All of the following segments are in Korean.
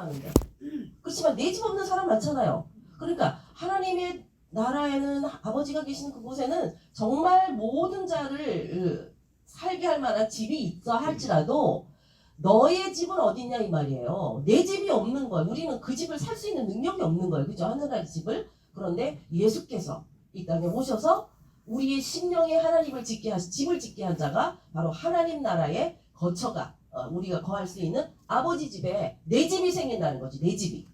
사는데. 그렇지만 내 집 없는 사람 많잖아요. 그러니까 하나님의 나라에는 아버지가 계시는 그곳에는 정말 모든 자를 살게 할 만한 집이 있어 할지라도 너의 집은 어딨냐 이 말이에요. 내 집이 없는 거예요. 우리는 그 집을 살 수 있는 능력이 없는 거예요. 그죠? 하늘나라의 집을. 그런데 예수께서 이 땅에 오셔서 우리의 심령에 하나님을 짓게 하신 집을 짓게 한 자가 바로 하나님 나라의 거처가 우리가 거할 수 있는 아버지 집에 내 집이 생긴다는 거지. 내 집이.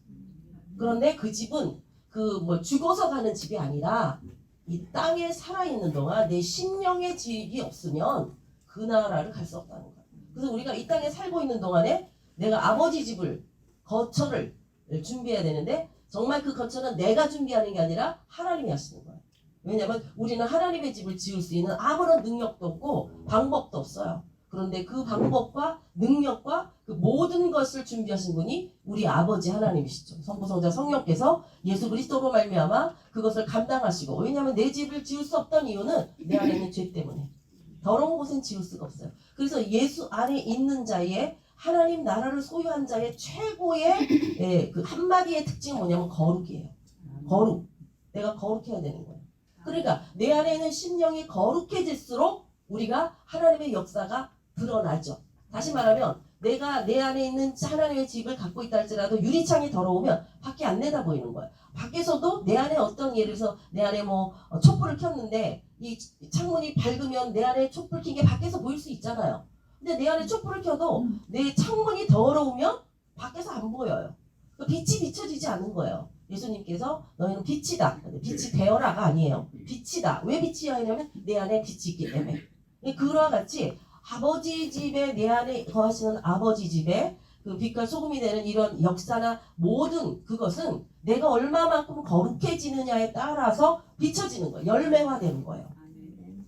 그런데 그 집은 그 뭐 죽어서 가는 집이 아니라 이 땅에 살아있는 동안 내 심령의 집이 없으면 그 나라를 갈 수 없다는 거야. 그래서 우리가 이 땅에 살고 있는 동안에 내가 아버지 집을 거처를 준비해야 되는데 정말 그 거처는 내가 준비하는 게 아니라 하나님이 하시는 거야. 왜냐하면 우리는 하나님의 집을 지을 수 있는 아무런 능력도 없고 방법도 없어요. 그런데 그 방법과 능력과 그 모든 것을 준비하신 분이 우리 아버지 하나님이시죠. 성부 성자 성령께서 예수 그리스도로 말미암아 그것을 감당하시고, 왜냐하면 내 집을 지을 수 없던 이유는 내 안에 있는 죄 때문에. 더러운 곳은 지을 수가 없어요. 그래서 예수 안에 있는 자의 하나님 나라를 소유한 자의 최고의 그 한마디의 특징은 뭐냐면 거룩이에요. 거룩. 내가 거룩해야 되는 거예요. 그러니까 내 안에 있는 심령이 거룩해질수록 우리가 하나님의 역사가 드러나죠. 다시 말하면 내가 내 안에 있는 하나님의 집을 갖고 있다 할지라도 유리창이 더러우면 밖에 안 내다 보이는 거예요. 밖에서도 내 안에 어떤, 예를 들어서 내 안에 뭐 촛불을 켰는데 이 창문이 밝으면 내 안에 촛불 킨 게 밖에서 보일 수 있잖아요. 근데 내 안에 촛불을 켜도 내 창문이 더러우면 밖에서 안 보여요. 빛이 비춰지지 않는 거예요. 예수님께서 너희는 빛이다. 빛이 되어라가 아니에요. 빛이다. 왜 빛이야 하냐면 내 안에 빛이 있기 때문에. 그와 같이 아버지 집에, 내 안에 거하시는 아버지 집에 그 빛과 소금이 되는 이런 역사나 모든 그것은 내가 얼마만큼 거룩해지느냐에 따라서 비춰지는 거예요. 열매화되는 거예요.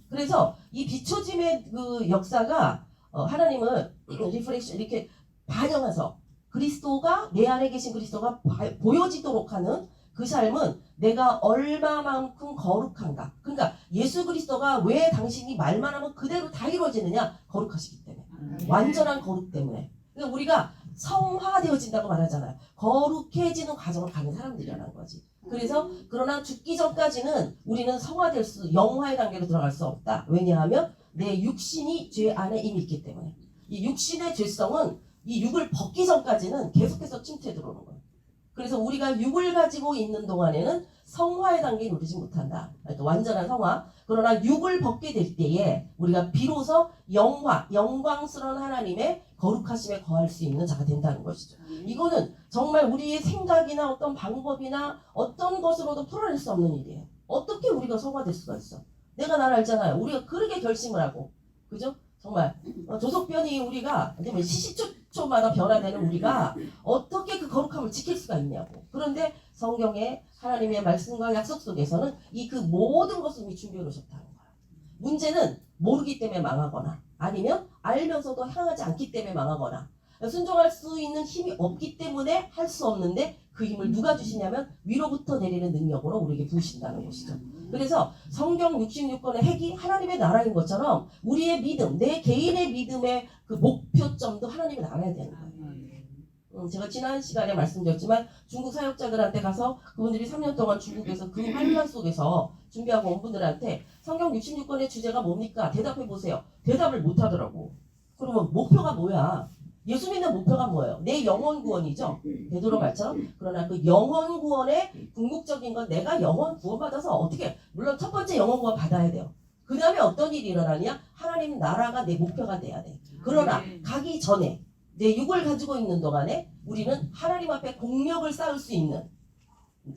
그래서 이 비춰짐의 그 역사가 하나님은 리프렉션 이렇게 반영해서 그리스도가 내 안에 계신 그리스도가 보여지도록 하는 그 삶은 내가 얼마만큼 거룩한가. 그러니까 예수 그리스도가 왜 당신이 말만 하면 그대로 다 이루어지느냐? 거룩하시기 때문에. 완전한 거룩 때문에. 그러니까 우리가 성화되어진다고 말하잖아요. 거룩해지는 과정을 가는 사람들이라는 거지. 그래서 그러나 죽기 전까지는 우리는 성화될 영화의 단계로 들어갈 수 없다. 왜냐하면 내 육신이 죄 안에 이미 있기 때문에. 이 육신의 죄성은 이 육을 벗기 전까지는 계속해서 침투해 들어오는 거예요. 그래서 우리가 육을 가지고 있는 동안에는 성화의 단계에 이르지 못한다. 완전한 성화. 그러나 육을 벗게 될 때에 우리가 비로소 영광스러운 하나님의 거룩하심에 거할 수 있는 자가 된다는 것이죠. 이거는 정말 우리의 생각이나 어떤 방법이나 어떤 것으로도 풀어낼 수 없는 일이에요. 어떻게 우리가 성화될 수가 있어? 내가 나를 알잖아요. 우리가 그렇게 결심을 하고, 그죠? 정말 조석변이 우리가 시시초초마다 변화되는 우리가 어떻게 그 거룩함을 지킬 수가 있냐고. 그런데 성경의 하나님의 말씀과 약속 속에서는 이 그 모든 것을 이미 준비해 놓으셨다는 거야. 문제는 모르기 때문에 망하거나 아니면 알면서도 향하지 않기 때문에 망하거나 순종할 수 있는 힘이 없기 때문에 할 수 없는데 그 힘을 누가 주시냐면 위로부터 내리는 능력으로 우리에게 부으신다는 것이죠. 그래서 성경 66권의 핵이 하나님의 나라인 것처럼 우리의 믿음, 내 개인의 믿음의 그 목표점도 하나님의 나라야 되는 거예요. 제가 지난 시간에 말씀드렸지만 중국 사역자들한테 가서 그분들이 3년 동안 중국에서 그 환란 속에서 준비하고 온 분들한테 성경 66권의 주제가 뭡니까? 대답해 보세요. 대답을 못 하더라고. 그러면 목표가 뭐야? 예수 믿는 목표가 뭐예요? 내 영혼 구원이죠. 베드로 말처럼. 그러나 그 영혼 구원의 궁극적인 건 내가 영혼 구원받아서 어떻게, 물론 첫 번째 영혼 구원 받아야 돼요. 그 다음에 어떤 일이 일어나냐? 하나님 나라가 내 목표가 돼야 돼. 그러나 가기 전에 내 육을 가지고 있는 동안에 우리는 하나님 앞에 공력을 쌓을 수 있는,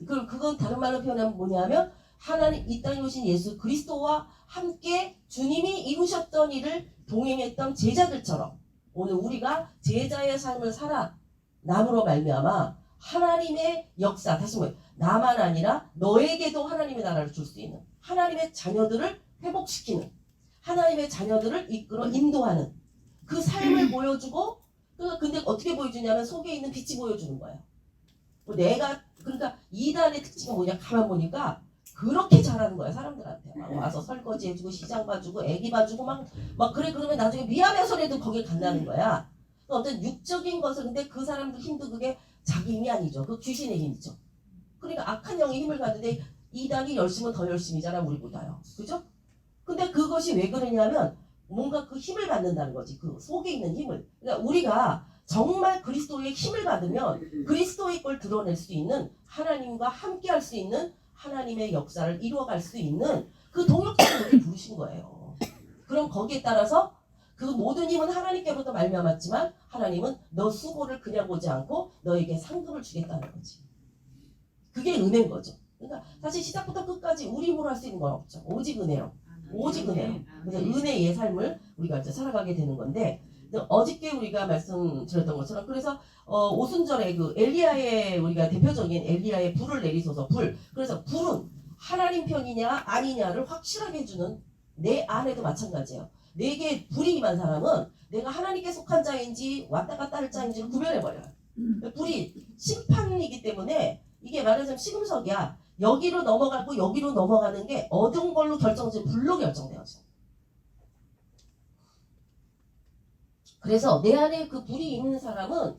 그건 다른 말로 표현하면 뭐냐면 하나님 이 땅에 오신 예수 그리스도와 함께 주님이 이루셨던 일을 동행했던 제자들처럼 오늘 우리가 제자의 삶을 살아 남으로 말미암아 하나님의 역사, 다시 말해 나만 아니라 너에게도 하나님의 나라를 줄 수 있는, 하나님의 자녀들을 회복시키는, 하나님의 자녀들을 이끌어 인도하는 그 삶을 보여주고, 근데 어떻게 보여주냐면 속에 있는 빛이 보여주는 거예요. 내가, 그러니까 이단의 특징은 뭐냐, 가만 보니까 그렇게 잘하는 거야 사람들한테. 막 와서 설거지 해주고 시장 봐주고 애기 봐주고 막 그래. 그러면 나중에 미안해서라도 거길 간다는 거야. 어떤 육적인 것을, 근데 그 사람들 힘도 그게 자기 힘이 아니죠. 그 귀신의 힘이죠. 그러니까 악한 영의 힘을 가는데 이단이 열심은 더 열심이잖아 우리보다요. 그죠? 근데 그것이 왜 그러냐면 뭔가 그 힘을 받는다는 거지. 그 속에 있는 힘을. 그러니까 우리가 정말 그리스도의 힘을 받으면 그리스도의 걸 드러낼 수 있는 하나님과 함께 할 수 있는 하나님의 역사를 이루어갈 수 있는 그 동역자를 우리 부르신 거예요. 그럼 거기에 따라서 그 모든 힘은 하나님께로부터 말미암았지만 하나님은 너 수고를 그냥 보지 않고 너에게 상급을 주겠다는 거지. 그게 은혜인 거죠. 그러니까 사실 시작부터 끝까지 우리 힘으로 할 수 있는 건 없죠. 오직 은혜로. 오직 은혜로. 그래서 은혜의 삶을 우리가 이제 살아가게 되는 건데 어저께 우리가 말씀드렸던 것처럼 그래서 오순절에 그 엘리야의 우리가 대표적인 엘리야의 불을 내리소서 불. 그래서 불은 하나님 편이냐 아니냐를 확실하게 해주는 내 안에도 마찬가지예요. 내게 불이 임한 사람은 내가 하나님께 속한 자인지 왔다 갔다 할 자인지를 구별해버려요. 불이 심판이기 때문에 이게 말하자면 시금석이야. 여기로 넘어가고 여기로 넘어가는 게 어떤 걸로 결정돼 불로 결정되어져. 그래서 내 안에 그 불이 있는 사람은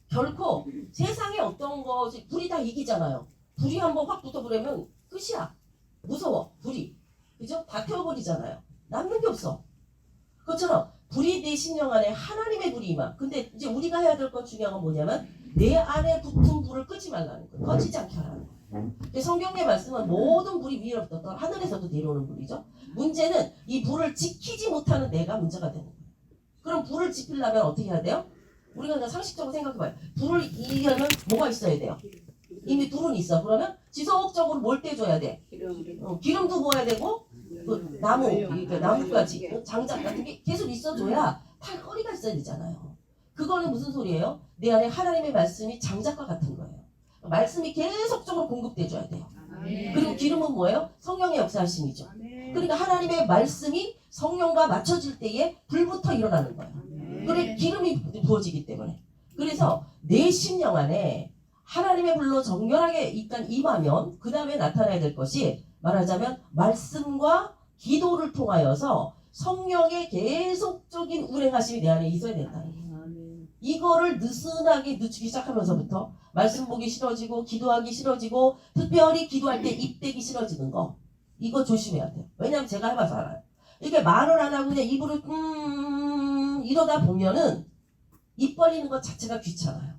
결코 세상에 어떤 것이 불이 다 이기잖아요. 불이 한번 확 붙어버리면 끝이야. 무서워 불이. 그죠? 다 태워버리잖아요. 남는 게 없어. 그것처럼 불이 내 심령 안에 하나님의 불이 임하. 근데 이제 우리가 해야 될 건 중요한 건 뭐냐면 내 안에 붙은 불을 끄지 말라는 거예요. 꺼지지 않게 하라는 거예요. 성경의 말씀은 모든 불이 위로부터 하늘에서도 내려오는 불이죠. 문제는 이 불을 지키지 못하는 내가 문제가 되는 거예요. 그럼 불을 지키려면 어떻게 해야 돼요? 우리가 그냥 상식적으로 생각해봐요. 불을 이기려면 뭐가 있어야 돼요? 이미 불은 있어. 그러면 지속적으로 뭘 떼줘야 돼? 기름도 부어야 되고 그 나무까지 장작 같은 게 계속 있어줘야 탈거리가 있어야 되잖아요. 그거는 무슨 소리예요? 내 안에 하나님의 말씀이 장작과 같은 거예요. 말씀이 계속적으로 공급돼줘야 돼요. 그리고 기름은 뭐예요? 성령의 역사하심이죠. 그러니까 하나님의 말씀이 성령과 맞춰질 때에 불부터 일어나는 거예요. 그래 기름이 부어지기 때문에. 그래서 내 심령 안에 하나님의 불로 정결하게 일단 임하면 그 다음에 나타나야 될 것이 말하자면 말씀과 기도를 통하여서 성령의 계속적인 운행하심이 내 안에 있어야 된다는 거예요. 이거를 느슨하게 늦추기 시작하면서부터 말씀 보기 싫어지고 기도하기 싫어지고 특별히 기도할 때 입대기 싫어지는 거 이거 조심해야 돼요. 왜냐하면 제가 해봐서 알아요. 이렇게 말을 안 하고 그냥 입으로 이러다 보면은 입 벌리는 것 자체가 귀찮아요.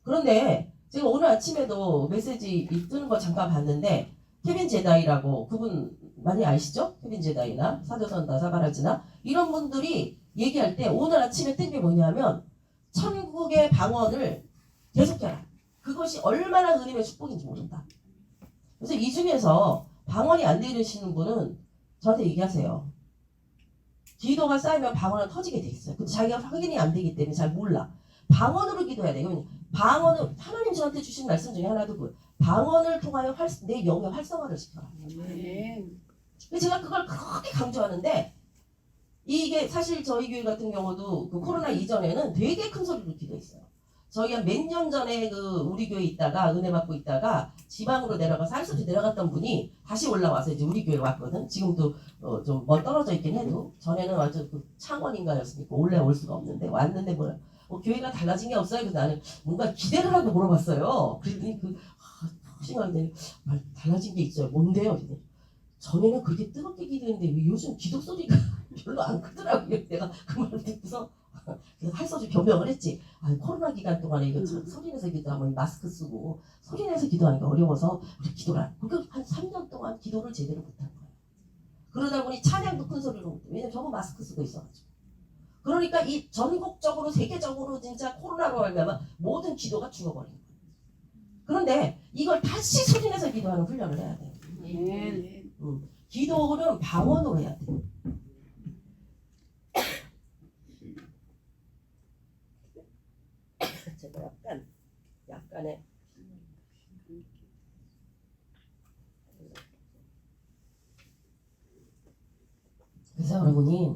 그런데 제가 오늘 아침에도 메시지 뜨는 거 잠깐 봤는데 케빈 제다이라고 그분 많이 아시죠? 케빈 제다이나 사도선다 사바라지나 이런 분들이 얘기할 때 오늘 아침에 뜬 게 뭐냐면 천국의 방언을 계속해라. 그것이 얼마나 은혜의 축복인지 모른다. 그래서 이 중에서 방언이 안 되시는 분은 저한테 얘기하세요. 기도가 쌓이면 방언은 터지게 돼 있어요. 근데 자기가 확인이 안 되기 때문에 잘 몰라. 방언으로 기도해야 돼요. 방언을 하나님 저한테 주신 말씀 중에 하나도 그 방언을 통하여 내 영의 활성화를 시켜라. 제가 그걸 그렇게 강조하는데 이게 사실 저희 교회 같은 경우도 그 코로나 이전에는 되게 큰 소리로 기도했어요. 저희가 몇 년 전에 그 우리 교회에 있다가 은혜 받고 있다가 지방으로 내려가서 할수지 내려갔던 분이 다시 올라와서 이제 우리 교회에 왔거든. 지금도 좀 떨어져 있긴 해도 전에는 완전 그 창원인가였으니까 올라올 수가 없는데 왔는데 교회가 달라진 게 없어요. 그래서 나는 뭔가 기대를 하고 물어봤어요. 그랬더니 생각인데 달라진 게 있어요. 뭔데요? 전에는 그렇게 뜨겁게 기도했는데 왜 요즘 기도 소리가 별로 안 크더라고요. 내가 그 말을 듣고서 할 수 없이 변명을 했지. 코로나 기간 동안에 이거 소리내서 기도하면 마스크 쓰고 소리내서 기도하는 게 어려워서 우리 기도를 그러니까 한 3년 동안 기도를 제대로 못한 거예요. 그러다 보니 찬양도 큰 소리로 못해. 왜냐면 저거 마스크 쓰고 있어가지고. 그러니까 이 전국적으로 세계적으로 진짜 코로나로 말미암아 모든 기도가 죽어버린 거예요. 그런데 이걸 다시 소리내서 기도하는 훈련을 해야 돼요. 기도는 방언으로 해야 돼요. 제가 약간의 그래서 여러분이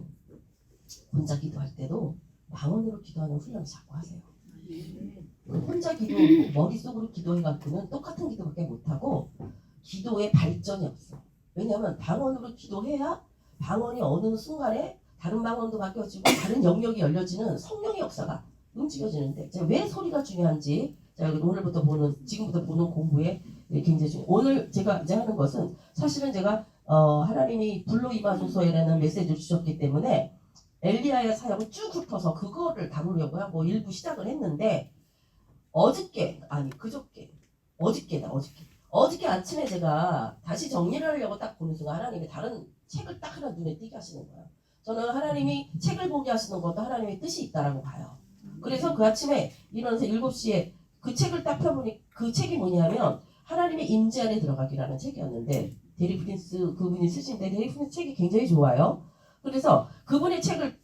혼자 기도할 때도 방언으로 기도하는 훈련을 자꾸 하세요. 혼자 기도 머릿속으로 기도해갖고는 똑같은 기도밖에 못하고 기도의 발전이 없어. 왜냐하면 방언으로 기도해야 방언이 어느 순간에 다른 방언도 바뀌어지고 다른 영역이 열려지는 성령의 역사가 움직여지는데 제가 왜 소리가 중요한지 제가 지금부터 보는 공부에 굉장히 중요해요. 오늘 제가 이제 하는 것은 사실은 제가 하나님이 불로 임하소서라는 메시지를 주셨기 때문에 엘리야의 사역을 쭉 훑어서 그거를 다루려고 하고 일부 시작을 했는데 어저께 아침에 제가 다시 정리를 하려고 딱 보는 순간 하나님이 다른 책을 딱 하나 눈에 띄게 하시는 거예요. 저는 하나님이 책을 보게 하시는 것도 하나님의 뜻이 있다라고 봐요. 그래서 그 아침에 일어나서 7시에 그 책을 딱 펴보니 그 책이 뭐냐면 하나님의 임재 안에 들어가기라는 책이었는데 데리 프린스 그분이 쓰신데 데리 프린스 책이 굉장히 좋아요. 그래서 그분의 책을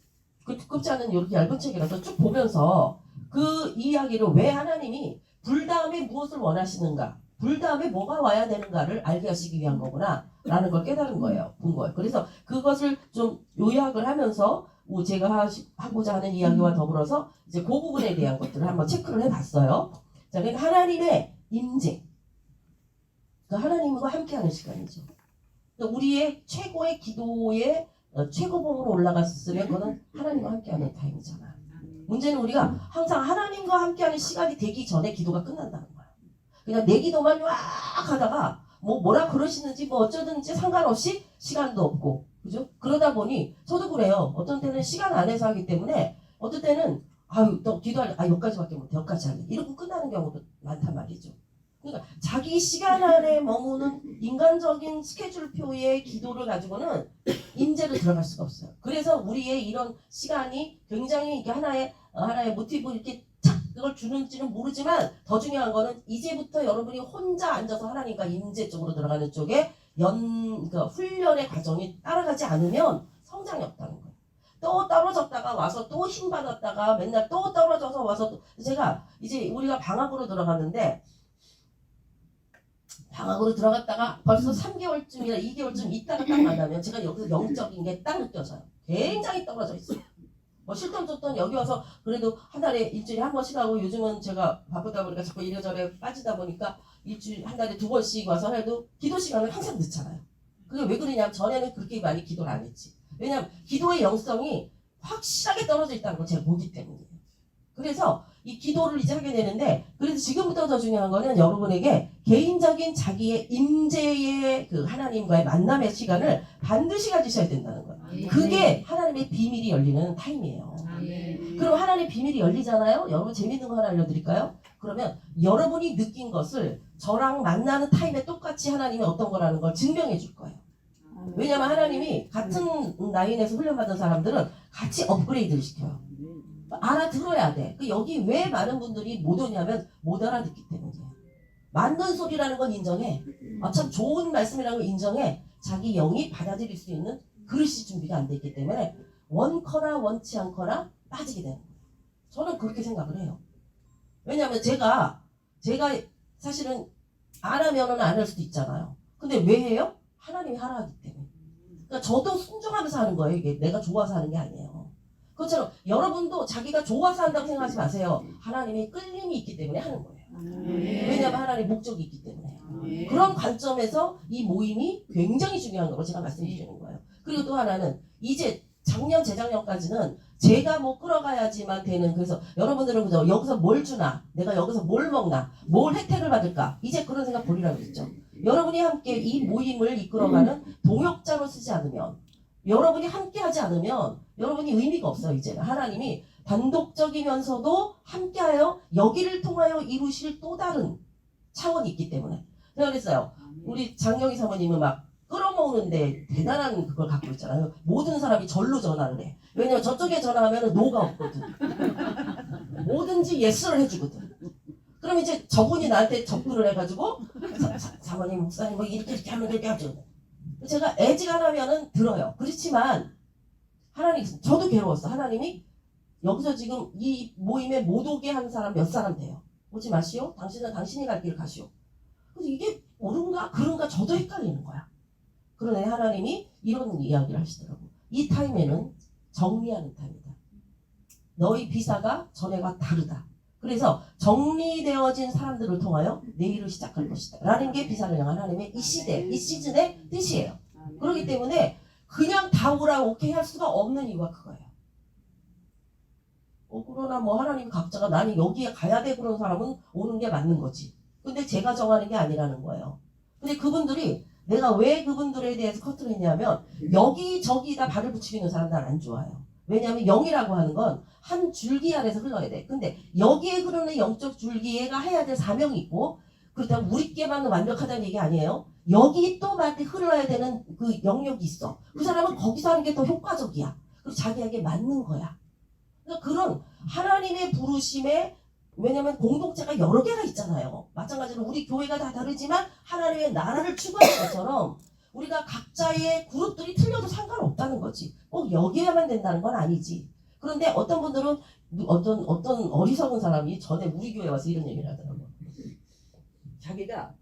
그 두껍지 않은 이렇게 얇은 책이라서 쭉 보면서 그 이야기를 왜 하나님이 불 다음에 무엇을 원하시는가 불 다음에 뭐가 와야 되는가를 알게 하시기 위한 거구나 라는 걸 깨달은 거예요. 본 거예요. 그래서 그것을 좀 요약을 하면서 제가 하고자 하는 이야기와 더불어서 이제 그 부분에 대한 것들을 한번 체크를 해봤어요. 자, 그러니까 하나님의 임재, 그러니까 하나님과 함께하는 시간이죠. 그러니까 우리의 최고의 기도의 최고봉으로 올라갔으면 그거는 하나님과 함께하는 타임이잖아. 문제는 우리가 항상 하나님과 함께하는 시간이 되기 전에 기도가 끝난다는 거야. 그냥 내 기도만 쫙 하다가 뭐라 그러시는지 어쩌든지 상관없이 시간도 없고 그죠? 그러다 보니 저도 그래요. 어떤 때는 시간 안에서 하기 때문에 어떤 때는 또 기도할 여기까지밖에 못해 여기까지 할래 이러고 끝나는 경우도 많단 말이죠. 그러니까 자기 시간 안에 머무는 인간적인 스케줄표의 기도를 가지고는 임재로 들어갈 수가 없어요. 그래서 우리의 이런 시간이 굉장히 이게 하나의 모티브 이렇게 착 그걸 주는지는 모르지만 더 중요한 거는 이제부터 여러분이 혼자 앉아서 하나님과 임재 쪽으로 들어가는 쪽에 그러니까 훈련의 과정이 따라가지 않으면 성장이 없다는 거예요. 또 떨어졌다가 와서 또 힘 받았다가 맨날 또 떨어져서 와서 제가 이제 우리가 방학으로 들어갔는데 방학으로 들어갔다가 벌써 3개월쯤이나 2개월쯤 있다가 딱 만나면 제가 여기서 영적인 게 딱 느껴져요. 굉장히 떨어져 있어요. 쉴 돈 줬던 여기 와서 그래도 한 달에 일주일에 한 번씩 하고 요즘은 제가 바쁘다 보니까 자꾸 이래저래 빠지다 보니까 한 달에 2번씩 와서 해도 기도 시간을 항상 늦잖아요. 그게 왜 그러냐면 전에는 그렇게 많이 기도를 안 했지. 왜냐면 기도의 영성이 확실하게 떨어져 있다는 걸 제가 보기 때문이에요. 그래서 이 기도를 이제 하게 되는데 그래서 지금부터 더 중요한 거는 여러분에게 개인적인 자기의 임재의 그 하나님과의 만남의 시간을 반드시 가지셔야 된다는 거예요. 그게 하나님의 비밀이 열리는 타임이에요. 그럼 하나님의 비밀이 열리잖아요. 여러분 재밌는 거 하나 알려드릴까요? 그러면 여러분이 느낀 것을 저랑 만나는 타임에 똑같이 하나님이 어떤 거라는 걸 증명해 줄 거예요. 왜냐면 하나님이 같은 라인에서 훈련받은 사람들은 같이 업그레이드를 시켜요. 알아들어야 돼. 여기 왜 많은 분들이 못 오냐면 못 알아듣기 때문이에요. 맞는 소리라는 건 인정해. 참 좋은 말씀이라는 걸 인정해. 자기 영이 받아들일 수 있는 그릇이 준비가 안 돼 있기 때문에 원커나 원치 않거나 빠지게 되는 거예요. 저는 그렇게 생각을 해요. 왜냐하면 제가 사실은 안 하면은 안 할 수도 있잖아요. 근데 왜 해요? 하나님이 하라 하기 때문에. 그러니까 저도 순종하면서 하는 거예요. 이게 내가 좋아서 하는 게 아니에요. 그것처럼 여러분도 자기가 좋아서 한다고 생각하지 마세요. 하나님의 끌림이 있기 때문에 하는 거예요. 왜냐하면 하나님의 목적이 있기 때문에. 그런 관점에서 이 모임이 굉장히 중요한 거고 제가 말씀드리는 거예요. 그리고 또 하나는 이제 작년 재작년까지는 제가 끌어가야지만 되는 그래서 여러분들은 그죠? 여기서 뭘 주나? 내가 여기서 뭘 먹나? 뭘 혜택을 받을까? 이제 그런 생각 버리라고 했죠. 여러분이 함께 이 모임을 이끌어가는 동역자로 쓰지 않으면 여러분이 함께 하지 않으면 여러분이 의미가 없어요. 이제는 하나님이 단독적이면서도 함께하여 여기를 통하여 이루실 또 다른 차원이 있기 때문에 제가 그랬어요. 우리 장영희 사모님은 막 끌어모으는데 대단한 그걸 갖고 있잖아요. 모든 사람이 절로 전화를 해. 왜냐면 저쪽에 전화하면 노가 없거든. 뭐든지 예스를 해주거든. 그럼 이제 저분이 나한테 접근을 해가지고 사모님 목사님 이렇게 하면 이렇게 하죠. 제가 애지간하면은 들어요. 그렇지만 하나님 저도 괴로웠어. 하나님이 여기서 지금 이 모임에 못 오게 한 사람 몇 사람 돼요. 오지 마시오. 당신은 당신이 갈 길을 가시오. 그래서 이게 옳은가 그런가 저도 헷갈리는 거야. 그러네 하나님이 이런 이야기를 하시더라고. 이 타임에는 정리하는 타임이다. 너희 비사가 전에와 다르다. 그래서 정리되어진 사람들을 통하여 내일을 시작할 것이다. 라는 게 비사를 향한 하나님의 이 시대, 이 시즌의 뜻이에요. 그렇기 때문에 그냥 다 오라 오케이 할 수가 없는 이유가 그거예요. 그러나 뭐 하나님 각자가 나는 여기에 가야 돼 그런 사람은 오는 게 맞는 거지. 근데 제가 정하는 게 아니라는 거예요. 근데 그분들이 내가 왜 그분들에 대해서 커트를 했냐면 여기저기다 발을 붙이고 있는 사람 난 안 좋아요. 왜냐하면 영이라고 하는 건 한 줄기 아래서 흘러야 돼. 근데 여기에 흐르는 영적 줄기가 해야 될 사명이 있고 그렇다고 우리께만 완벽하다는 얘기 아니에요. 여기 또 흘러야 되는 그 영역이 있어. 그 사람은 거기서 하는 게 더 효과적이야. 그리고 자기에게 맞는 거야. 그러니까 그런 하나님의 부르심에 왜냐면 공동체가 여러 개가 있잖아요. 마찬가지로 우리 교회가 다 다르지만 하나님의 나라를 추구하는 것처럼 우리가 각자의 그룹들이 틀려도 상관없다는 거지. 꼭 여기에만 된다는 건 아니지. 그런데 어떤 분들은 어떤 어리석은 사람이 전에 우리 교회에 와서 이런 얘기를 하더라고요. 자기가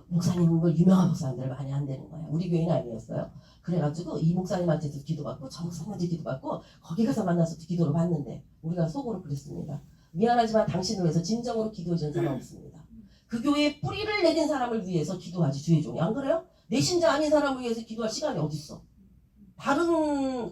목사님은 뭐 유명한 목사님들 많이 안 되는 거야. 우리 교회는 아니었어요. 그래가지고 이 목사님한테도 기도받고 저 목사님한테 기도받고 거기 가서 만나서 기도를 받는데 우리가 속으로 그랬습니다. 미안하지만 당신을 위해서 진정으로 기도해준 사람 없습니다. 그 교회에 뿌리를 내린 사람을 위해서 기도하지 주의 종이. 안 그래요? 내 신자 아닌 사람을 위해서 기도할 시간이 어딨어.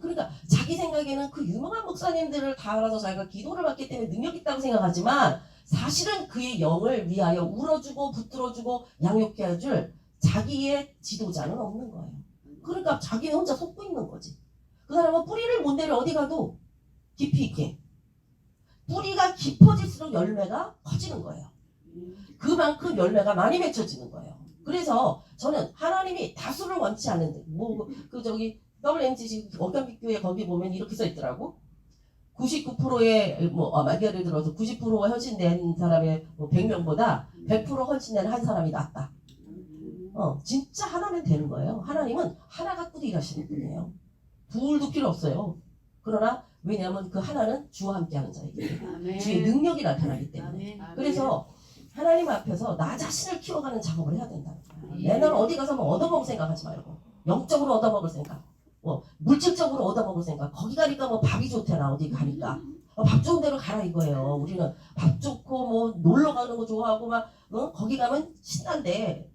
그러니까 자기 생각에는 그 유명한 목사님들을 다 알아서 자기가 기도를 받기 때문에 능력 있다고 생각하지만 사실은 그의 영을 위하여 울어주고 붙들어주고 양육해줄 자기의 지도자는 없는 거예요. 그러니까 자기는 혼자 속고 있는 거지. 그 사람은 뿌리를 못 내려 어디 가도 깊이 있게. 뿌리가 깊어질수록 열매가 커지는 거예요. 그만큼 열매가 많이 맺혀지는 거예요. 그래서 저는 하나님이 다수를 원치 않는데 WMCC 원감빛교회 거기 보면 이렇게 써 있더라고. 99%의 예를 들어서 90%가 헌신된 사람의 100명보다 100% 헌신된 한 사람이 낫다. 진짜 하나면 되는 거예요. 하나님은 하나 갖고도 일하시는 분이에요. 둘도 필요 없어요. 그러나 왜냐하면 그 하나는 주와 함께하는 자이기 때문에 주의 능력이 나타나기 때문에. 그래서 하나님 앞에서 나 자신을 키워가는 작업을 해야 된다는 거예요. 내가 어디 가서 뭐 얻어먹을 생각하지 말고 영적으로 얻어먹을 생각, 물질적으로 얻어먹을 생각. 거기 가니까 뭐 밥이 좋대나 어디 가니까 밥 좋은 데로 가라 이거예요. 우리는 밥 좋고 뭐 놀러 가는 거 좋아하고 막 거기 가면 신난데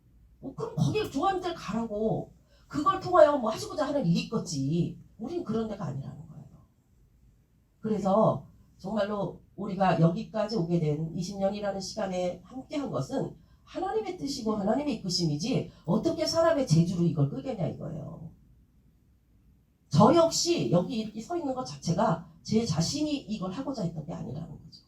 그럼 거기 좋아하는 데를 가라고. 그걸 통하여 뭐 하시고자 하는 일이 있겠지. 우린 그런 데가 아니라는 거예요. 그래서 정말로 우리가 여기까지 오게 된 20년이라는 시간에 함께한 것은 하나님의 뜻이고 하나님의 이끄심이지 어떻게 사람의 재주로 이걸 끄겠냐 이거예요. 저 역시 여기 이렇게 서 있는 것 자체가 제 자신이 이걸 하고자 했던 게 아니라는 거죠.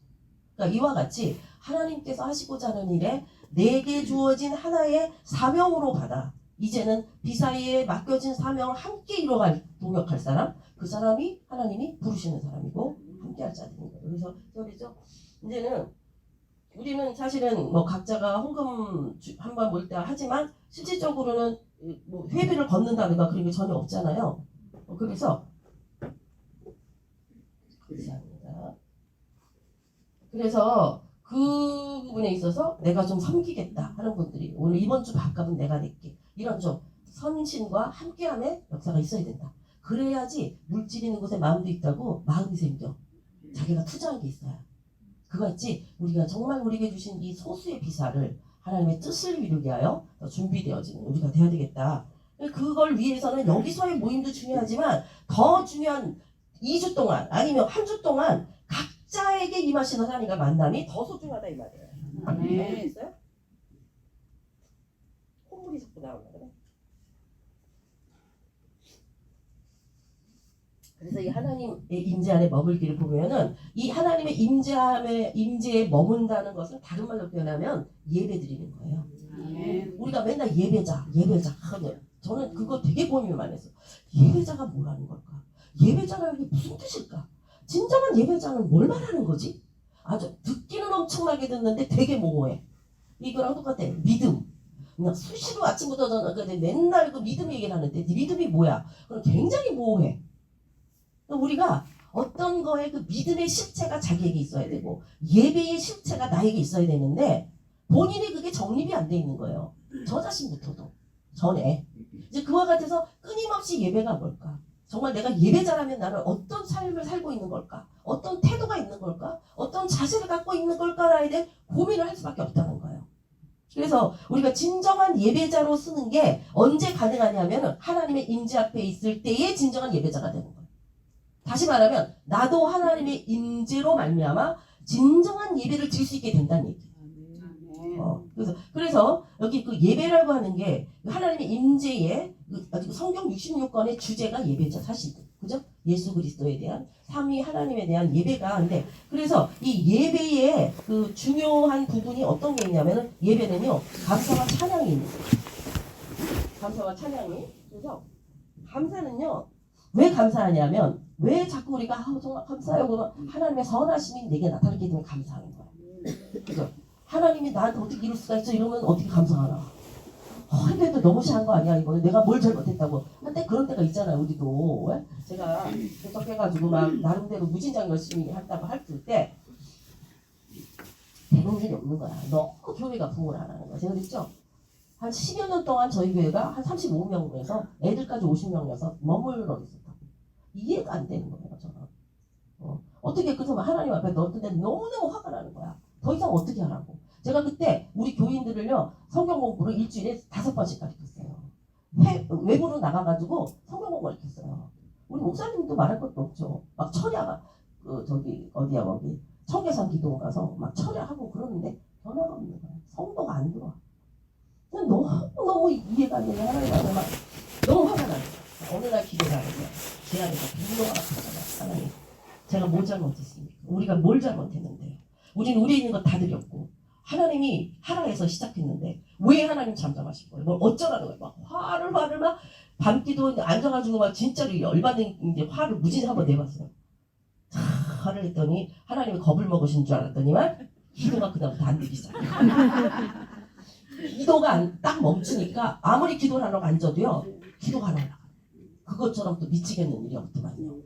그러니까 이와 같이 하나님께서 하시고자 하는 일에 내게 주어진 하나의 사명으로 받아 이제는 비사이에 맡겨진 사명을 함께 이뤄갈 동역할 사람, 그 사람이 하나님이 부르시는 사람이고 함께할 자들인 거예요. 그래서 저기죠. 이제는 우리는 사실은 뭐 각자가 헌금 한번 모일 때 하지만 실질적으로는 뭐 회비를 걷는다든가 그런 게 전혀 없잖아요. 그래서 감사합니다. 그래서 그 부분에 있어서 내가 좀 섬기겠다 하는 분들이 오늘 이번 주 밥값은 내가 낼게. 이런 좀 선신과 함께함의 역사가 있어야 된다. 그래야지 물질 있는 곳에 마음도 있다고 마음이 생겨. 자기가 투자한 게 있어요. 그같이 우리가 정말 우리에게 주신 이 소수의 비사를 하나님의 뜻을 이루게 하여 준비되어지는 우리가 되어야 되겠다. 그걸 위해서는 여기서의 모임도 중요하지만 더 중요한 2주 동안 아니면 한 주 동안 각자에게 임하시는 하나님과 만남이 더 소중하다 이 말이에요. 네. 있어요? 콧물이 자꾸 나오나 그래? 그래서 이 하나님의 임재 안에 머물기를 보면은 이 하나님의 임재에 머문다는 것은 다른 말로 표현하면 예배 드리는 거예요. 우리가 맨날 예배자 하면 저는 그거 되게 고민을 많이 했어요. 예배자가 뭐라는 걸까? 예배자라는 게 무슨 뜻일까? 진정한 예배자는 뭘 말하는 거지? 아주 듣기는 엄청나게 듣는데 되게 모호해. 이거랑 똑같아. 믿음. 그냥 수시로 아침부터 저는 맨날 그 믿음 얘기를 하는데 믿음이 뭐야? 그럼 굉장히 모호해. 우리가 어떤 거에 그 믿음의 실체가 자기에게 있어야 되고 예배의 실체가 나에게 있어야 되는데 본인이 그게 정립이 안 돼 있는 거예요. 저 자신부터도 전에 이제 그와 같아서 끊임없이 예배가 뭘까? 정말 내가 예배자라면 나는 어떤 삶을 살고 있는 걸까? 어떤 태도가 있는 걸까? 어떤 자세를 갖고 있는 걸까라에 대해 고민을 할 수밖에 없다는 거예요. 그래서 우리가 진정한 예배자로 쓰는 게 언제 가능하냐면 하나님의 임재 앞에 있을 때의 진정한 예배자가 되는 거예요. 다시 말하면 나도 하나님의 임재로 말미암아 진정한 예배를 드릴 수 있게 된다는 얘기. 그래서 여기 그 예배라고 하는 게 하나님의 임재의 성경 66권의 주제가 예배죠, 사실. 그죠? 예수 그리스도에 대한 삼위 하나님에 대한 예배가. 근데 그래서 이 예배의 그 중요한 부분이 어떤 게 있냐면은 예배는요, 감사와 찬양이 있는 거예요. 감사와 찬양이. 그래서 감사는요, 왜 감사하냐면 왜 자꾸 우리가 정말 감사해요. 그러면 하나님의 선하심이 내게 나타나기 때문에 감사하는 거예요. 그죠? 하나님이 나한테 어떻게 이럴 수가 있어? 이러면 어떻게 감사하나? 그래도 너무 심한 거 아니야? 이거는 내가 뭘 잘못했다고. 한때 그런 때가 있잖아요, 우리도. 왜? 제가 개척해가지고 막 나름대로 무진장 열심히 한다고 할 때 대부분이 없는 거야. 너무 교회가 부흥을 안 하는 거야. 제가 그랬죠? 한 10여 년 동안 저희 교회가 한 35명에서 애들까지 50명이어서 머물러 있었다고. 이해가 안 되는 거예요, 저는. 어떻게 그래서 하나님 앞에 넣었는데 너무너무 화가 나는 거야. 더 이상 어떻게 하라고. 제가 그때 우리 교인들을요, 성경 공부를 일주일에 5번씩 가르쳤어요. 외부로 나가가지고 성경 공부 가르쳤어요. 우리 목사님도 말할 것도 없죠. 막 철야가 거기 청계산 기도 가서 막 철야하고 그러는데 변화가 없는 거야. 성도가 안 들어와. 너무 이해가 안 되는 하나님 앞에 막 너무 화가 나요. 어느 날 기도를 하는데 제 안에서 분노가 나타나요. 하나님, 제가 뭘 잘못했습니까? 우리가 뭘 잘못했는데요? 우리는 우리 있는 거 다 드렸고 하나님이 하라 해서 시작했는데 왜 하나님 잠잠하신 거예요? 뭘 어쩌라는 거예요? 막 화를 막 밤기도 앉아가지고 막 진짜로 열받는 이제 화를 무진히 한번 내봤어요. 화를 했더니 하나님이 겁을 먹으신 줄 알았더니만 기도가 그다음부터 안 되기 시작해요. 기도가 딱 멈추니까 아무리 기도를 하러 앉아도요, 기도가 안 올라가요. 그것처럼 또 미치겠는 일이 없더만요.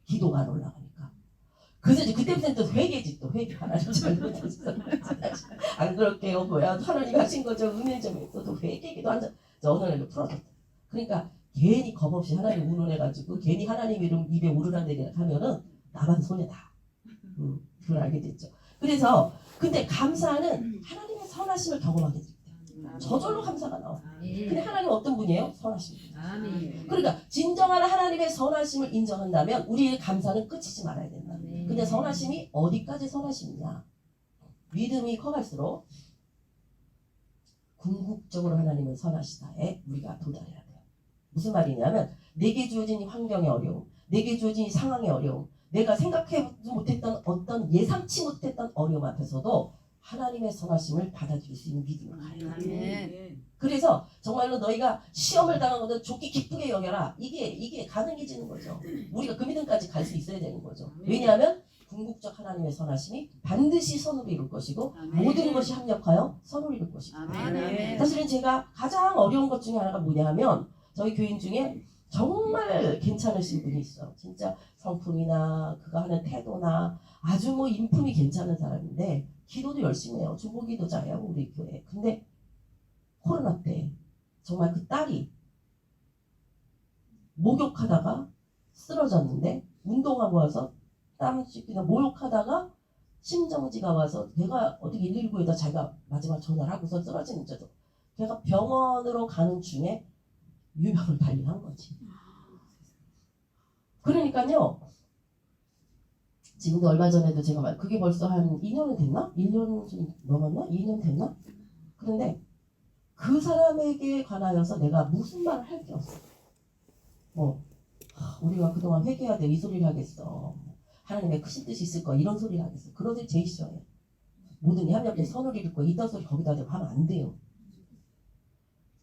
기도가 안 올라가니까. 그래서 이제 그때부터는 또 회개지, 또 회개. 하나님 잘못했어. 안 그럴게요. 뭐야. 하나님 하신 거죠. 은혜 좀 했어. 또 회개기도 한 어느 날도 풀어졌다. 그러니까 괜히 겁 없이 하나님 운운해가지고 괜히 하나님 이름 입에 오르락내리락 하면은 나만 손해다. 그걸 알게 됐죠. 그래서 근데 감사는 하나님의 선하심을 경험하게 됩니다. 저절로 감사가 나와. 근데 하나님 어떤 분이에요? 선하십니다. 그러니까 진정한 하나님의 선하심을 인정한다면 우리의 감사는 끝이지 말아야 된다. 근데 선하심이 어디까지 선하심이냐? 믿음이 커갈수록 궁극적으로 하나님은 선하시다에 우리가 도달해야 돼요. 무슨 말이냐면 내게 주어진 이 환경의 어려움, 내게 주어진 이 상황의 어려움, 내가 생각해보지 못했던 어떤 예상치 못했던 어려움 앞에서도 하나님의 선하심을 받아들일 수 있는 믿음을 가야 돼요. 그래서 정말로 너희가 시험을 당하거든 좋게 기쁘게 여겨라. 이게 가능해지는 거죠. 우리가 그 믿음까지 갈 수 있어야 되는 거죠. 왜냐하면 궁극적 하나님의 선하심이 반드시 선으로 이룰 것이고 모든 것이 합력하여 선으로 이룰 것이고. 사실은 제가 가장 어려운 것 중에 하나가 뭐냐면 저희 교인 중에 정말 괜찮으신 분이 있어. 진짜 성품이나 그가 하는 태도나 아주 뭐 인품이 괜찮은 사람인데 기도도 열심히 해요. 중보기도자예요, 우리 교회. 근데 코로나 때 정말 그 딸이 목욕하다가 쓰러졌는데 운동하고 와서 땀 씻기나 목욕하다가 심정지가 와서 걔가 어떻게 119에다 자기가 마지막 전화를 하고서 쓰러지는 저도 걔가 병원으로 가는 중에 유명을 발견한 거지. 그러니까요, 지금도 얼마 전에도 제가 그게 벌써 한 2년은 됐나? 1년 좀 넘었나? 2년 됐나? 그런데 그 사람에게 관하여서 내가 무슨 말을 할 게 없어. 우리가 그동안 회개해야 돼. 이 소리를 하겠어. 하나님의 크신 뜻이 있을 거야. 이런 소리를 하겠어. 그런 소리 제일 싫어해. 모든 협력에 선을 이룰 거야. 이딴 소리 거기다 대고 하면 안 돼요.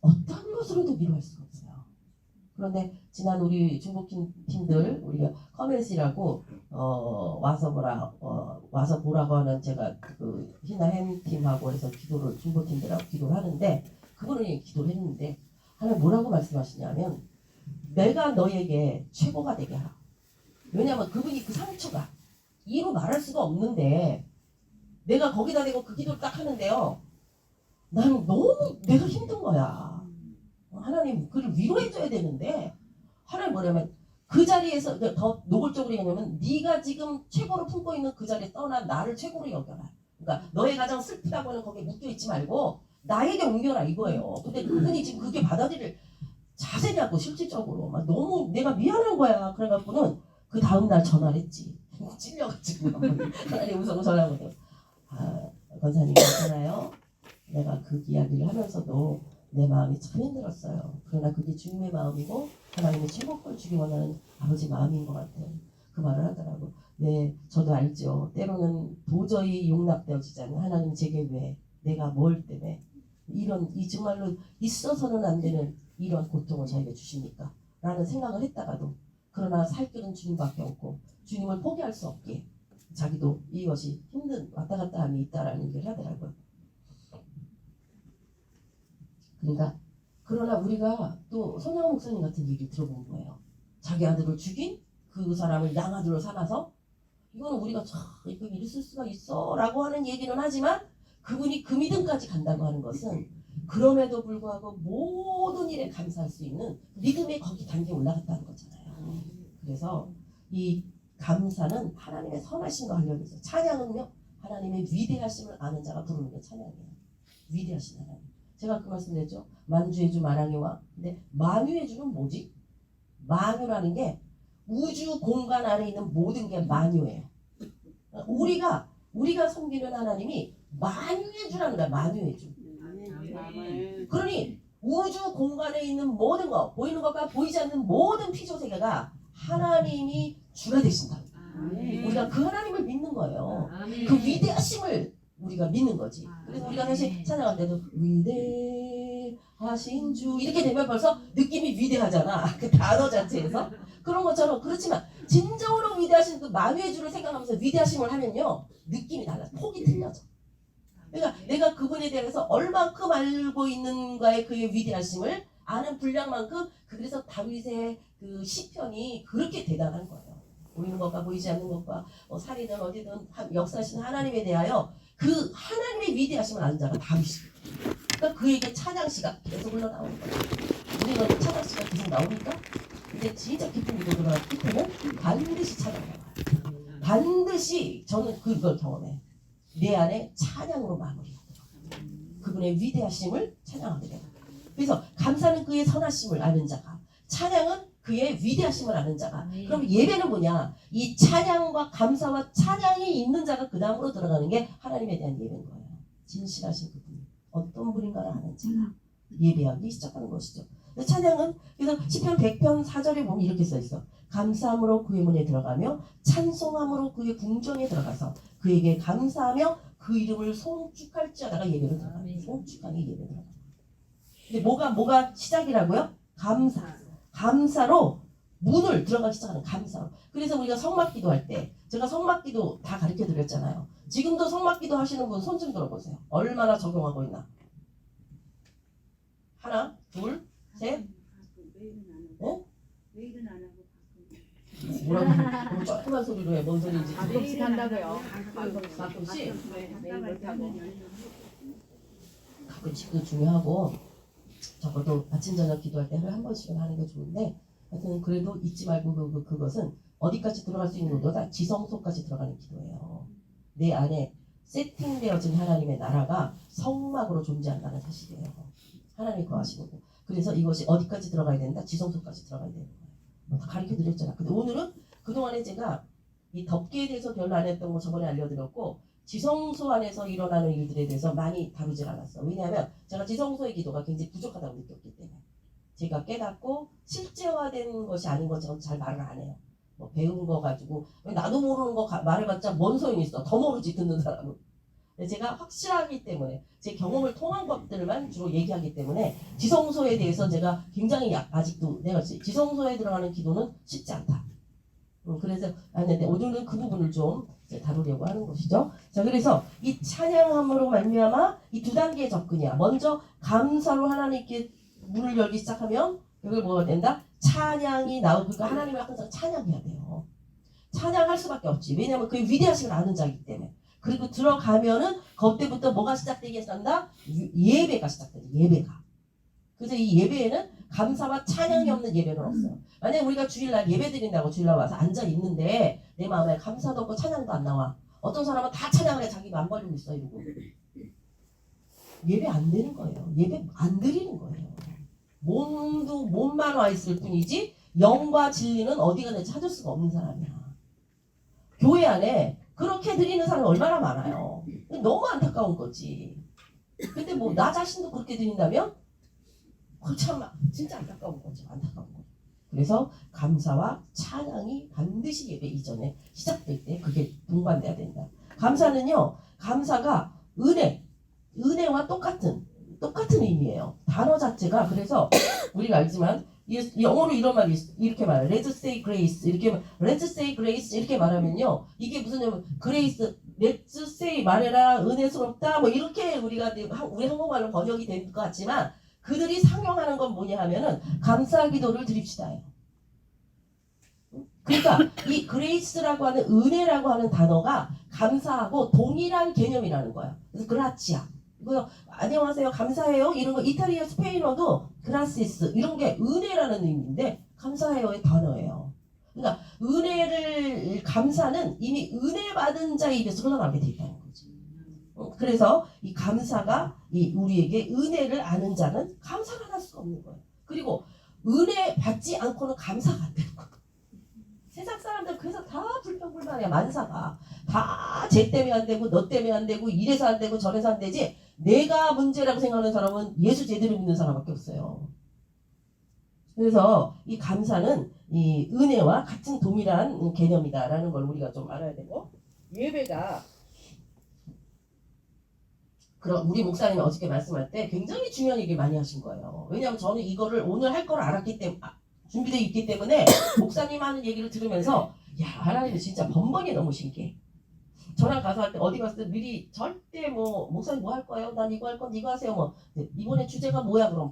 어떤 것으로도 위로할 수가 없어요. 그런데 지난 우리 중복팀들 우리가 커맨시라고 와서 보라고 하는 제가 그 희나햄 팀하고 해서 기도를 중복팀들하고 기도를 하는데 그분은 기도를 했는데 하나님 뭐라고 말씀하시냐면 내가 너에게 최고가 되게 하라. 왜냐하면 그분이 그 상처가 이로 말할 수가 없는데 내가 거기다 대고 그 기도를 딱 하는데요. 나는 너무 내가 힘든 거야. 하나님 그를 위로해줘야 되는데 하나님 뭐냐면 그 자리에서 더 노골적으로 얘기하면 네가 지금 최고로 품고 있는 그 자리에 떠난 나를 최고로 여겨라. 그러니까 너의 가장 슬프다고 하는 거기에 묶여있지 말고 나에게 옮겨라 이거예요. 근데 그분이 지금 그게 받아들일 자세냐고 실질적으로 막 너무 내가 미안한 거야. 그래갖고는 그 다음날 전화를 했지. 찔려가지고 하나님 우선 전화하거든. 권사님 괜찮아요? 내가 그 이야기를 하면서도 내 마음이 참 힘들었어요. 그러나 그게 주님의 마음이고 하나님의 최고를 주기 원하는 아버지 마음인 것 같아요. 그 말을 하더라고. 네, 저도 알죠. 때로는 도저히 용납되어지잖아요. 하나님 제게 왜, 내가 뭘 때문에 이 정말로 있어서는 안 되는 이런 고통을 저에게 주십니까? 라는 생각을 했다가도 그러나 살 길은 주님밖에 없고 주님을 포기할 수 없게 자기도 이것이 힘든 왔다 갔다 함이 있다라는 얘기를 하더라고요. 그러니까 그러나 우리가 또 손양호 목사님 같은 얘기를 들어본 거예요. 자기 아들을 죽인 그 사람을 양아들로 삼아서 이거는 우리가 이거 있을 수가 있어 라고 하는 얘기는 하지만 그분이 그 믿음까지 간다고 하는 것은 그럼에도 불구하고 모든 일에 감사할 수 있는 믿음의 거기 단계에 올라갔다는 거잖아요. 그래서 이 감사는 하나님의 선하심과 관련이 있어요. 찬양은요 하나님의 위대하심을 아는 자가 부르는 게 찬양이에요. 위대하신 하나님. 제가 그 말씀드렸죠. 만주의 주 만왕의 왕. 근데 만유의 주는 뭐지? 만유라는 게 우주 공간 안에 있는 모든 게 만유예요. 우리가 섬기는 하나님이 만유의 주라는 거야. 만유의 주. 그러니 우주 공간에 있는 모든 것, 보이는 것과 보이지 않는 모든 피조세계가 하나님이 주가 되신다. 우리가 그 하나님을 믿는 거예요. 그 위대하심을 우리가 믿는 거지. 그래서 우리가 사실 찬양할 때도 위대하신 주 이렇게 되면 벌써 느낌이 위대하잖아. 그 단어 자체에서. 그런 것처럼 그렇지만 진정으로 위대하신 그 만유의 주를 생각하면서 위대하심을 하면요. 느낌이 달라. 폭이 틀려져. 그러니까 내가 그분에 대해서 얼만큼 알고 있는가의 그의 위대하심을 아는 분량만큼 그래서 다윗의 그 시편이 그렇게 대단한 거예요. 보이는 것과 보이지 않는 것과 살이든 어디든 역사하시는 하나님에 대하여 그 하나님의 위대하심을 아는 자가 다윗이에요. 그러니까 그에게 찬양시가 계속 흘러나오는 거예요. 우리는 찬양시가 계속 나오니까 이제 진짜 기쁜 기도가 끝에는 반드시 찬양해요. 반드시 저는 그걸 경험해. 내 안에 찬양으로 마무리하더라고요. 그분의 위대하심을 찬양하게 돼요. 그래서 감사는 그의 선하심을 아는 자가, 찬양은 그의 위대하심을 아는 자가. 그럼 예배는 뭐냐? 이 찬양과 감사와 찬양이 있는 자가 그 다음으로 들어가는 게 하나님에 대한 예배인 거예요. 진실하신 그분이 어떤 분인가를 아는 자가 예배하기 시작하는 것이죠. 찬양은 그래서 시편 100편 4절에 보면 이렇게 써있어. 감사함으로 그의 문에 들어가며 찬송함으로 그의 궁정에 들어가서 그에게 감사하며 그 이름을 송축할지어다가 예배로 들어가요. 송축하니 예배 들어가요. 근데 뭐가 시작이라고요? 감사로 문을 들어가기 시작하는 감사로. 그래서 우리가 성막기도 할 때 제가 성막기도 다 가르쳐 드렸잖아요. 지금도 성막기도 하시는 분 손 좀 들어보세요. 얼마나 적용하고 있나? 하나, 둘, 셋. 네? 매일은 안 하고 뭐라고? 너무 조그만 소리로 해. 뭔 소리인지. 가끔씩 한다고요. 가끔씩? 네, 매일 못하고. 가끔씩도 중요하고 적어도 아침 저녁 기도할 때 하루에 한 번씩은 하는 게 좋은데 하여튼 그래도 잊지 말고 그것은 어디까지 들어갈 수 있는 것보다 지성소까지 들어가는 기도예요. 내 안에 세팅되어진 하나님의 나라가 성막으로 존재한다는 사실이에요. 하나님이 거하시는 거. 그래서 이것이 어디까지 들어가야 된다? 지성소까지 들어가야 되는 거예요. 다 가르쳐 드렸잖아. 근데 오늘은 그동안에 제가 이 덮개에 대해서 별로 안 했던 거 저번에 알려드렸고 지성소 안에서 일어나는 일들에 대해서 많이 다루질 않았어. 왜냐하면 제가 지성소의 기도가 굉장히 부족하다고 느꼈기 때문에 제가 깨닫고 실제화된 것이 아닌 건 저는 잘 말을 안 해요. 뭐 배운 거 가지고 나도 모르는 거 말해봤자 뭔 소용이 있어. 더 모르지 듣는 사람은. 제가 확실하기 때문에 제 경험을 통한 것들만 주로 얘기하기 때문에 지성소에 대해서 제가 굉장히 아직도 내가 지성소에 들어가는 기도는 쉽지 않다. 그래서 했는데 오늘은 그 부분을 좀 다루려고 하는 것이죠. 자, 그래서 이 찬양함으로 말미암아 이 두 단계의 접근이야. 먼저 감사로 하나님께 문을 열기 시작하면 이걸 뭐가 된다? 찬양이 나오고 그러니까 하나님을 항상 찬양해야 돼요. 찬양할 수밖에 없지. 왜냐하면 그의 위대하심을 아는 자이기 때문에. 그리고 들어가면은 그때부터 뭐가 시작되게 한다? 예배가 시작되죠. 예배가. 그래서 이 예배에는 감사와 찬양이 없는 예배는 없어요. 만약에 우리가 주일날 예배 드린다고 주일날 와서 앉아 있는데 내 마음에 감사도 없고 찬양도 안 나와. 어떤 사람은 다 찬양을 해 자기 맘 벌리고 있어 이러고. 예배 안 되는 거예요. 예배 안 드리는 거예요. 몸만 와 있을 뿐이지 영과 진리는 어디 가나 찾을 수가 없는 사람이야. 교회 안에 그렇게 드리는 사람이 얼마나 많아요. 너무 안타까운 거지. 근데 뭐 나 자신도 그렇게 드린다면 참 진짜 안타까운 거죠. 안타까운 거. 그래서 감사와 찬양이 반드시 예배 이전에 시작될 때 그게 동반돼야 된다. 감사는요. 감사가 은혜와 똑같은 의미예요. 단어 자체가. 그래서 우리가 알지만 영어로 이런 말이 이렇게 말해요. Let's say grace Let's say grace 이렇게 말하면요. 이게 무슨 grace Let's say 말해라 은혜스럽다 뭐 이렇게 우리가 우리 한국말로 번역이 된 것 같지만 그들이 상용하는 건 뭐냐 하면은 감사 기도를 드립시다예요. 그러니까 이 grace라고 하는 은혜라고 하는 단어가 감사하고 동일한 개념이라는 거야. 그래서 그라치아 이거 안녕하세요 감사해요 이런 거 이탈리아 스페인어도 그라시스 이런 게 은혜라는 의미인데 감사해요의 단어예요. 그러니까 은혜를 감사는 이미 은혜 받은 자의 입에서 흘러나오게 돼 있다는 거지. 그래서 이 감사가 우리에게 은혜를 아는 자는 감사를 할 수가 없는 거예요. 그리고 은혜 받지 않고는 감사가 안 되는 거예요. 세상 사람들 그래서 다 불평불만이야. 만사가 다 쟤 때문에 안 되고 너 때문에 안 되고 이래서 안 되고 저래서 안 되지. 내가 문제라고 생각하는 사람은 예수 제대로 믿는 사람밖에 없어요. 그래서 이 감사는 이 은혜와 같은 동일한 개념이다라는 걸 우리가 좀 알아야 되고 예배가 그럼 우리 목사님이 어저께 말씀할 때 굉장히 중요한 얘기를 많이 하신 거예요. 왜냐하면 저는 이거를 오늘 할 걸 알았기 때문에 준비되어 있기 때문에 목사님 하는 얘기를 들으면서 야 하나님 진짜 번번이 너무 신기해. 저랑 가서 할 때 어디 갔을 때 미리 절대 뭐 목사님 뭐 할 거예요? 난 이거 할 건데 이거 하세요. 뭐 이번에 주제가 뭐야 그럼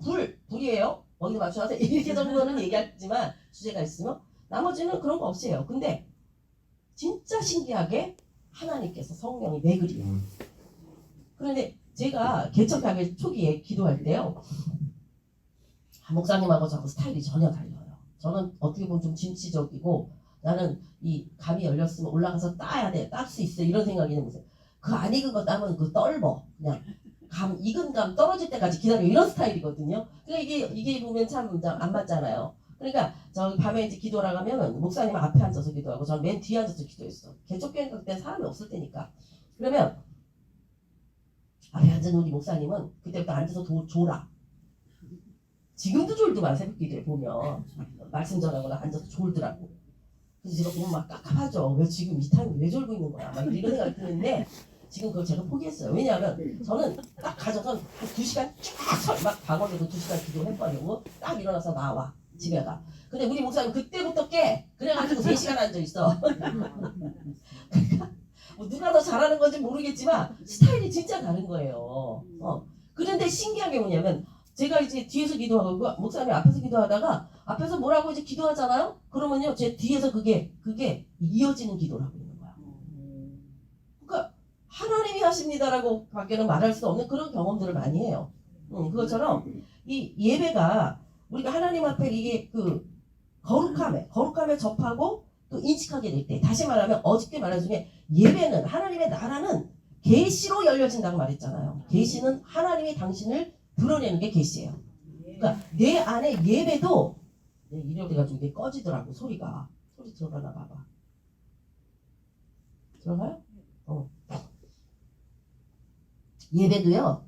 불이에요? 거기서 맞춰서 이렇게 정도는 얘기하지만 주제가 있으면 나머지는 그런 거 없어요. 근데 진짜 신기하게 하나님께서 성령이 왜 그리요? 그런데 제가 개척하기 초기에 기도할 때요. 목사님하고 저하고 스타일이 전혀 달라요. 저는 어떻게 보면 좀 진취적이고 나는 이 감이 열렸으면 올라가서 따야 돼. 딸 수 있어. 이런 생각이 있는 거예요. 그 안 익은 거 따면 그 떨버. 그냥 익은 감 떨어질 때까지 기다려. 이런 스타일이거든요. 그러니까 이게 보면 참 안 맞잖아요. 그러니까 저 밤에 이제 기도를 하면 목사님 앞에 앉아서 기도하고 저는 맨 뒤에 앉아서 기도했어. 개척교회 그때 사람이 없을 때니까. 그러면 앞에 앉은 우리 목사님은 그때부터 앉아서 졸아. 지금도 졸더만 새벽 기도에 보면 말씀 전하거나 앉아서 졸더라고. 그래서 제가 보면 막 깝깝하죠. 왜 지금 이 타임에 왜 졸고 있는 거야? 막 이런 생각이 드는데 지금 그걸 제가 포기했어요. 왜냐하면 저는 딱 가져서 2시간 쫙막 박원에도 2시간 기도해보려고 딱 일어나서 나와 집에 가. 근데 우리 목사님 그때부터 깨. 그래가지고 3시간 앉아있어. 그러니까 뭐 누가 더 잘하는 건지 모르겠지만 스타일이 진짜 다른 거예요. 그런데 신기한 게 뭐냐면 제가 이제 뒤에서 기도하고 목사님 앞에서 기도하다가 앞에서 뭐라고 이제 기도하잖아요. 그러면요 제 뒤에서 그게 이어지는 기도를 하고 있는 거야. 그러니까 하나님이 하십니다라고 밖에는 말할 수 없는 그런 경험들을 많이 해요. 그것처럼 이 예배가 우리가 하나님 앞에 이게 그 거룩함에 접하고 또 인식하게 될 때 다시 말하면 어저께 말한 중에 예배는 하나님의 나라는 계시로 열려진다고 말했잖아요. 계시는 하나님이 당신을 드러내는 게 계시예요. 그러니까 내 안에 예배도 이래가지고 이게 꺼지더라고 소리 들어가나 봐봐. 들어가요? 예배도요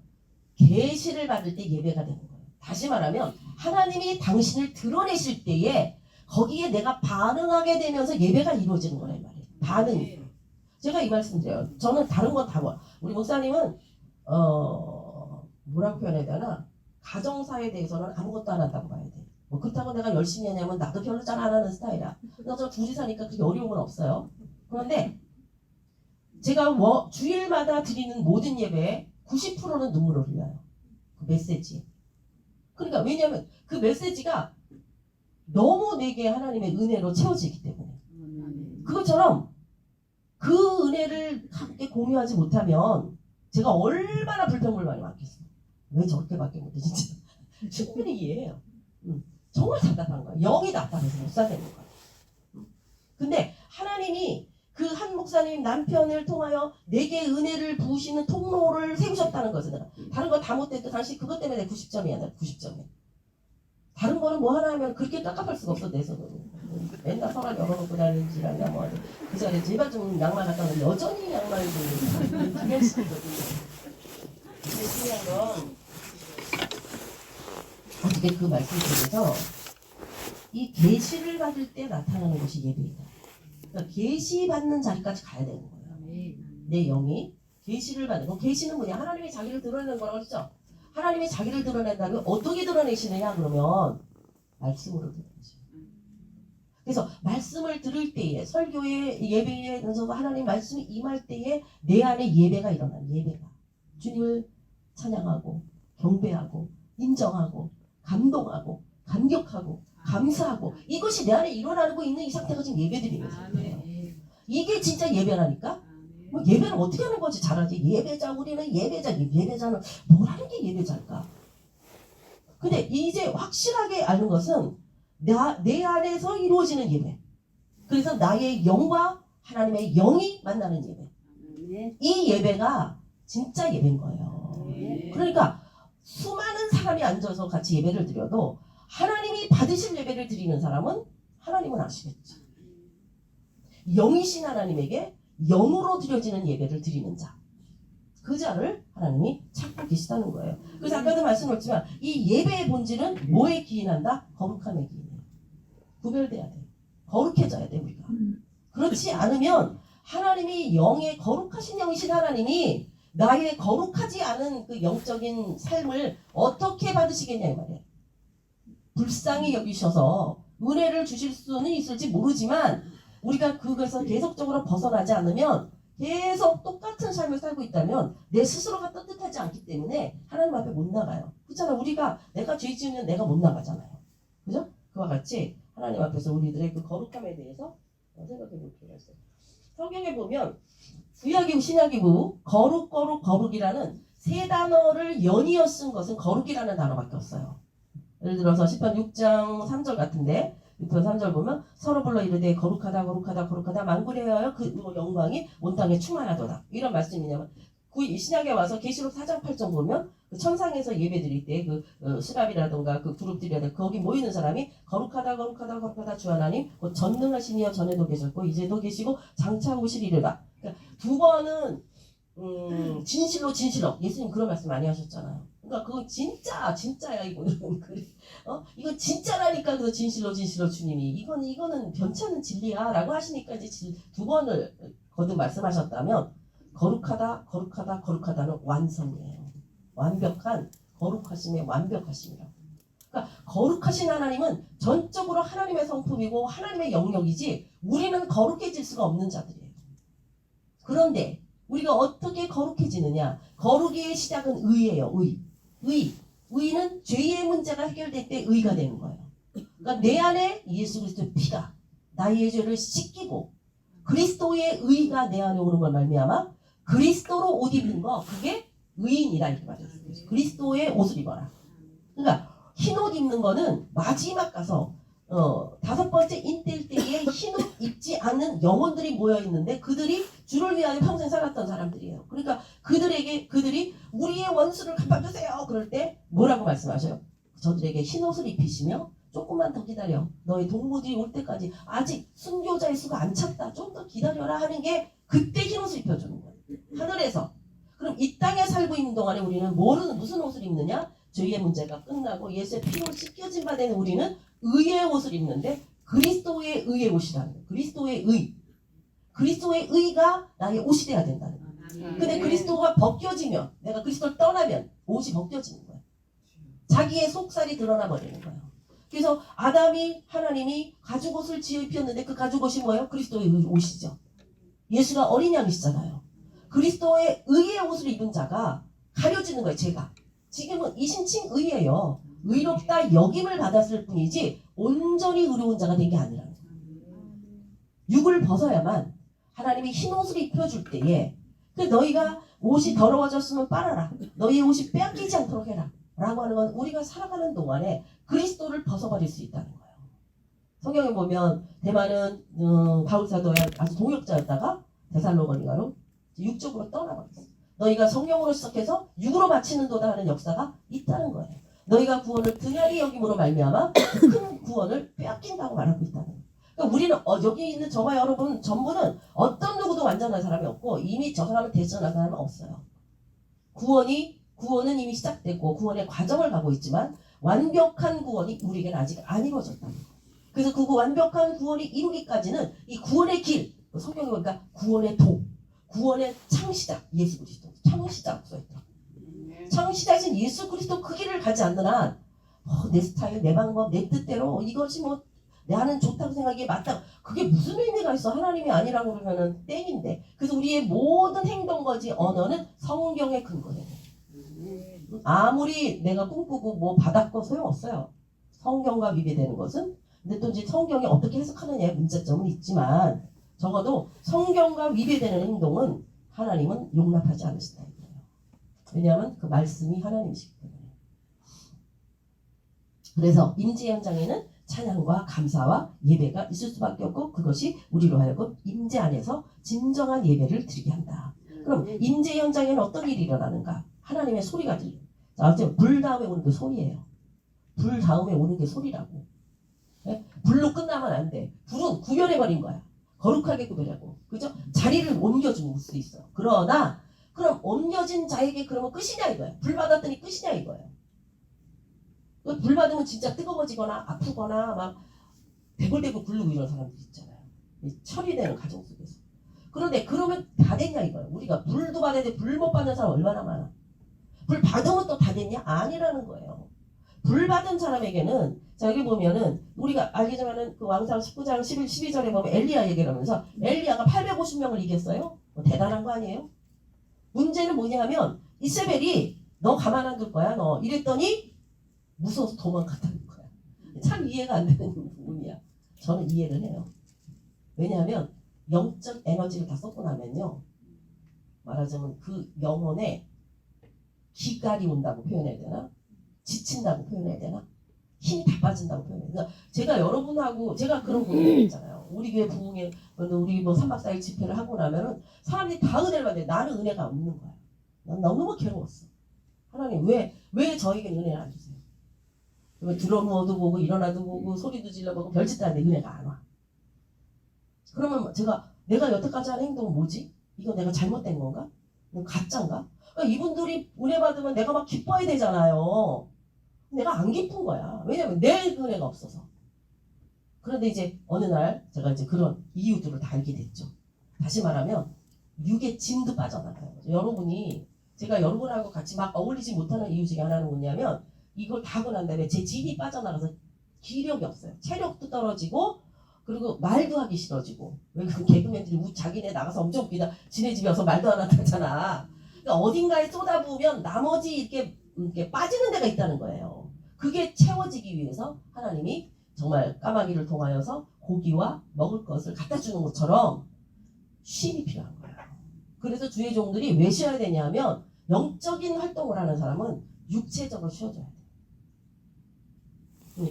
계시를 받을 때 예배가 되는 거예요. 다시 말하면 하나님이 당신을 드러내실 때에 거기에 내가 반응하게 되면서 예배가 이루어지는 거란 말이에요. 반응. 제가 이 말씀 드려요. 저는 다른 건 다 우리 목사님은 뭐라고 표현해야 되나? 가정사에 대해서는 아무것도 안 한다고 봐야 돼. 뭐 그렇다고 내가 열심히 하냐면 나도 별로 잘 안 하는 스타일이야. 그래서 저 둘이 사니까 그렇게 어려운 건 없어요. 그런데 제가 주일마다 드리는 모든 예배에 90%는 눈물을 흘려요. 그 메시지. 그러니까 왜냐하면 그 메시지가 너무 내게 하나님의 은혜로 채워지기 때문에. 그것처럼 그 은혜를 함께 공유하지 못하면 제가 얼마나 불평불만이 많겠어요. 왜 저렇게 밖에 못해 진짜. 충분히 이해해요. 정말 답답한 거야. 영이 답답해서 못 사는 거야. 근데 하나님이 그 한 목사님 남편을 통하여 내게 은혜를 부으시는 통로를 세우셨다는 것은 다른 거 다 못해도 당신 그것 때문에 90점이야. 90점이야. 다른 거는 뭐 하나 하면 그렇게 깝깝할 수가 없어 내 손으로. 맨날 서랍 열어놓고 다니는지 아니야 뭐그 자리에 제발 좀 양말 갖다 놓으면 여전히 양말도 두명씩이거든요. 근데 중요한 건 어떻게 그 말씀 속에서 이 계시를 받을 때 나타나는 것이 예배이다. 그러니까 계시 받는 자리까지 가야 되는 거예요. 내 영이 계시를 받는 거. 계시는 뭐냐? 하나님이 자기를 드러내는 거라고 했죠. 하나님이 자기를 드러낸다면 어떻게 드러내시느냐? 그러면 말씀으로 드러내시죠. 그래서 말씀을 들을 때에 설교에 예배에 있어서 하나님 말씀이 임할 때에 내 안에 예배가 일어나요. 예배가 주님을 찬양하고 경배하고 인정하고 감동하고 감격하고 감사하고 이것이 내 안에 일어나고 있는 이 상태가 지금 예배드리는 상태예요. 이게 진짜 예배라니까. 뭐 예배는 어떻게 하는 거지? 잘하지. 예배자 우리는 예배자는 뭘 하는 게 예배자일까? 근데 이제 확실하게 아는 것은 내 안에서 이루어지는 예배. 그래서 나의 영과 하나님의 영이 만나는 예배. 이 예배가 진짜 예배인 거예요. 그러니까 수많은 사람이 앉아서 같이 예배를 드려도 하나님이 받으실 예배를 드리는 사람은 하나님은 아시겠죠. 영이신 하나님에게 영으로 드려지는 예배를 드리는 자. 그 자를 하나님이 찾고 계시다는 거예요. 그래서 아까도 말씀드렸지만 이 예배의 본질은 뭐에 기인한다? 거룩함에 기인해요. 구별돼야 돼. 거룩해져야 돼 우리가. 그렇지 않으면 하나님이 영의 거룩하신 영이신 하나님이 나의 거룩하지 않은 그 영적인 삶을 어떻게 받으시겠냐 이 말이에요. 불쌍히 여기셔서 은혜를 주실 수는 있을지 모르지만 우리가 그것에서 계속적으로 벗어나지 않으면 계속 똑같은 삶을 살고 있다면 내 스스로가 떳떳하지 않기 때문에 하나님 앞에 못 나가요. 그렇잖아. 내가 죄 지으면 내가 못 나가잖아요. 그죠? 그와 같이 하나님 앞에서 우리들의 그 거룩함에 대해서 생각해 볼 필요가 있어요. 성경에 보면 구약이고 신약이고 거룩이라는 세 단어를 연이어 쓴 것은 거룩이라는 단어밖에 없어요. 예를 들어서 시편 6장 3절 같은데 6편 3절 보면 서로 불러 이르되 거룩하다 만군에 하여 그 영광이 온 땅에 충만하도다. 이런 말씀이냐면 신약에 와서 계시록 4장 8절 보면 그 천상에서 예배 드릴 때 그 스랍이라든가 그 그룹들이라든가 거기 모이는 사람이 거룩하다 주 하나님 곧 전능하신 이여 전에도 계셨고 이제도 계시고 장차 오시리로다. 그러니까 두 번은 진실로 예수님 그런 말씀 많이 하셨잖아요. 그러니까 그건 진짜야 이거는. 이건 진짜라니까. 그래서 진실로 주님이 이거는 변치 않는 진리야라고 하시니까 이제 두 번을 거듭 말씀하셨다면 거룩하다는 완성이에요. 완벽한 거룩하심의 완벽하심이라고. 그러니까 거룩하신 하나님은 전적으로 하나님의 성품이고 하나님의 영역이지 우리는 거룩해질 수가 없는 자들이에요. 그런데 우리가 어떻게 거룩해지느냐? 거룩의 시작은 의예요. 의는 죄의 문제가 해결될 때 의가 되는 거예요. 그러니까 내 안에 예수 그리스도의 피가 나의 죄를 씻기고 그리스도의 의가 내 안에 오는 걸 말미암아 그리스도로 옷 입는 거 그게 의인이라 이렇게 말해요. 그리스도의 옷을 입어라. 그러니까 흰 옷 입는 거는 마지막 가서 5번째 인때일 때에 흰 옷 입지 않는 영혼들이 모여 있는데 그들이 주를 위하여 평생 살았던 사람들이에요. 그러니까 그들이 우리의 원수를 갚아주세요. 그럴 때 뭐라고 말씀하셔요? 저들에게 흰 옷을 입히시며 조금만 더 기다려. 너의 동무들이 올 때까지 아직 순교자의 수가 안 찼다. 좀 더 기다려라 하는 게 그때 흰 옷을 입혀주는 거예요. 하늘에서. 그럼 이 땅에 살고 있는 동안에 우리는 무슨 옷을 입느냐? 죄의 문제가 끝나고 예수의 피로 씻겨진 바 되는 우리는 의의 옷을 입는데 그리스도의 의의 옷이라는 거예요. 그리스도의 의가 나의 옷이 돼야 된다는 거예요. 근데 그리스도가 벗겨지면 내가 그리스도를 떠나면 옷이 벗겨지는 거예요. 자기의 속살이 드러나 버리는 거예요. 그래서 하나님이 가죽옷을 지어 입혔는데 그 가죽옷이 뭐예요? 그리스도의 옷이죠. 예수가 어린 양이시잖아요. 그리스도의 의의 옷을 입은 자가 가려지는 거예요. 제가 지금은 이신칭 의예요. 의롭다 여김을 받았을 뿐이지 온전히 의로운 자가 된 게 아니라는 거예요. 육을 벗어야만 하나님이 흰 옷을 입혀줄 때에 너희가 옷이 더러워졌으면 빨아라. 너희의 옷이 빼앗기지 않도록 해라. 라고 하는 건 우리가 살아가는 동안에 그리스도를 벗어버릴 수 있다는 거예요. 성경에 보면 대만은 바울사도의 아주 동역자였다가 데살로니가로 육적으로 떠나버렸어요. 너희가 성령으로 시작해서 육으로 마치는 도다 하는 역사가 있다는 거예요. 너희가 구원을 등한히 여김으로 말미암아 큰 구원을 빼앗긴다고 말하고 있다는 거예요. 그러니까 우리는 여기 있는 저와 여러분 전부는 어떤 누구도 완전한 사람이 없고 이미 저 사람을 대신한 사람은 없어요. 구원은 이미 시작됐고 구원의 과정을 가고 있지만 완벽한 구원이 우리에게는 아직 안 이루어졌다. 그래서 그 완벽한 구원이 이루기까지는 이 구원의 길, 성경에 보니까 구원의 도, 구원의 창시자 예수 그리스도, 창시자라고 써있더라고요. 창시자이신 예수 그리스도 그 길을 가지 않는 한 내 스타일, 내 방법, 내 뜻대로 이것이 뭐 나는 좋다고 생각이 맞다. 그게 무슨 의미가 있어? 하나님이 아니라고 그러면은 땡인데. 그래서 우리의 모든 행동거지 언어는 성경에 근거해요. 아무리 내가 꿈꾸고 뭐 받았고 소용없어요. 성경과 위배되는 것은. 근데 또 이제 성경이 어떻게 해석하느냐의 문제점은 있지만 적어도 성경과 위배되는 행동은 하나님은 용납하지 않으신다. 왜냐하면 그 말씀이 하나님이시기 때문에. 그래서 임재 현장에는 찬양과 감사와 예배가 있을 수밖에 없고 그것이 우리로 하여금 임재 안에서 진정한 예배를 드리게 한다. 그럼 임재 현장에는 어떤 일이 일어나는가? 하나님의 소리가 들려요. 자, 불 다음에 오는 게 소리예요. 불 다음에 오는 게 소리라고. 네? 불로 끝나면 안 돼. 불은 구별해버린 거야. 거룩하게 구별하고. 그죠? 자리를 옮겨줄 수 있어. 그러나 그럼 옮겨진 자에게 그러면 끝이냐 이거야. 불 받았더니 끝이냐 이거예요. 불 받으면 진짜 뜨거워지거나 아프거나 막 대굴대굴 굴르고 이런 사람들 있잖아요. 처리되는 가정 속에서. 그런데 그러면 다 됐냐 이거예요. 우리가 불도 받아야 돼. 불 못 받는 사람 얼마나 많아. 불 받으면 또 다 됐냐? 아니라는 거예요. 불 받은 사람에게는 자 여기 보면은 우리가 알겠지만은 그 왕상 19장 12절에 보면 엘리야 얘기를 하면서 엘리야가 850명을 이겼어요. 뭐 대단한 거 아니에요? 문제는 뭐냐 하면 이세벨이 너 가만 안 둘 거야 너 이랬더니 무서워서 도망갔다는 거야. 참 이해가 안 되는 부분이야. 저는 이해를 해요. 왜냐하면 영적 에너지를 다 썼고 나면요 말하자면 그 영혼에 기갈이 온다고 표현해야 되나? 지친다고 표현해야 되나? 힘이 다 빠진다고 표현해야 되나? 그러니까 제가 여러분하고 제가 그런 분이 있잖아요. 우리 교회 부흥회 우리 뭐 3박 4일 집회를 하고 나면은 사람들이 다 은혜를 받는데 나는 은혜가 없는 거야. 난 너무 괴로웠어. 하나님 왜 저에게 은혜를 안 주세요? 들어누워도 보고 일어나도 보고 소리도 질러보고 별짓도 안 돼. 은혜가 안 와. 그러면 내가 여태까지 한 행동은 뭐지? 이거 내가 잘못된 건가? 이거 가짜인가? 그러니까 이분들이 은혜 받으면 내가 막 기뻐야 되잖아요. 내가 안 기쁜 거야. 왜냐면 내 은혜가 없어서. 그런데 이제 어느 날 제가 이제 그런 이유들을 다 알게 됐죠. 다시 말하면 육의 짐도 빠져나가요. 여러분이 제가 여러분하고 같이 막 어울리지 못하는 이유 중에 하나는 뭐냐면 이걸 다 하고 난 다음에 제 짐이 빠져나가서 기력이 없어요. 체력도 떨어지고 그리고 말도 하기 싫어지고. 왜 그 개그맨들이 자기네 나가서 엄청 웃기다 지네 집에 와서 말도 안 한다잖아. 그러니까 어딘가에 쏟아부으면 나머지 이렇게 빠지는 데가 있다는 거예요. 그게 채워지기 위해서 하나님이 정말 까마귀를 통하여서 고기와 먹을 것을 갖다 주는 것처럼 쉼이 필요한 거예요. 그래서 주의 종들이 왜 쉬어야 되냐면 영적인 활동을 하는 사람은 육체적으로 쉬어줘야 돼요.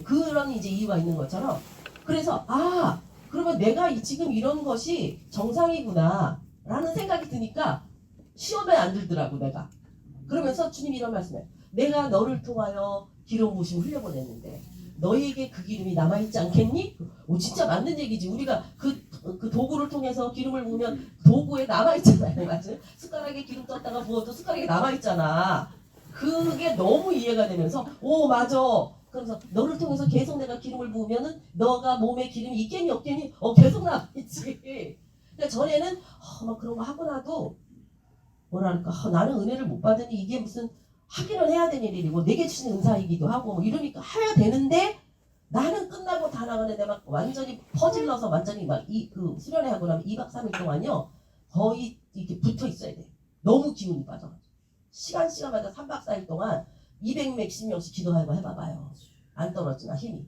그런 이제 이유가 있는 것처럼 그래서 그러면 내가 지금 이런 것이 정상이구나 라는 생각이 드니까 시험에 안 들더라고 내가. 그러면서 주님이 이런 말씀해. 내가 너를 통하여 기름 부으심을 흘려보냈는데 너에게 그 기름이 남아있지 않겠니? 진짜 맞는 얘기지. 우리가 그 도구를 통해서 기름을 부으면 도구에 남아있잖아요. 맞지? 숟가락에 기름 떴다가 부어도 숟가락에 남아있잖아. 그게 너무 이해가 되면서 맞아. 그래서 너를 통해서 계속 내가 기름을 부으면은 너가 몸에 기름이 있겠니 없겠니? 계속 남아있지. 그러니까 전에는 막 그런 거 하고 나도 뭐랄까 나는 은혜를 못 받으니 이게 무슨 하기는 해야 되는 일이고 내게 주신 은사이기도 하고 뭐 이러니까 해야 되는데 나는 끝나고 다 나가는데 막 완전히 퍼질러서 완전히 막 그 수련회 하고 나면 2박 3일 동안요 거의 이렇게 붙어 있어야 돼. 너무 기운이 빠져가지고 시간마다 3박 4일 동안 200몇십 명씩 기도하고 해봐봐요. 안 떨어지나 힘이.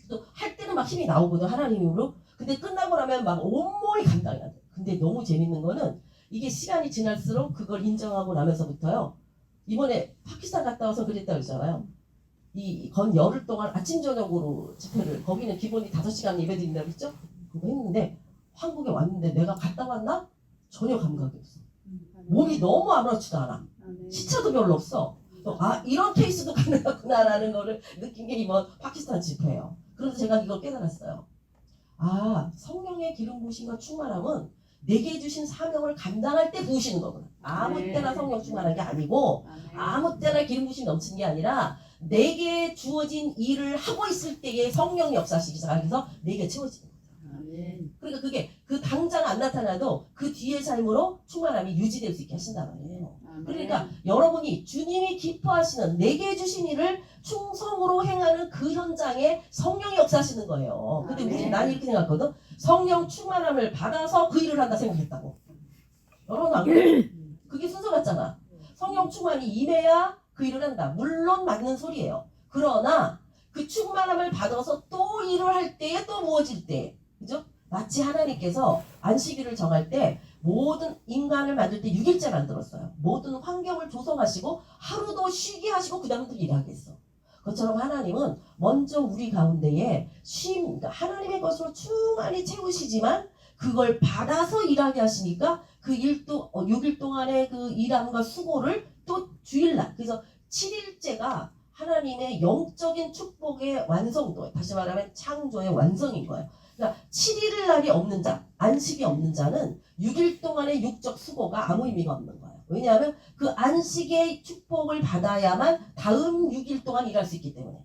또 할 때는 막 힘이 나오거든 하나님 힘으로. 근데 끝나고 나면 막 온몸이 감당이 안 돼. 근데 너무 재밌는 거는 이게 시간이 지날수록 그걸 인정하고 나면서부터요. 이번에 파키스탄 갔다 와서 그랬다고 했잖아요. 건 열흘 동안 아침 저녁으로 집회를 거기는 기본이 5시간 예배 드린다고 했죠. 그거 했는데 한국에 왔는데 내가 갔다 왔나? 전혀 감각이 없어. 몸이 너무 아무렇지도 않아. 시차도 별로 없어. 또 이런 케이스도 가능하구나라는 거를 느낀 게 이번 파키스탄 집회예요. 그래서 제가 이걸 깨달았어요. 성령의 기름 부으심과 충만함은 내게 주신 사명을 감당할 때 부으시는 거구나. 아무 네. 때나 성령 충만한 게 아니고 아무 때나 기름 부으심 넘치는 게 아니라 내게 주어진 일을 하고 있을 때에 성령이 역사하시기 시작해서 내게 채워지는 거죠. 아멘. 그러니까 그게 그 당장 안 나타나도 그 뒤의 삶으로 충만함이 유지될 수 있게 하신단 말이에요. 아멘. 그러니까 여러분이 주님이 기뻐하시는 내게 주신 일을 충성으로 행하는 그 현장에 성령이 역사하시는 거예요. 근데 아멘. 난 이렇게 생각하거든. 성령 충만함을 받아서 그 일을 한다 생각했다고. 여러분 안 그래? 그게 순서 같잖아. 성령 충만이 임해야 그 일을 한다. 물론 맞는 소리예요. 그러나 그 충만함을 받아서 또 일을 할 때에 또 무어질 때, 그죠? 마치 하나님께서 안식일을 정할 때 모든 인간을 만들 때 6일째 만들었어요. 모든 환경을 조성하시고 하루도 쉬게 하시고 그 다음부터 일하게 했어. 그것처럼 하나님은 먼저 우리 가운데에 그러니까 하나님의 것으로 충만히 채우시지만 그걸 받아서 일하게 하시니까 그 6일 동안의 그 일함과 수고를 또 주일날, 그래서 7일째가 하나님의 영적인 축복의 완성도, 다시 말하면 창조의 완성인 거예요. 그러니까 7일 날이 없는 자, 안식이 없는 자는 6일 동안의 육적 수고가 아무 의미가 없는 거예요. 왜냐하면 그 안식의 축복을 받아야만 다음 6일 동안 일할 수 있기 때문에.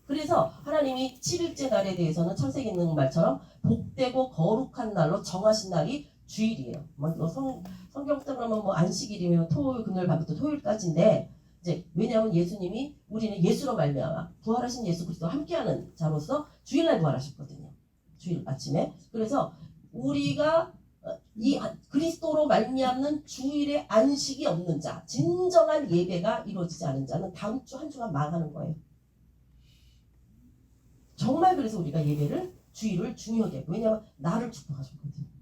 그래서 하나님이 7일째 날에 대해서는 창세기 있는 말처럼 복되고 거룩한 날로 정하신 날이 주일이에요. 성경적으로는 안식일이면 토요일, 금요일 밤부터 토요일까지인데, 이제 왜냐하면 예수님이 우리는 예수로 말미암아 부활하신 예수 그리스도와 함께하는 자로서 주일날 부활하셨거든요. 주일 아침에. 그래서 우리가 이 그리스도로 말미암는 주일에 안식이 없는 자, 진정한 예배가 이루어지지 않은 자는 다음 주 한 주간 망하는 거예요. 정말 그래서 우리가 예배를 주일을 중요하게 해요. 왜냐하면 나를 축복하셨거든요.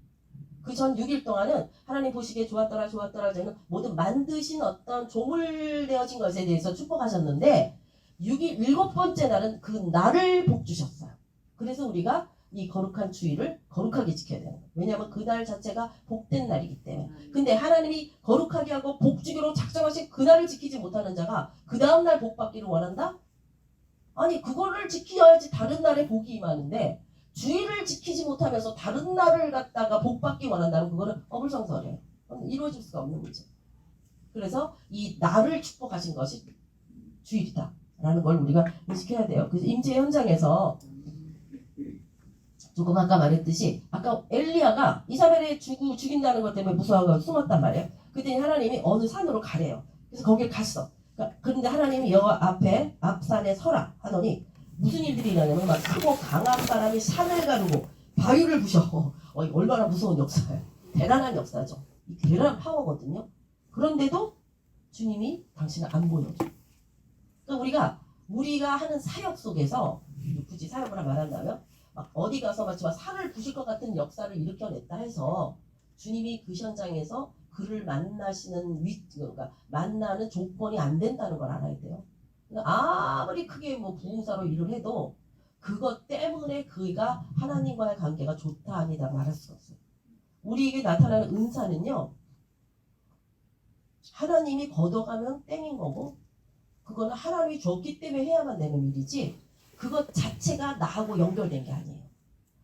그 전 6일 동안은 하나님 보시기에 좋았더라 저는 모든 만드신 어떤 조물되어진 것에 대해서 축복하셨는데 6일 7번째 날은 그 날을 복 주셨어요. 그래서 우리가 이 거룩한 주일을 거룩하게 지켜야 되는 거예요. 왜냐하면 그 날 자체가 복된 날이기 때문에. 근데 하나님이 거룩하게 하고 복 주기로 작정하신 그 날을 지키지 못하는 자가 그 다음 날 복 받기를 원한다? 아니 그거를 지켜야지 다른 날에 복이 임하는데 주일을 지키지 못하면서 다른 날을 갖다가 복 받기 원한다면 그거는 어불성설이에요. 이루어질 수가 없는 문제. 그래서 이 날을 축복하신 것이 주일이다 라는 걸 우리가 인식해야 돼요. 그래서 임재 현장에서 조금 아까 말했듯이 아까 엘리야가 이사벨을 죽인다는 것 때문에 무서워하고 숨었단 말이에요. 그랬더니 하나님이 어느 산으로 가래요. 그래서 거길 갔어. 그런데 하나님이 여호와 앞산에 서라 하더니 무슨 일들이 일어나냐면 막 크고 강한 바람이 산을 가르고 바위를 부셔. 얼마나 무서운 역사예요. 대단한 역사죠. 대단한 파워거든요. 그런데도 주님이 당신을 안 보여줘. 그러니까 우리가 하는 사역 속에서 굳이 사역을 말한다면 막 어디 가서 마치 산을 부실 것 같은 역사를 일으켜냈다 해서 주님이 그 현장에서 그를 만나시는 그러니까 만나는 조건이 안 된다는 걸 알아야 돼요. 그러니까 아무리 크게 부흥사로 일을 해도 그것 때문에 그가 하나님과의 관계가 좋다 아니다 말할 수가 없어요. 우리에게 나타나는 은사는요, 하나님이 걷어가면 땡인 거고 그거는 하나님이 줬기 때문에 해야만 되는 일이지 그것 자체가 나하고 연결된 게 아니에요.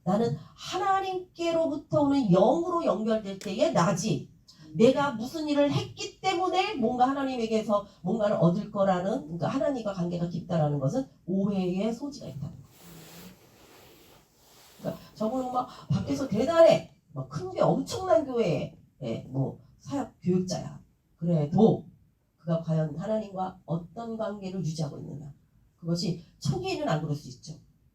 나는 하나님께로부터 오는 영으로 연결될 때의 나지 내가 무슨 일을 했기 때문에 뭔가 하나님에게서 뭔가를 얻을 거라는, 그러니까 하나님과 관계가 깊다라는 것은 오해의 소지가 있다는 거예요. 그러니까 저분은 막 밖에서 대단해, 막 큰 게 엄청난 교회에 사역 교육자야. 그래도 그가 과연 하나님과 어떤 관계를 유지하고 있느냐. 그것이 초기에는 안 그럴 수 있죠.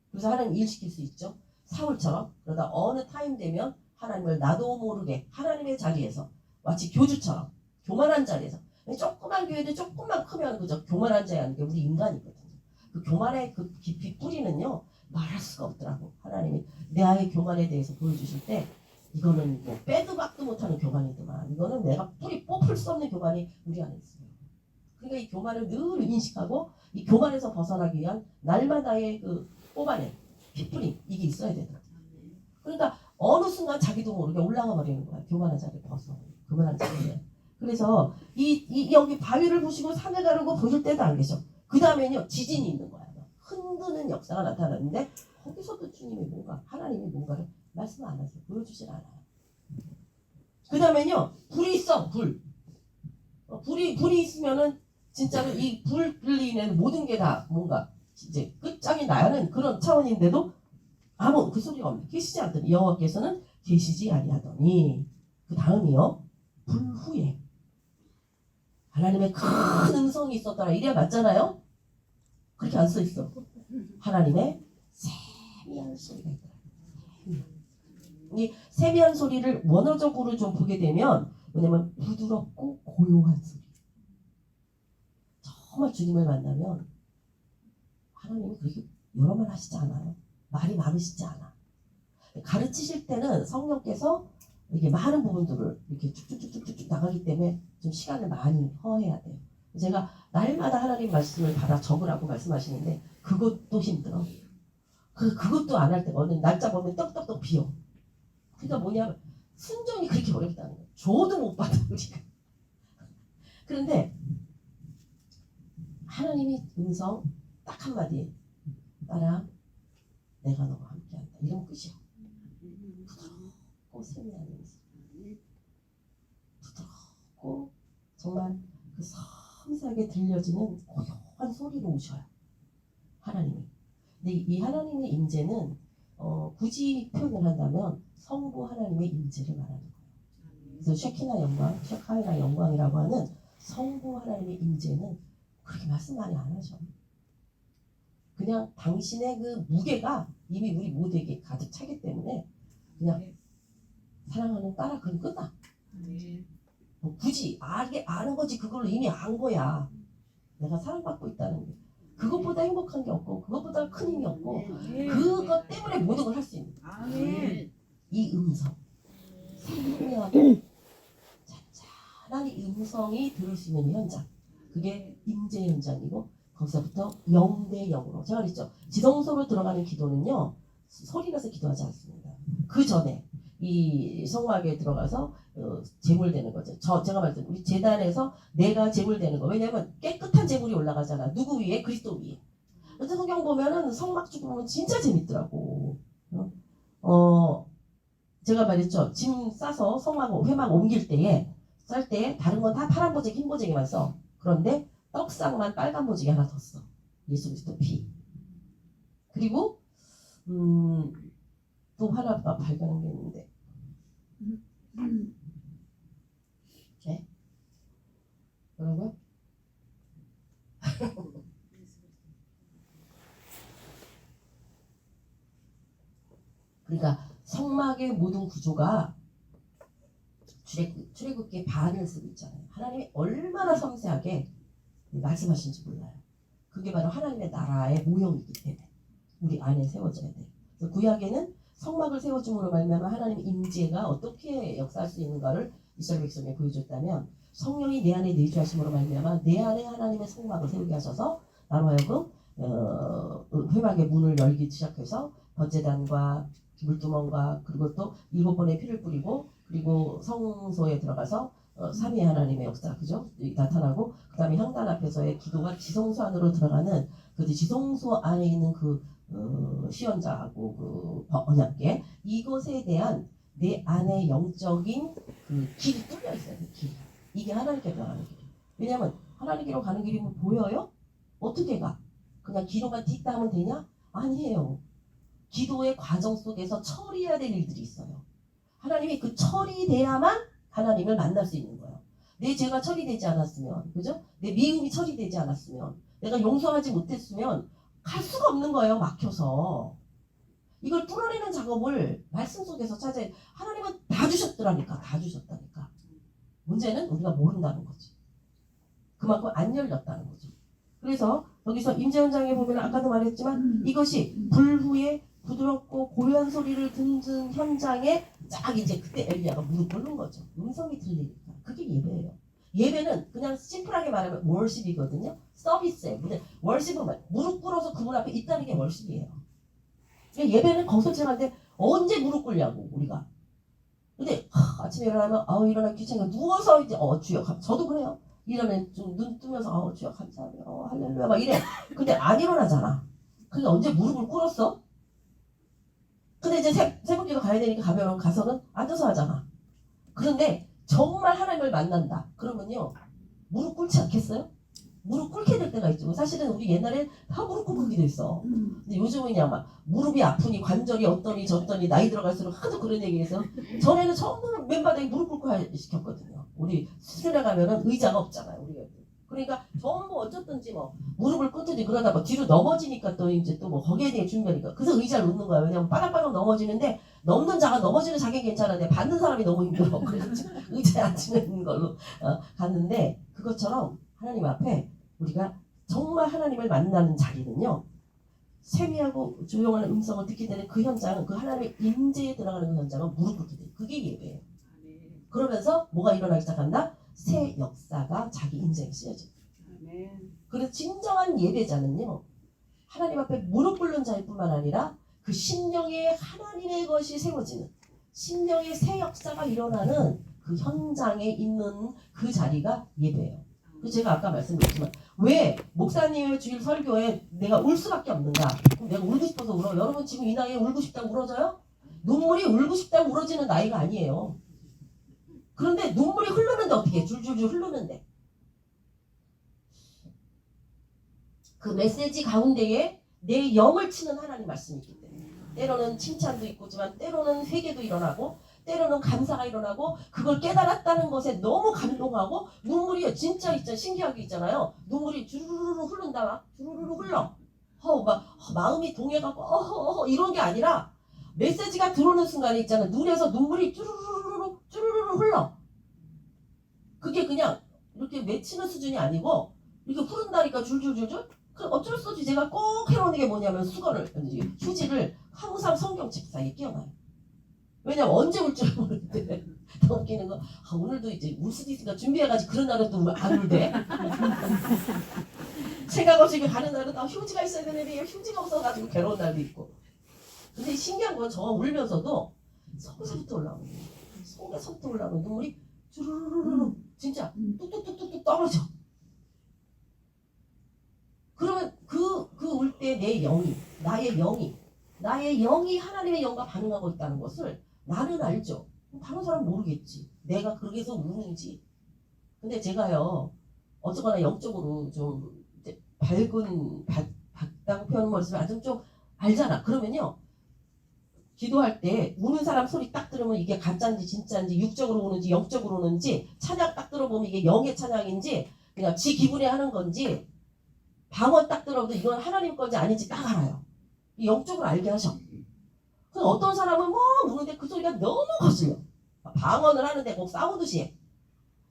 그래서 하나님 일 시킬 수 있죠. 사울처럼. 그러다 어느 타임 되면 하나님을 나도 모르게 하나님의 자리에서 마치 교주처럼 교만한 자리에서, 조그만 교회도 조금만 크면 그저 교만한 자리 아닌 게 우리 인간이거든요. 그 교만의 그 깊이 뿌리는요 말할 수가 없더라고. 하나님이 내 아이의 교만에 대해서 보여주실 때 이거는 빼도 박도 못하는 교만이더만, 이거는 내가 뿌리 뽑을 수 없는 교만이 우리 안에 있어요. 그러니까 이 교만을 늘 인식하고 이 교만에서 벗어나기 위한 날마다의 그 뽑아낸 핏뿌림 이게 있어야 되더라고요. 그러니까 어느 순간 자기도 모르게 올라가 버리는 거야. 교만한 자리를 벗어. 교만한 자리에. 그래서 여기 바위를 보시고 산을 가르고 보실 때도 안 계셔. 그 다음에는요 지진이 있는 거야. 흔드는 역사가 나타나는데 거기서도 주님이 뭔가 하나님이 뭔가를 말씀 안 하세요. 보여주질 않아요. 그 다음에는요 불이 있어. 불이 있으면은 진짜로 이 불을 인해 모든 게 다 뭔가 이제 끝장이 나야 하는 그런 차원인데도 아무 그 소리가 없네. 계시지 않더니 여호와께서는 계시지 아니하더니 그 다음이요 불 후에 하나님의 큰 음성이 있었더라. 이래야 맞잖아요. 그렇게 안 써 있어. 하나님의 세미한 소리가 있더라. 이 세미한 소리를 원어적으로 좀 보게 되면 왜냐면 부드럽고 고요한 소리. 정말 주님을 만나면 하나님이 그렇게 여러 말 하시지 않아요. 말이 많으시지 않아. 가르치실 때는 성령께서 이게 많은 부분들을 이렇게 쭉쭉쭉쭉쭉 나가기 때문에 좀 시간을 많이 허해야 돼요. 제가 날마다 하나님 말씀을 받아 적으라고 말씀하시는데 그것도 힘들어. 그것도 안 할 때가 어느 날짜 보면 떡떡떡 비어. 그러니까 뭐냐면 순종이 그렇게 어렵다는 거예요. 줘도 못 받아 우리가. 그런데 하나님이 음성 딱 한마디 딸아 내가 너와 함께한다. 이러면 끝이야. 부드럽고 세미한 음성. 부드럽고 정말 그 섬세하게 들려지는 고요한 소리로 오셔요. 하나님이. 근데 이 하나님의 임재는 굳이 표현을 한다면 성부 하나님의 임재를 말하는 거예요. 그래서 쉐키나 영광, 쉐카이나 영광이라고 하는 성부 하나님의 임재는 그렇게 말씀 많이 안 하셔. 그냥 당신의 그 무게가 이미 우리 모두에게 가득 차기 때문에 그냥 사랑하는 딸아 그럼 끝나. 굳이 아는 거지 그걸로 이미 안 거야. 내가 사랑받고 있다는 게. 그것보다 행복한 게 없고 그것보다 큰 힘이 없고 그것 때문에 모든 걸 할 수 있는 이 음성 세미하고 잔잔한 이 음성이 들을 수 있는 현장 그게 임재 현장이고 거기서부터 0대 0으로 제가 그랬죠. 지성소로 들어가는 기도는요 소리나서 기도하지 않습니다. 그 전에 이 성막에 들어가서 제물되는 거죠. 제가 말했죠. 우리 제단에서 내가 제물되는 거. 왜냐하면 깨끗한 제물이 올라가잖아. 누구 위에? 그리스도 위에. 그래서 성경 보면은 성막 쭉 보면 진짜 재밌더라고. 제가 말했죠. 짐 싸서 회막 옮길 때에 쌀 때에 다른 건 다 파란 보재기, 흰 보재기만 써. 그런데 떡상만 빨간 보재기 하나 더 써. 예수 그리스도 피. 그리고 또 하나 발견한 게 있는데. 네? 뭐라고요? 그러니까 성막의 모든 구조가 출애굽기의 반을 쓰고 있잖아요. 하나님이 얼마나 섬세하게 말씀하신지 몰라요. 그게 바로 하나님의 나라의 모형이기 때문에 우리 안에 세워져야 돼요. 그래서 구약에는 성막을 세워줌으로 말미암아 하나님의 임재가 어떻게 역사할 수 있는가를 이스라엘 백성에 보여줬다면 성령이 내 안에 내주하심으로 말미암아 내 안에 하나님의 성막을 세우게 하셔서 나로 하여금 회막의 문을 열기 시작해서 번제단과 물두멍과 그리고 또 7번의 피를 뿌리고 그리고 성소에 들어가서 삼위 하나님의 역사 그죠? 나타나고 그 다음에 향단 앞에서의 기도가 지성소 안으로 들어가는 그 지성소 안에 있는 그 시연자하고 그 언약궤 이것에 대한 내 안에 영적인 그 길이 뚫려 있어요. 그 길. 이게 하나님께로 가는 길. 왜냐하면 하나님께로 가는 길이 뭐 보여요? 어떻게 가? 그냥 기도만 딛다 하면 되냐? 아니에요. 기도의 과정 속에서 처리해야 될 일들이 있어요. 하나님이 그 처리돼야만 하나님을 만날 수 있는 거예요. 내 죄가 처리되지 않았으면, 그죠? 내 미움이 처리되지 않았으면, 내가 용서하지 못했으면 갈 수가 없는 거예요. 막혀서. 이걸 뚫어내는 작업을 말씀 속에서 찾아야 하나님은 다 주셨더라니까. 다 주셨다니까. 문제는 우리가 모른다는 거지. 그만큼 안 열렸다는 거죠. 그래서 여기서 임재 현장에 보면 아까도 말했지만 이것이 불 후에 부드럽고 고요한 소리를 듣는 현장에 쫙 이제 그때 엘리야가 무릎 꿇는 거죠. 음성이 들리니까. 그게 예배예요. 예배는 그냥 심플하게 말하면 월십이거든요. 서비스예요. 근데 월십은 무릎 꿇어서 그분 앞에 있다는 게 월십이에요. 예배는 거기서 지나는데 언제 무릎 꿇냐고 우리가. 근데 아침에 일어나면 일어나기 귀찮으니까 누워서 이제 주여 저도 그래요. 일어나면 좀 눈 뜨면서 주여 감사합니다. 할렐루야 막 이래. 근데 안 일어나잖아. 그러니까 언제 무릎을 꿇었어? 근데 이제 새벽기도 가야 되니까 가면 가서는 앉아서 하잖아. 그런데 정말 하나님을 만난다. 그러면요 무릎 꿇지 않겠어요? 무릎 꿇게 될 때가 있죠. 사실은 우리 옛날에 다 무릎 꿇고 기도 했어. 근데 요즘은 그냥 막 무릎이 아프니 관절이 어떠니 저떠니 나이 들어갈수록 하도 그런 얘기해서 전에는 전부 맨바닥에 무릎 꿇고 시켰거든요. 우리 수술에 가면은 의자가 없잖아요. 우리가. 그러니까 전부 어쨌든지 뭐 무릎을 꿇든지 그러다 뭐 뒤로 넘어지니까 또 이제 또 뭐 거기에 대해 준비하니까 그래서 의자를 놓는 거야. 왜냐면 바닥바닥 넘어지는데 넘는 자가 넘어지는 자기 괜찮은데 받는 사람이 너무 힘들어. 그래서 의자에 앉는 걸로 갔는데 그것처럼 하나님 앞에 우리가 정말 하나님을 만나는 자리는요. 세미하고 조용한 음성을 듣게 되는 그 현장은 그 하나님의 임재에 들어가는 그 현장은 무릎 꿇게 돼. 그게 예배예요. 그러면서 뭐가 일어나기 시작한다? 새 역사가 자기 인생에 쓰여져. 그래서 진정한 예배자는요. 하나님 앞에 무릎 꿇는 자일 뿐만 아니라 그 심령에 하나님의 것이 세워지는 심령의 새 역사가 일어나는 그 현장에 있는 그 자리가 예배예요. 그래서 제가 아까 말씀드렸지만 왜 목사님의 주일 설교에 내가 울 수밖에 없는가? 그럼 내가 울고 싶어서 울어. 여러분 지금 이 나이에 울고 싶다고 울어져요? 눈물이 울고 싶다고 울어지는 나이가 아니에요. 그런데 눈물이 흐르는데 어떻게 해? 줄줄줄 흐르는데 그 메시지 가운데에 내 영을 치는 하나님 말씀이 있기 때문에 때로는 칭찬도 있고지만 때로는 회개도 일어나고 때로는 감사가 일어나고 그걸 깨달았다는 것에 너무 감동하고 눈물이 진짜 신기하게 있잖아요. 눈물이 주르르르 흐른다 막 주르르르 흘러. 마음이 동해가고 이런 게 아니라 메시지가 들어오는 순간에 있잖아요. 눈에서 눈물이 쭈르르르 쭈르르르 흘러. 그게 그냥 이렇게 맺히는 수준이 아니고 이렇게 흐른다니까 줄줄줄줄. 그 어쩔 수 없이 제가 꼭 해놓는 게 뭐냐면 수건을 휴지를 항상 성경 책 사이에 끼워놔요. 왜냐면 언제 울 줄 모르는데 더 웃기는 거 오늘도 이제 울 수도 있으니까 준비해가지고 그런 날은 또 안 울대. 생각 없이 가는 날은 휴지가 있어야 되는데 휴지가 없어가지고 괴로운 날도 있고. 근데 신기한 건 저 울면서도 속에서부터 올라오는 거예요. 속에서부터 올라오는 눈물이 주르르르르 진짜 뚝뚝뚝뚝뚝 떨어져. 그러면 그 울 때 내 영이 나의 영이 하나님의 영과 반응하고 있다는 것을 나는 알죠. 다른 사람은 모르겠지. 내가 그러게서 우는지. 근데 제가요 어쩌거나 영적으로 좀 밝다고 표현을 쓰면 아주 좀 알잖아. 그러면요 기도할 때 우는 사람 소리 딱 들으면 이게 가짜인지 진짜인지 육적으로 우는지 영적으로 우는지 찬양 딱 들어보면 이게 영의 찬양인지 그냥 지 기분에 하는 건지 방언 딱 들어도 이건 하나님 건지 아닌지 딱 알아요. 영적으로 알게 하셔. 그래서 어떤 사람은 뭐 우는데 그 소리가 너무 거슬려. 방언을 하는데 꼭 싸우듯이 해.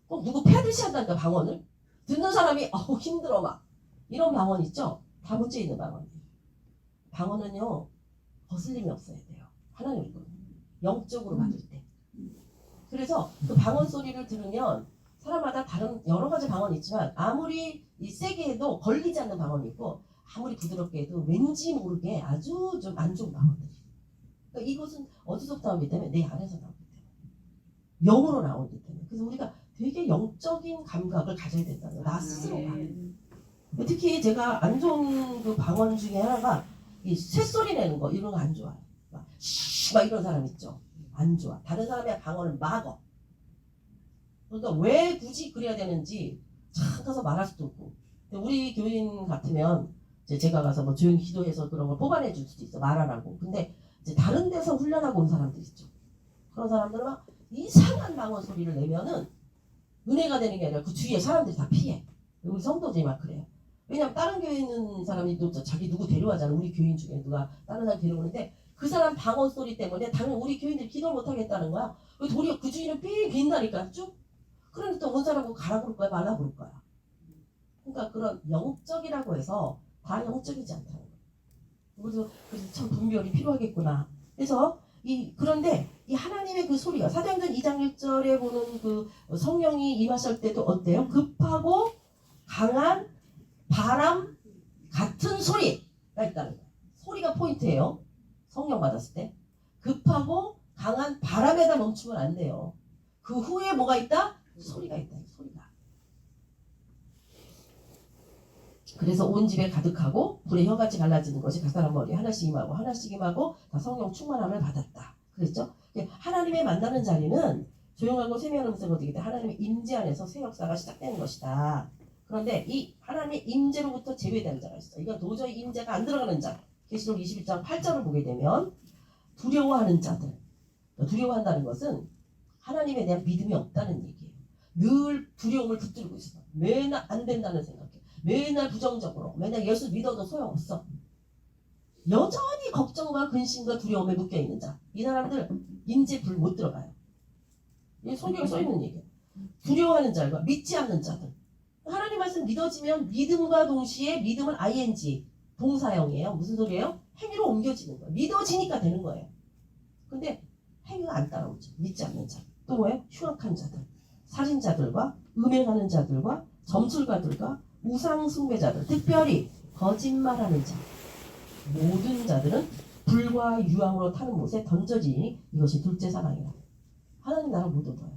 꼭 누구 패듯이 한다니까 방언을. 듣는 사람이 힘들어 막. 이런 방언 있죠? 다 문제 있는 방언이에요. 방언은요 거슬림이 없어야 돼요. 하나님 거예요. 영적으로 받을 때. 그래서 그 방언 소리를 들으면 사람마다 다른 여러 가지 방언이 있지만 아무리 세게 해도 걸리지 않는 방언이 있고 아무리 부드럽게 해도 왠지 모르게 아주 좀 안 좋은 방언들이. 그러니까 이것은 어디서부터 나오기 때문에 내 안에서 나오기 때문에 영으로 나오기 때문에 그래서 우리가 되게 영적인 감각을 가져야 된다는 거예요. 나 스스로가. 특히 제가 안 좋은 그 방언 중에 하나가 이 쇳소리 내는 거 이런 거 안 좋아요. 막 이런 사람 있죠. 안 좋아. 다른 사람의 방언을 막어. 그러니까 왜 굳이 그래야 되는지 참 가서 말할 수도 없고. 우리 교인 같으면 이제 제가 가서 뭐 조용히 기도해서 그런 걸 뽑아내 줄 수도 있어. 말하라고. 근데 이제 다른 데서 훈련하고 온 사람들 있죠. 그런 사람들은 막 이상한 방언 소리를 내면은 은혜가 되는 게 아니라 그 주위에 사람들이 다 피해. 우리 성도들이 막 그래요. 왜냐면 다른 교회 있는 사람이 또 자기 누구 데려가잖아. 우리 교인 중에 누가 다른 사람 데려오는데 그 사람 방언 소리 때문에 당연 우리 교인들이 기도를 못 하겠다는 거야. 도리어 그 주인은 삥 빈다니까 쭉. 그러니까 또 온 사람은 가라 그럴 거야 말라 그럴 거야. 그러니까 그런 영적이라고 해서 다 영적이지 않다는 거예요. 그래서 참 분별이 필요하겠구나. 그래서 그런데 이 하나님의 그 소리가 사도행전 2장 1절에 보는 그 성령이 임하실 때도 어때요? 급하고 강한 바람 같은 소리가 있다는 거예요. 소리가 포인트예요. 성령 받았을 때 급하고 강한 바람에다 멈추면 안 돼요. 그 후에 뭐가 있다? 소리가 있다. 소리가. 그래서 온 집에 가득하고 불에 혀같이 갈라지는 것이 각 사람 머리에 하나씩 임하고 하나씩 임하고 다 성령 충만함을 받았다. 그랬죠? 하나님의 만나는 자리는 조용하고 세미한 음성을 듣기 때문에 하나님의 임재 안에서 새 역사가 시작되는 것이다. 그런데 이 하나님의 임재로부터 제외되는 자가 있어. 이건 도저히 임재가 안 들어가는 자. 계시록 21장 8절을 보게 되면 두려워하는 자들. 두려워한다는 것은 하나님에 대한 믿음이 없다는 얘기예요. 늘 두려움을 붙들고 있어. 맨날 안 된다는 생각해. 맨날 부정적으로. 맨날 예수 믿어도 소용없어. 여전히 걱정과 근심과 두려움에 묶여있는 자. 이 사람들 임재 불 못 들어가요. 이 성경에 써있는 얘기예요. 두려워하는 자들과 믿지 않는 자들. 하나님 말씀 믿어지면 믿음과 동시에 믿음은 ing 동사형이에요. 무슨 소리예요? 행위로 옮겨지는 거예요. 믿어지니까 되는 거예요. 근데 행위가 안 따라오죠. 믿지 않는 자. 또 뭐예요? 흉악한 자들. 살인자들과 음행하는 자들과 점술가들과 우상 숭배자들. 특별히 거짓말하는 자. 모든 자들은 불과 유황으로 타는 못에 던져지니 이것이 둘째 사망이라. 하나님 나라 못 얻어요.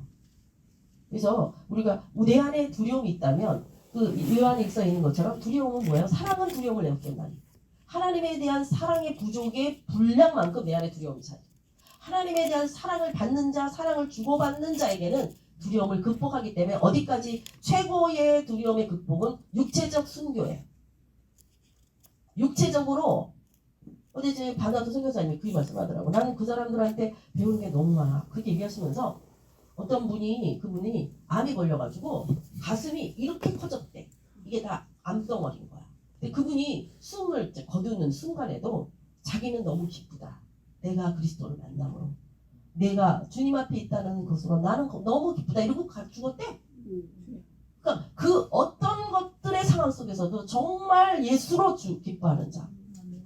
그래서 우리가 내 안에 두려움이 있다면 그 요한에 써 있는 것처럼 두려움은 뭐예요? 사랑은 두려움을 내어깬다니. 하나님에 대한 사랑의 부족의 분량만큼 내 안에 두려움이 차요. 하나님에 대한 사랑을 받는 자, 사랑을 주고받는 자에게는 두려움을 극복하기 때문에 어디까지 최고의 두려움의 극복은 육체적 순교예요. 육체적으로 어제 제 바나도 선교사님이 그 말씀하더라고. 나는 그 사람들한테 배우는 게 너무 많아. 그렇게 얘기하시면서 어떤 분이 그분이 암이 걸려가지고 가슴이 이렇게 커졌대. 이게 다 암덩어리인 거야. 근데 그분이 숨을 거두는 순간에도 자기는 너무 기쁘다. 내가 그리스도를 만남으로. 내가 주님 앞에 있다는 것으로 나는 너무 기쁘다. 이러고 죽었대. 그러니까 그 어떤 것들의 상황 속에서도 정말 예수로 기뻐하는 자.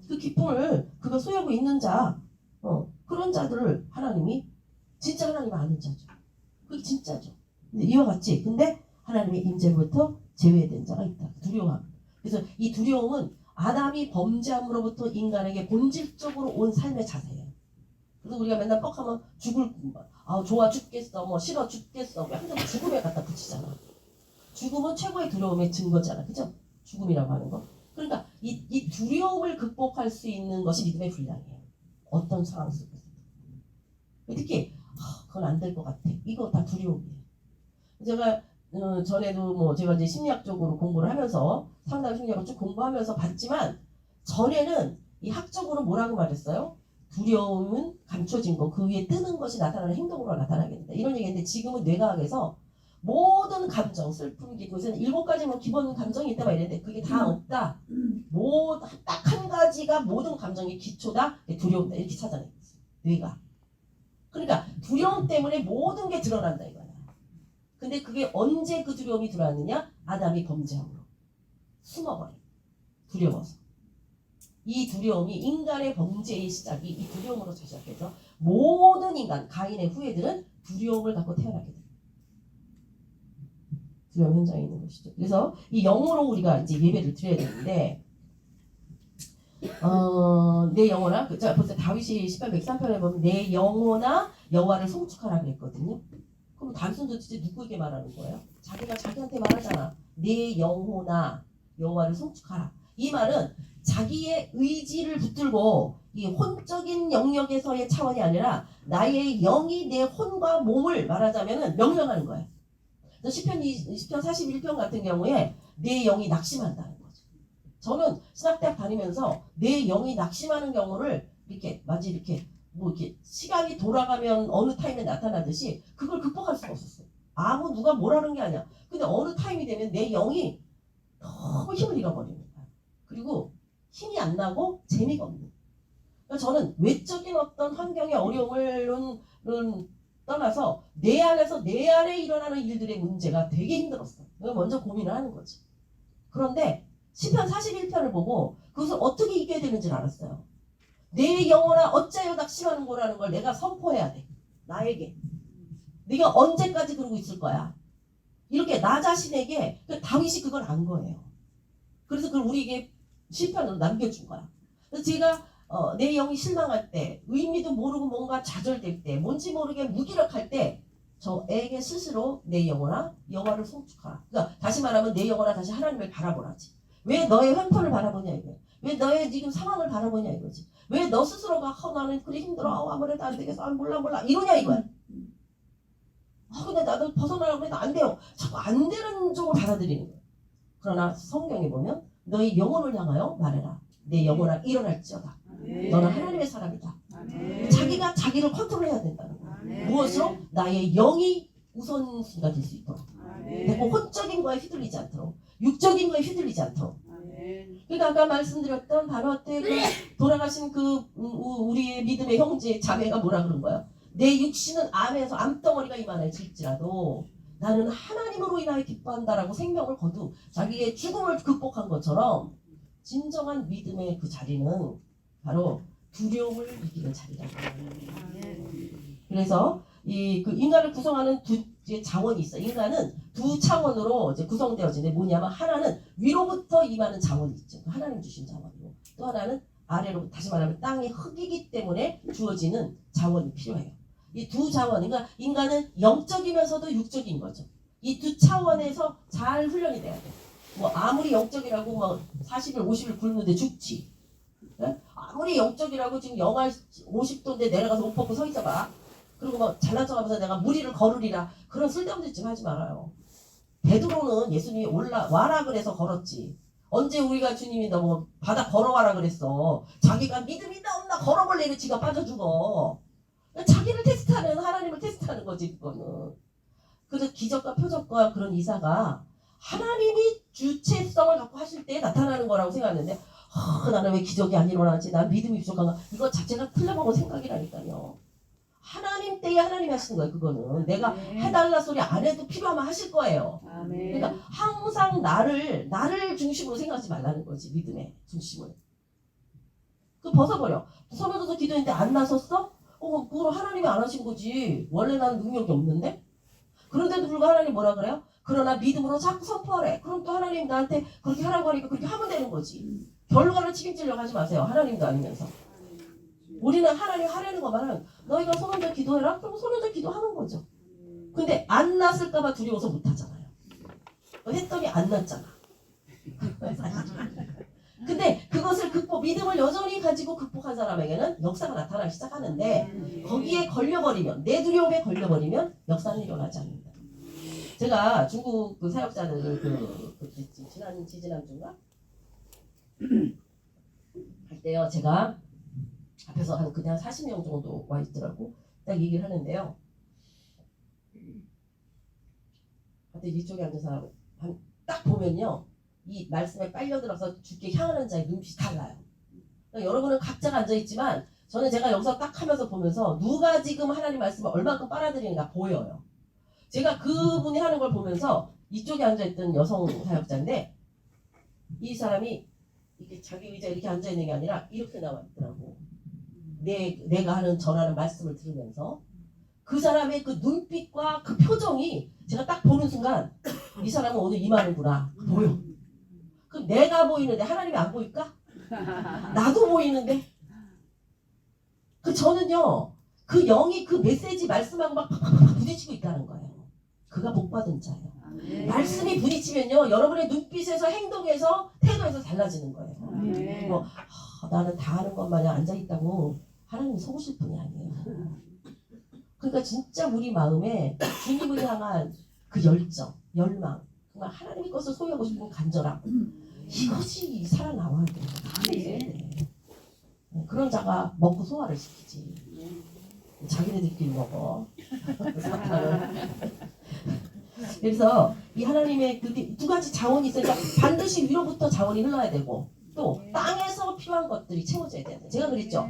그 기쁨을 그가 소유하고 있는 자. 그런 자들을 하나님이 진짜 하나님 아는 자죠. 그게 진짜죠. 근데 이와 같이 근데 하나님의 임재로부터 제외된 자가 있다. 두려워함. 그래서 이 두려움은 아담이 범죄함으로부터 인간에게 본질적으로 온 삶의 자세예요. 그래서 우리가 맨날 뻑하면 좋아 죽겠어, 뭐 싫어 죽겠어, 항상 죽음에 갖다 붙이잖아. 죽음은 최고의 두려움의 증거잖아, 그죠? 죽음이라고 하는 거. 그러니까 이 두려움을 극복할 수 있는 것이 믿음의 분량이에요. 어떤 상황 속에서. 특히 그건 안 될 것 같아. 이거 다 두려움이에요. 제가 전에도 뭐 제가 이제 심리학적으로 공부를 하면서 상담 심리학을 쭉 공부하면서 봤지만 전에는 이 학적으로 뭐라고 말했어요? 두려움은 감춰진 거, 그 위에 뜨는 것이 나타나는 행동으로 나타나겠다. 이런 얘기인데 지금은 뇌과학에서 모든 감정, 슬픔, 기쁨, 7가지 뭐 기본 감정이 있다 막 이랬는데 그게 다 없다. 딱 한 가지가 모든 감정의 기초다. 두려움다. 이렇게 찾아냈어요. 뇌가. 그러니까 두려움 때문에 모든 게 드러난다 이거야. 근데 그게 언제 그 두려움이 들어왔느냐? 아담이 범죄함으로. 숨어버려. 두려워서. 이 두려움이 인간의 범죄의 시작이 이 두려움으로 시작해서 모든 인간, 가인의 후예들은 두려움을 갖고 태어나게 됩니다. 두려움 현장에 있는 것이죠. 그래서 이 영으로 우리가 이제 예배를 드려야 되는데 내 영혼아, 자 벌써 다윗이 10편 103편에 보면 내 영혼아 여호와를 송축하라 그랬거든요. 그럼 다윗은 도대체 누구에게 말하는 거예요? 자기가 자기한테 말하잖아. 내 영혼아 여호와를 송축하라. 이 말은 자기의 의지를 붙들고 이 혼적인 영역에서의 차원이 아니라 나의 영이 내 혼과 몸을 말하자면 명령하는 거예요. 시편 41편 같은 경우에 내 영이 낙심한다는 거죠. 저는 신학대학 다니면서 내 영이 낙심하는 경우를 이렇게 마치 이렇게 뭐 이렇게 시간이 돌아가면 어느 타임에 나타나듯이 그걸 극복할 수가 없었어요. 누가 뭐라는 게 아니야. 근데 어느 타임이 되면 내 영이 너무 힘을 잃어버리는 거야. 그리고 힘이 안 나고 재미가 없는. 그러니까 저는 외적인 어떤 환경의 어려움을 떠나서 내 안에서 내 안에 일어나는 일들의 문제가 되게 힘들었어. 먼저 고민을 하는 거지. 그런데 시편 41편을 보고 그것을 어떻게 이겨야 되는지를 알았어요. 내 영혼아 어째요 낙심하는 거라는 걸 내가 선포해야 돼. 나에게. 네가 언제까지 그러고 있을 거야. 이렇게 나 자신에게 다윗이 그걸 안 거예요. 그래서 그걸 우리에게 시편으로 남겨준 거야. 그래서 제가 내 영이 실망할 때, 의미도 모르고 뭔가 좌절될 때, 뭔지 모르게 무기력할 때, 저에게 스스로 내 영혼아 여호와를 송축하라. 그러니까 다시 말하면 내 영혼아 다시 하나님을 바라보라지. 왜 너의 형편을 바라보냐 이거야. 왜 너의 지금 상황을 바라보냐 이거지. 왜 너 스스로가 나는 그래 힘들어 아무래도 안 되겠어 몰라 이러냐 이거야. 근데 나도 벗어나려고 해도 안 돼요. 자꾸 안 되는 쪽을 받아들이는 거야. 그러나 성경에 보면 너의 영혼을 향하여 말해라. 내 영혼아 일어날지어다. 너는 하나님의 사람이다. 자기가 자기를 컨트롤해야 된다는 거야. 무엇으로? 나의 영이 우선순위가 될 수 있도록. 내가 혼적인 거에 휘둘리지 않도록. 육적인 거에 휘둘리지 않도록. 그러니까 아까 말씀드렸던 바로 때 돌아가신 우리의 믿음의 형제 자매가 뭐라 그런 거예요? 내 육신은 암에서 암덩어리가 이만해질지라도 나는 하나님으로 인하여 기뻐한다라고 생명을 거두 자기의 죽음을 극복한 것처럼 진정한 믿음의 그 자리는 바로 두려움을 이기는 자리라고. 그래서 그 인간을 구성하는 두 자원이 있어. 인간은 두 차원으로 이제 구성되어지는데 뭐냐면 하나는 위로부터 임하는 자원이 있죠. 하나님 주신 자원이고 또 하나는 아래로 다시 말하면 땅의 흙이기 때문에 주어지는 자원이 필요해요. 이 두 자원, 그러니까 인간은 영적이면서도 육적인 거죠. 이 두 차원에서 잘 훈련이 돼야 돼. 뭐 아무리 영적이라고 뭐 40일 50일 굶는데 죽지. 네? 아무리 영적이라고 지금 영하 50도인데 내려가서 옷 벗고 서 있어봐. 그리고 뭐 잘난 척하면서 내가 무리를 거르리라. 그런 쓸데없는 짓 하지 말아요. 베드로는 예수님이 와라 그래서 걸었지. 언제 우리가 주님이 너 뭐 바다 걸어와라 그랬어. 자기가 믿음이 있나 없나 걸어볼래면 지가 빠져 죽어. 자기를 테스트하는 하나님을 테스트하는 거지 그거는. 그래서 기적과 표적과 그런 이사가 하나님이 주체성을 갖고 하실 때 나타나는 거라고 생각했는데 나는 왜 기적이 안 일어나지? 난 믿음이 부족한가? 이거 자체가 틀려먹은 생각이라니까요. 하나님 때에 하나님이 하시는 거예요. 그거는 내가 해달라 소리 안 해도 필요하면 하실 거예요. 그러니까 항상 나를 중심으로 생각하지 말라는 거지. 믿음의 중심을. 그 벗어버려. 서면서도 기도했는데 안 나섰어? 그걸 하나님이 안 하신 거지. 원래 나는 능력이 없는데? 그런데도 불구하고 하나님 뭐라 그래요? 그러나 믿음으로 자꾸 선포하래. 그럼 또 하나님 나한테 그렇게 하라고 하니까 그렇게 하면 되는 거지. 결과를 책임지려고 하지 마세요. 하나님도 아니면서. 우리는 하나님 하라는 것만은 너희가 손 얹어 기도해라? 그럼 손 얹어 기도하는 거죠. 근데 안 났을까봐 두려워서 못 하잖아요. 했더니 안 났잖아. 근데 그것을 믿음을 여전히 가지고 극복한 사람에게는 역사가 나타나기 시작하는데 거기에 걸려버리면 내 두려움에 걸려버리면 역사는 일어나지 않는다. 제가 중국 그 사역자들을 지지난주인가? 할 때요. 제가 앞에서 한 그냥 40명 정도 와 있더라고. 딱 얘기를 하는데요. 근데 이쪽에 앉은 사람 딱 보면요. 이 말씀에 빨려들어서 주께 향하는 자의 눈빛이 달라요. 그러니까 여러분은 각자가 앉아있지만 저는 제가 여기서 딱 하면서 보면서 누가 지금 하나님 말씀을 얼마큼 빨아들이는가 보여요. 제가 그분이 하는 걸 보면서 이쪽에 앉아있던 여성 사역자인데 이 사람이 이렇게 자기 의자에 이렇게 앉아있는 게 아니라 이렇게 나와 있더라고. 내가 하는 전하는 말씀을 들으면서 그 사람의 그 눈빛과 그 표정이 제가 딱 보는 순간 이 사람은 오늘 임하는구나 보여. 그럼 내가 보이는데 하나님이 안 보일까? 나도 보이는데 저는요 그 영이 그 메시지 말씀하고 막 부딪히고 있다는 거예요. 그가 복받은 자예요. 말씀이 부딪히면요 여러분의 눈빛에서 행동에서 태도에서 달라지는 거예요. 뭐 나는 다 하는 것 마냥 앉아있다고 하나님이 속으실 분이 아니에요. 그러니까 진짜 우리 마음에 주님을 향한 그 열정, 열망, 정말 하나님의 것을 소유하고 싶은 간절함 이것이 살아나와야 돼요. 그런 자가 먹고 소화를 시키지. 자기네들끼리 먹어. 그래서 이 하나님의 그 두 가지 자원이 있으니까 반드시 위로부터 자원이 흘러야 되고 또 땅에서 필요한 것들이 채워져야 돼요. 제가 그랬죠.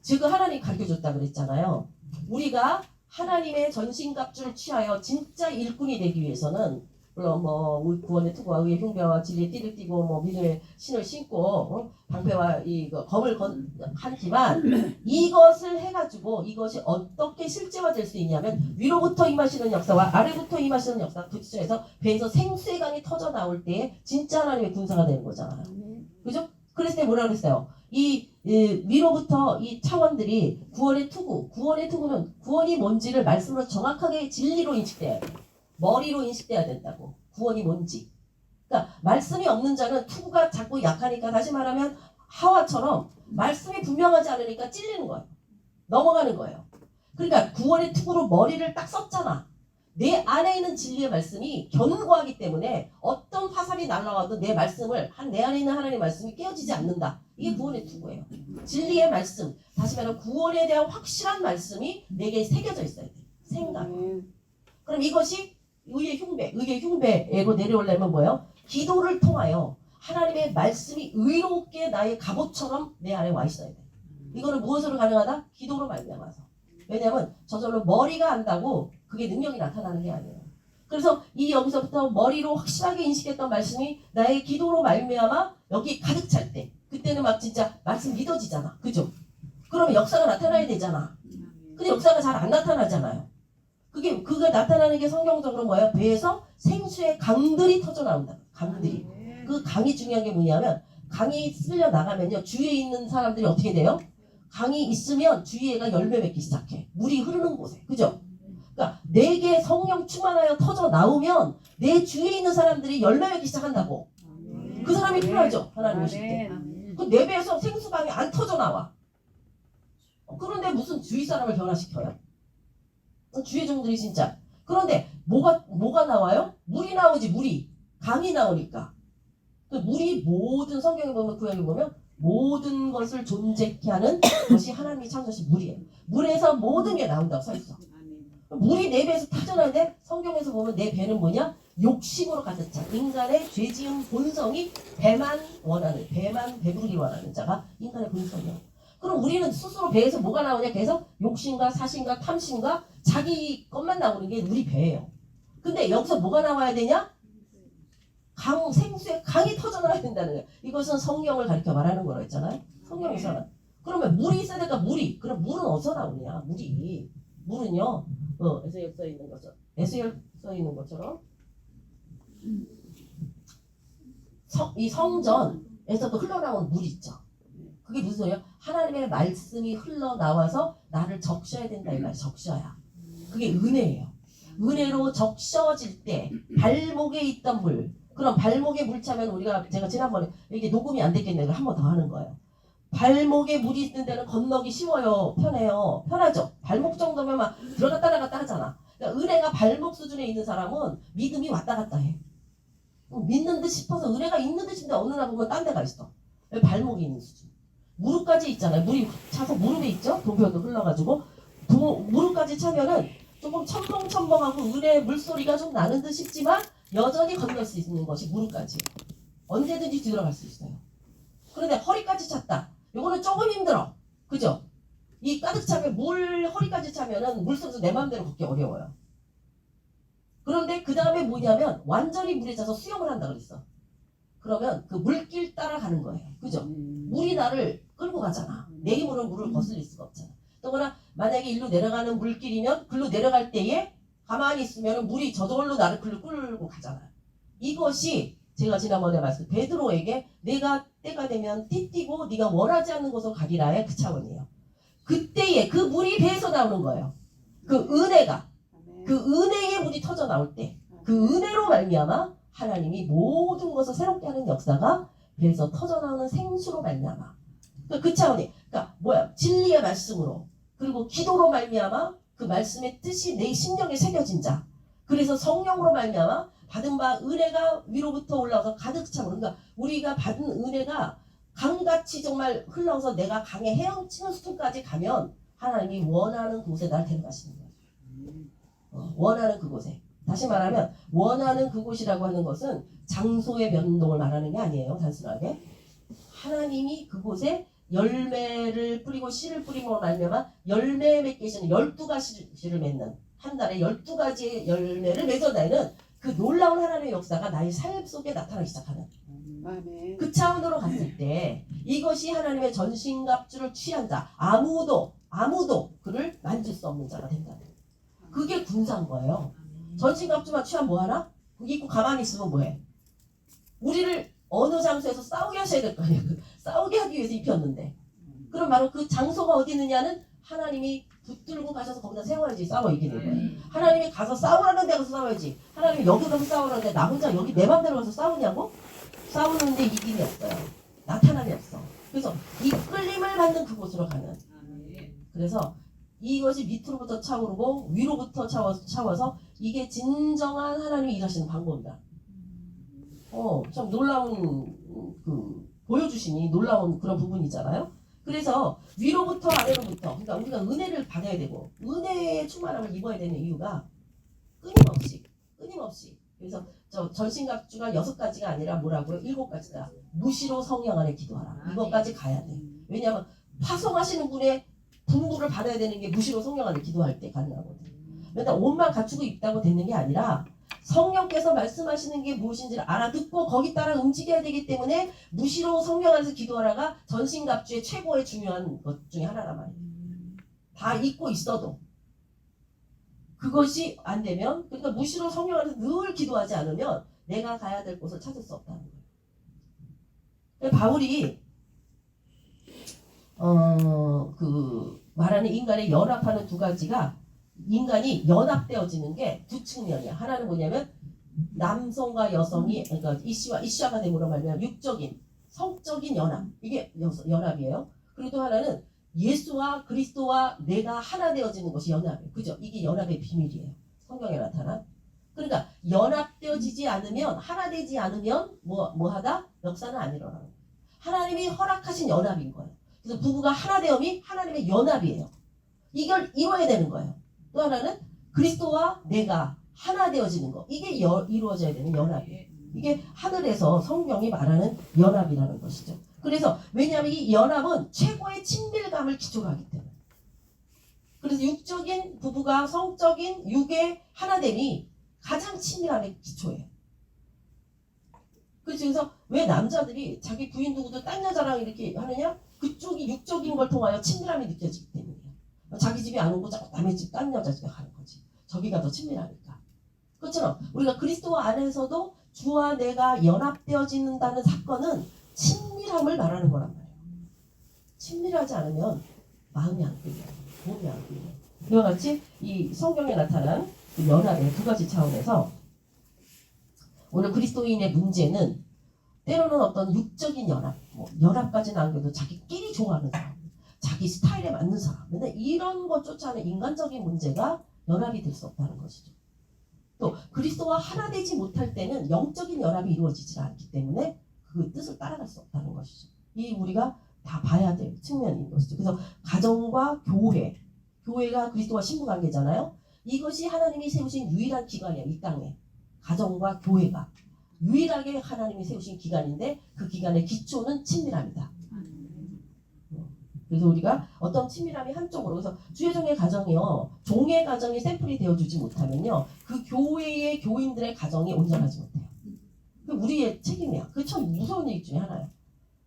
지금 하나님 가르쳐줬다 그랬잖아요. 우리가 하나님의 전신갑주를 취하여 진짜 일꾼이 되기 위해서는 물론 뭐 구원의 투구와 의의 흉배와 진리의 띠를 띠고 뭐 믿음의 신을 신고 방패와 이 검을 하지만 이것을 해가지고 이것이 어떻게 실제화될 수 있냐면 위로부터 임하시는 역사와 아래부터 임하시는 역사 부딪혀서 배에서 생수의 강이 터져 나올 때 진짜 하나님의 군사가 되는 거잖아요. 그죠? 그랬을 때 뭐라 그랬어요? 이 위로부터 이 차원들이 구원의 투구는 구원이 뭔지를 말씀으로 정확하게 진리로 인식돼야 돼. 머리로 인식돼야 된다고. 구원이 뭔지. 그러니까 말씀이 없는 자는 투구가 자꾸 약하니까, 다시 말하면 하와처럼 말씀이 분명하지 않으니까 찔리는 거예요. 넘어가는 거예요. 그러니까 구원의 투구로 머리를 딱 썼잖아. 내 안에 있는 진리의 말씀이 견고하기 때문에 어떤 화살이 날아와도 내 말씀을 내 안에 있는 하나님의 말씀이 깨어지지 않는다. 이게 구원의 투구예요. 진리의 말씀, 다시 말하면 구원에 대한 확실한 말씀이 내게 새겨져 있어야 돼. 생각. 그럼 이것이 의의 흉배로 내려오려면 뭐예요? 기도를 통하여 하나님의 말씀이 의롭게 나의 갑옷처럼 내 안에 와 있어야 돼. 이거는 무엇으로 가능하다? 기도로 말미암아서. 왜냐하면 저절로 머리가 안다고 그게 능력이 나타나는 게 아니에요. 그래서 이 여기서부터 머리로 확실하게 인식했던 말씀이 나의 기도로 말미암아 여기 가득 찰 때, 그때는 막 진짜 말씀 믿어지잖아. 그죠? 그러면 역사가 나타나야 되잖아. 근데 역사가 잘 안 나타나잖아요. 그가 나타나는 게 성경적으로 뭐예요? 배에서 생수의 강들이 터져 나온다. 강들이. 그 강이 중요한 게 뭐냐면, 강이 쓸려 나가면요, 주위에 있는 사람들이 어떻게 돼요? 강이 있으면 주위에가 열매 맺기 시작해. 물이 흐르는 곳에. 그죠? 그러니까 내게 성령 충만하여 터져 나오면 내 주위에 있는 사람들이 열매 맺기 시작한다고. 그 사람이 필요하죠. 하나님 오실 때. 그 내 배에서 생수강이 안 터져 나와. 그런데 무슨 주위 사람을 변화시켜요? 주의 종들이 진짜. 그런데 뭐가 나와요? 물이 나오지. 물이. 강이 나오니까. 그 물이 모든 성경에 보면, 구약에 보면 모든 것을 존재케 하는 것이 하나님이 창조하신 물이에요. 물에서 모든 게 나온다고 써 있어. 물이 내 배에서 터져나는데, 성경에서 보면 내 배는 뭐냐? 욕심으로 가득 차. 인간의 죄지은 본성이 배만 배부르기 원하는 자가 인간의 본성이에요. 그럼 우리는 스스로 배에서 뭐가 나오냐? 계속 욕심과 사심과 탐심과 자기 것만 나오는 게 우리 배예요. 근데 여기서 뭐가 나와야 되냐? 생수의 강이 터져나와야 된다는 거예요. 이것은 성령을 가리켜 말하는 거라고 했잖아요. 성령에서는. 그러면 물이 있어야 되니까 물이. 그럼 물은 어디서 나오냐? 물은요. 에스겔 써 있는 것처럼. 에스겔 써 있는 것처럼. 이 성전에서도 흘러나온 물이 있죠. 그게 무슨 소리야? 하나님의 말씀이 흘러나와서 나를 적셔야 된다 이 말이야. 적셔야. 그게 은혜예요. 은혜로 적셔질 때 발목에 있던 물, 그럼 발목에 물 차면 제가 지난번에 이게 녹음이 안 됐겠네요. 한 번 더 하는 거예요. 발목에 물이 있는 데는 건너기 쉬워요. 편해요. 편하죠. 발목 정도면 막 들어갔다 나갔다 하잖아. 그러니까 은혜가 발목 수준에 있는 사람은 믿음이 왔다 갔다 해. 믿는 듯 싶어서 은혜가 있는 듯인데 어느 날 보면 딴 데가 있어. 발목이 있는 수준. 무릎까지 있잖아요. 물이 차서 무릎에 있죠. 도표도 흘러가지고 무릎까지 차면은 조금 첨벙첨벙하고 은혜 물소리가 좀 나는 듯 싶지만 여전히 건널 수 있는 것이 무릎까지. 언제든지 들어갈 수 있어요. 그런데 허리까지 찼다. 요거는 조금 힘들어. 그죠? 이 가득 차면 허리까지 차면은 물속에서 내 마음대로 걷기 어려워요. 그런데 그 다음에 뭐냐면 완전히 물에 차서 수영을 한다 그랬어. 그러면 그 물길 따라가는 거예요. 그죠? 물이 나를 끌고 가잖아. 내 힘으로 물을 거슬릴 수가 없잖아. 또거나 만약에 일로 내려가는 물길이면 글로 내려갈 때에 가만히 있으면 물이 저절로 나를 끌고 가잖아. 이것이 제가 지난번에 말씀 베드로에게 내가 때가 되면 띠띠고 네가 원하지 않는 곳으로 가리라의 그 차원이에요. 그때에 그 물이 배에서 나오는 거예요. 그 은혜가 그 은혜의 물이 터져 나올 때 그 은혜로 말미암아 하나님이 모든 것을 새롭게 하는 역사가 배에서 터져 나오는 생수로 말미암아 그 차원이 그러니까 뭐야 진리의 말씀으로 그리고 기도로 말미암아 그 말씀의 뜻이 내 심령에 새겨진 자 그래서 성령으로 말미암아 받은 바 은혜가 위로부터 올라와서 가득 차고 그러니까 우리가 받은 은혜가 강같이 정말 흘러서 내가 강에 헤엄치는 수준까지 가면 하나님이 원하는 곳에 날 데려가시는 거예요. 원하는 그곳에. 다시 말하면 원하는 그곳이라고 하는 것은 장소의 변동을 말하는 게 아니에요. 단순하게. 하나님이 그곳에 열매를 뿌리고 씨를 뿌림으로 말미암아 열매 맺게 하시는 12가지를 맺는 한 달에 12가지의 열매를 맺어내는 그 놀라운 하나님의 역사가 나의 삶 속에 나타나기 시작하는 그 차원으로 갔을 때 이것이 하나님의 전신갑주를 취한 자 아무도 그를 만질 수 없는 자가 된다. 그게 군사인 거예요. 전신갑주만 취하면 뭐하나? 거기 있고 가만히 있으면 뭐해? 우리를 어느 장소에서 싸우게 하셔야 될 거 아니에요. 싸우게 하기 위해서 입혔는데 그럼 바로 그 장소가 어디 있느냐는 하나님이 붙들고 가셔서 거기다 세워야지 싸워 이기는 거예요. 하나님이 가서 싸우라는 데 가서 싸워야지. 하나님이 여기 가서 싸우라는데 나 혼자 여기 내 맘대로 가서 싸우냐고? 싸우는데 이김이 없어요. 나타남이 없어. 그래서 이끌림을 받는 그곳으로 가는. 그래서 이것이 밑으로부터 차오르고 위로부터 차워서 이게 진정한 하나님이 일하시는 방법이다. 참 놀라운 보여주시니 놀라운 그런 부분이잖아요. 그래서 위로부터 아래로부터 그러니까 우리가 은혜를 받아야 되고 은혜의 충만함을 입어야 되는 이유가 끊임없이 그래서 저 전신갑주가 6가지가 아니라 뭐라고요? 7가지다. 무시로 성령 안에 기도하라. 이것까지 가야 돼. 왜냐하면 파송하시는 분의 분부를 받아야 되는 게 무시로 성령 안에 기도할 때 가능하거든. 그러니까 옷만 갖추고 있다고 되는 게 아니라 성령께서 말씀하시는 게 무엇인지를 알아듣고 거기 따라 움직여야 되기 때문에 무시로 성령 안에서 기도하라가 전신갑주의 최고의 중요한 것 중에 하나란 말이에요. 다 잊고 있어도 그것이 안 되면 그러니까 무시로 성령 안에서 늘 기도하지 않으면 내가 가야 될 곳을 찾을 수 없다는 거예요. 바울이 말하는 인간의 연합하는 두 가지가 인간이 연합되어지는 게 두 측면이야. 하나는 뭐냐면 남성과 여성이 그러니까 이씨와 됨으로 말하면 육적인 성적인 연합 이게 연합이에요. 그리고 또 하나는 예수와 그리스도와 내가 하나 되어지는 것이 연합이에요. 그죠? 이게 연합의 비밀이에요. 성경에 나타난. 그러니까 연합되어지지 않으면 하나 되지 않으면 뭐하다? 역사는 안 일어나는 거예요. 하나님이 허락하신 연합인 거예요. 그래서 부부가 하나 되음이 하나님의 연합이에요. 이걸 이뤄야 되는 거예요. 또 하나는 그리스도와 내가 하나 되어지는 거. 이게 이루어져야 되는 연합이에요. 이게 하늘에서 성경이 말하는 연합이라는 것이죠. 그래서 왜냐하면 이 연합은 최고의 친밀감을 기초로 하기 때문에. 그래서 육적인 부부가 성적인 육의 하나됨이 가장 친밀함의 기초예요. 그래서 왜 남자들이 자기 부인 두고도 딴 여자랑 이렇게 하느냐? 그쪽이 육적인 걸 통하여 친밀함이 느껴지기 때문이에요. 자기 집에 안 오고 자꾸 남의 집 딴 여자 집에 가는 거지. 저기가 더 친밀하니까. 그렇잖아. 우리가 그리스도 안에서도 주와 내가 연합되어진다는 사건은 친밀함을 말하는 거란 말이에요. 친밀하지 않으면 마음이 안 끌려요. 몸이 안 끌려요. 이와 같이 이 성경에 나타난 그 연합의 두 가지 차원에서 오늘 그리스도인의 문제는 때로는 어떤 육적인 연합, 연합까지는 안 그래도 자기끼리 좋아하는 사람, 자기 스타일에 맞는 사람, 근데 이런 것 쫓아하는 인간적인 문제가 연합이 될 수 없다는 것이죠. 또 그리스도와 하나 되지 못할 때는 영적인 연합이 이루어지지 않기 때문에 그 뜻을 따라갈 수 없다는 것이죠. 이 우리가 다 봐야 될 측면인 것이죠. 그래서 가정과 교회가 그리스도와 신부관계잖아요. 이것이 하나님이 세우신 유일한 기관이에요. 이 땅에 가정과 교회가 유일하게 하나님이 세우신 기관인데 그 기관의 기초는 친밀함이다. 그래서 우리가 어떤 친밀함이 한쪽으로 그래서 주의종의 가정이요. 종의 가정이 샘플이 되어주지 못하면요. 그 교회의 교인들의 가정이 온전하지 못해요. 우리의 책임이야. 그게 참 무서운 얘기 중에 하나야.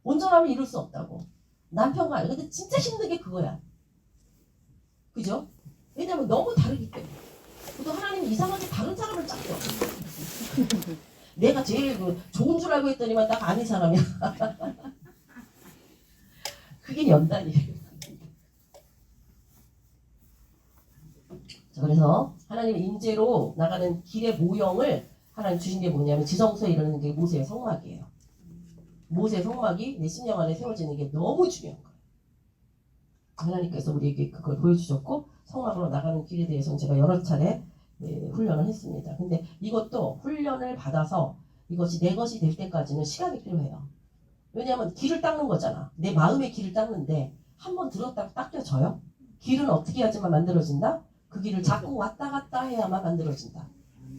온전함을 이룰 수 없다고. 남편과 아니 근데 진짜 힘든 게 그거야. 그죠? 왜냐면 너무 다르기 때문에. 또 하나님이 이상하게 다른 사람을 짰어. 내가 제일 좋은 줄 알고 했더니만 딱 아닌 사람이야. 그게 연단이에요. 자, 그래서 하나님의 인재로 나가는 길의 모형을 하나님 주신 게 뭐냐면 지성소에 이르는 게 모세의 성막이에요. 모세의 성막이 내 심령 안에 세워지는 게 너무 중요한 거예요. 하나님께서 우리에게 그걸 보여주셨고 성막으로 나가는 길에 대해서는 제가 여러 차례 훈련을 했습니다. 근데 이것도 훈련을 받아서 이것이 내 것이 될 때까지는 시간이 필요해요. 왜냐하면 길을 닦는 거잖아. 내 마음의 길을 닦는데 한번 들었다가 닦여져요? 길은 어떻게 해야지만 만들어진다? 그 길을 자꾸 왔다 갔다 해야만 만들어진다.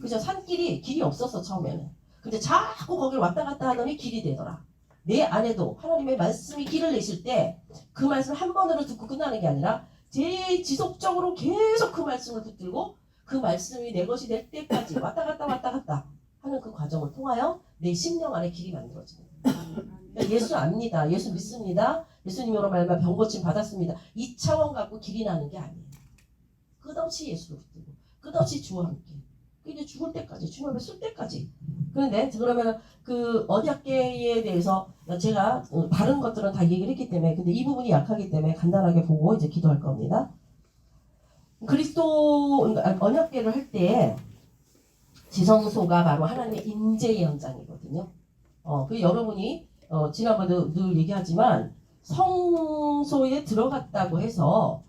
그죠? 산길이 길이 없었어 처음에는. 근데 자꾸 거기를 왔다 갔다 하더니 길이 되더라. 내 안에도 하나님의 말씀이 길을 내실 때 그 말씀을 한 번으로 듣고 끝나는 게 아니라 제일 지속적으로 계속 그 말씀을 붙들고 그 말씀이 내 것이 될 때까지 왔다 갔다 하는 그 과정을 통하여 내 심령 안에 길이 만들어지는 거예요. 예수 압니다. 예수 믿습니다. 예수님으로 말미암아 병 고침 받았습니다. 이 차원 갖고 길이 나는 게 아니에요. 끝없이 예수를 붙들고 끝없이 주와 함께 이제 죽을 때까지 주님 앞에 쓸 때까지 그런데 그러면 그 언약궤에 대해서 제가 다른 것들은 다 얘기를 했기 때문에 근데 이 부분이 약하기 때문에 간단하게 보고 이제 기도할 겁니다. 그리스도 언약궤를 할 때 지성소가 바로 하나님의 임재의 현장이거든요. 그 여러분이 지난번에도 늘 얘기하지만 성소에 들어갔다고 해서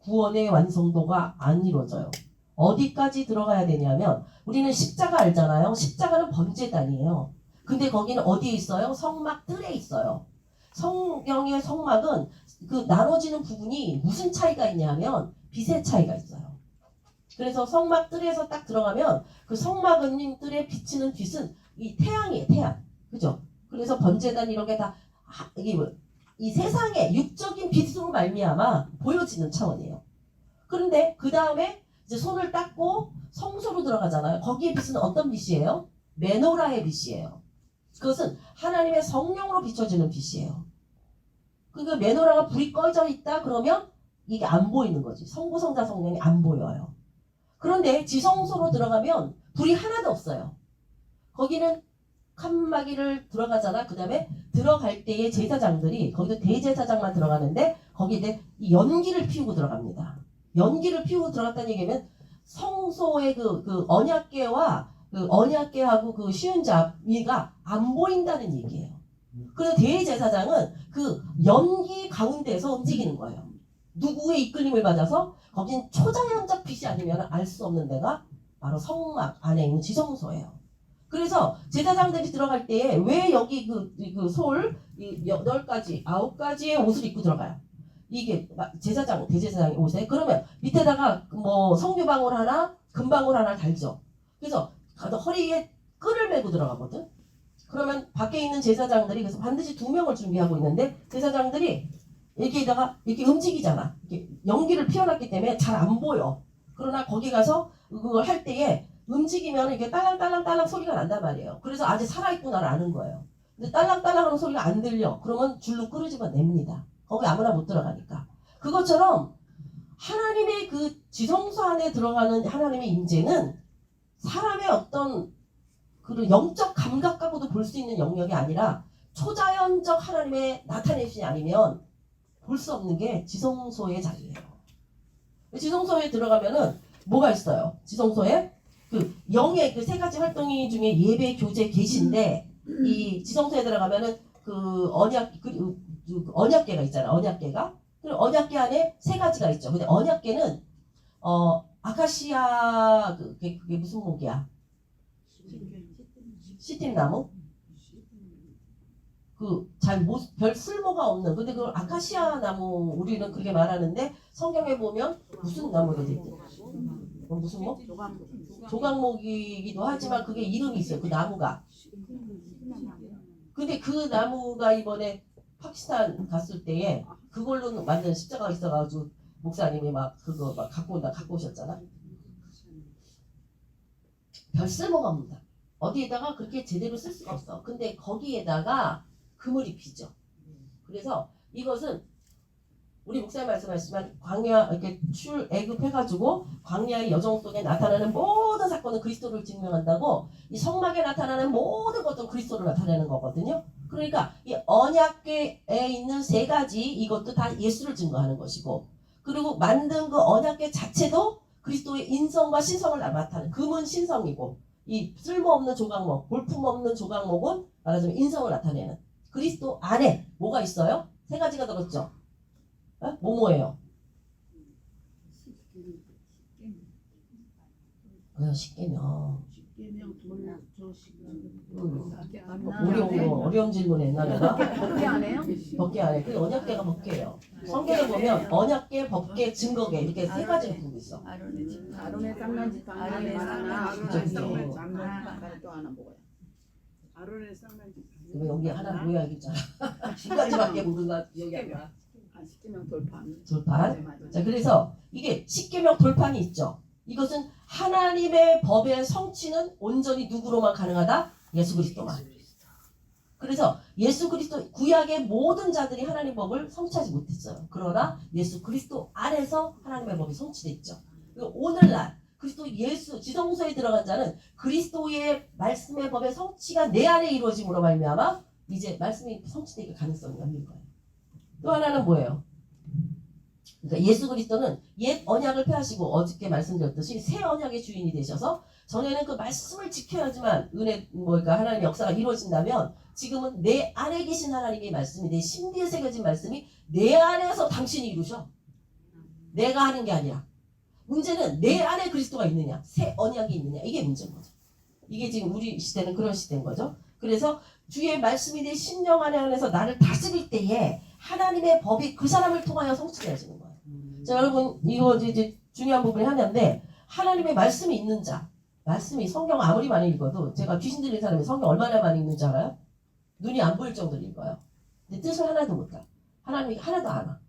구원의 완성도가 안 이루어져요. 어디까지 들어가야 되냐면 우리는 십자가 알잖아요. 십자가는 번제단이에요. 근데 거기는 어디에 있어요? 성막 뜰에 있어요. 성경의 성막은 그 나눠지는 부분이 무슨 차이가 있냐면 빛의 차이가 있어요. 그래서 성막 뜰에서 딱 들어가면 그 성막 뜰에 비치는 빛은 이 태양이에요. 태양. 그죠? 그래서 번제단 이런 게 다 이 세상의 육적인 빛으로 말미암아 보여지는 차원이에요. 그런데 그 다음에 이제 손을 닦고 성소로 들어가잖아요. 거기에 빛은 어떤 빛이에요? 메노라의 빛이에요. 그것은 하나님의 성령으로 비춰지는 빛이에요. 그러니까 메노라가 불이 꺼져 있다 그러면 이게 안 보이는 거지. 성부, 성자, 성령이 안 보여요. 그런데 지성소로 들어가면 불이 하나도 없어요. 거기는 칸막이를 들어가잖아. 그 다음에 들어갈 때에 제사장들이 거기도 대제사장만 들어가는데 거기에 이제 연기를 피우고 들어갑니다. 연기를 피우고 들어갔다는 얘기는 성소의 그 언약궤와 그 언약궤하고 그 시은자위가 안 보인다는 얘기예요. 그래서 대제사장은 그 연기 가운데서 움직이는 거예요. 누구의 이끌림을 받아서 거긴 초자연적 빛이 아니면 알 수 없는 데가 바로 성막 안에 있는 지성소예요. 그래서 제사장들이 들어갈 때에 왜 여기 솔 8가지, 9가지의 옷을 입고 들어가요. 이게 제사장, 대제사장의 옷에 그러면 밑에다가 뭐 성유방울 하나, 금방울 하나 달죠. 그래서 허리에 끈을 메고 들어가거든. 그러면 밖에 있는 제사장들이 그래서 반드시 2명을 준비하고 있는데 제사장들이 이렇게다가 이렇게 움직이잖아. 이렇게 연기를 피워놨기 때문에 잘 안 보여. 그러나 거기 가서 그걸 할 때에 움직이면 이게 딸랑딸랑딸랑 소리가 난단 말이에요. 그래서 아직 살아있구나를 아는 거예요. 근데 딸랑딸랑 하는 소리가 안 들려. 그러면 줄로 끌어집어 냅니다. 거기 아무나 못 들어가니까. 그것처럼 하나님의 그 지성소 안에 들어가는 하나님의 임재는 사람의 어떤 그 영적 감각하고도 볼 수 있는 영역이 아니라 초자연적 하나님의 나타내심이 아니면 볼 수 없는 게 지성소의 자리예요. 지성소에 들어가면은 뭐가 있어요? 지성소에 그 영의 그 3가지 활동이 중에 예배, 교제, 계시인데 이 지성소에 들어가면은 그 언약궤가 있잖아. 언약궤가. 그리고 언약궤 안에 3가지가 있죠. 근데 언약궤는 아카시아 그게 무슨 목이야? 시팀나무? 별 쓸모가 없는 근데 그걸 아카시아 나무 우리는 그렇게 말하는데 성경에 보면 무슨 나무가 되지? 무슨 목? 조각목이기도 하지만 그게 이름이 있어요. 그 나무가. 근데 그 나무가 이번에 파키스탄 갔을 때에 그걸로 만든 십자가가 있어가지고 목사님이 막 그거 막 갖고 오셨잖아. 별 쓸모가 없는다. 어디에다가 그렇게 제대로 쓸 수가 없어. 근데 거기에다가 금을 입히죠. 그래서 이것은 우리 목사님 말씀하시지만 광야 이렇게 출애굽해가지고 광야의 여정 속에 나타나는 모든 사건은 그리스도를 증명한다고 이 성막에 나타나는 모든 것도 그리스도를 나타내는 거거든요. 그러니까 이 언약궤에 있는 3가지 이것도 다 예수를 증거하는 것이고 그리고 만든 그 언약궤 자체도 그리스도의 인성과 신성을 나타내는 금은 신성이고 이 쓸모없는 조각목, 볼품없는 조각목은 말하자면 인성을 나타내는 그리스도 안에 뭐가 있어요? 3가지가 들었죠. 뭐예요? 십계명. 어려운 질문 옛날에가. 법계 안 해요? 법계 안 해. 그 언약궤가 법계예요. 성경에 보면 언약궤, 법계, 증거궤 이렇게 3가지를 두고 있어. 아론의 쌍난 아론의 쌍난 그러면 여기 하나 모여야 겠잖아. 10가지밖에 모른다. 여기 하나. 십계명 돌판. 돌판. 자, 그래서 이게 십계명 돌판이 있죠. 이것은 하나님의 법의 성취는 온전히 누구로만 가능하다? 예수 그리스도만. 그래서 예수 그리스도 구약의 모든 자들이 하나님 법을 성취하지 못했어요. 그러나 예수 그리스도 안에서 하나님의 법이 성취됐죠. 그리고 오늘날 그리스도 예수 지성소에 들어간 자는 그리스도의 말씀의 법의 성취가 내 안에 이루어짐으로 말미암아 이제 말씀이 성취되기 가능성이 열린 거예요. 또 하나는 뭐예요? 그러니까 예수 그리스도는 옛 언약을 폐하시고 어저께 말씀드렸듯이 새 언약의 주인이 되셔서 전에는 그 말씀을 지켜야지만 은혜 뭐랄까 하나님의 역사가 이루어진다면 지금은 내 안에 계신 하나님의 말씀이 내 심기에 새겨진 말씀이 내 안에서 당신이 이루셔. 내가 하는 게 아니라 문제는 내 안에 그리스도가 있느냐 새 언약이 있느냐 이게 문제인 거죠. 이게 지금 우리 시대는 그런 시대인 거죠. 그래서 주의 말씀이 내 심령 안에서 나를 다스릴 때에 하나님의 법이 그 사람을 통하여 성취되어지는 거예요. 자 여러분 이거 이제 중요한 부분이 하나인데 하나님의 말씀이 있는 자 말씀이 성경 아무리 많이 읽어도 제가 귀신 들린 사람이 성경 얼마나 많이 읽는지 알아요? 눈이 안 보일 정도로 읽어요. 근데 뜻을 하나도 못 알. 하나님이 하나도 안 와.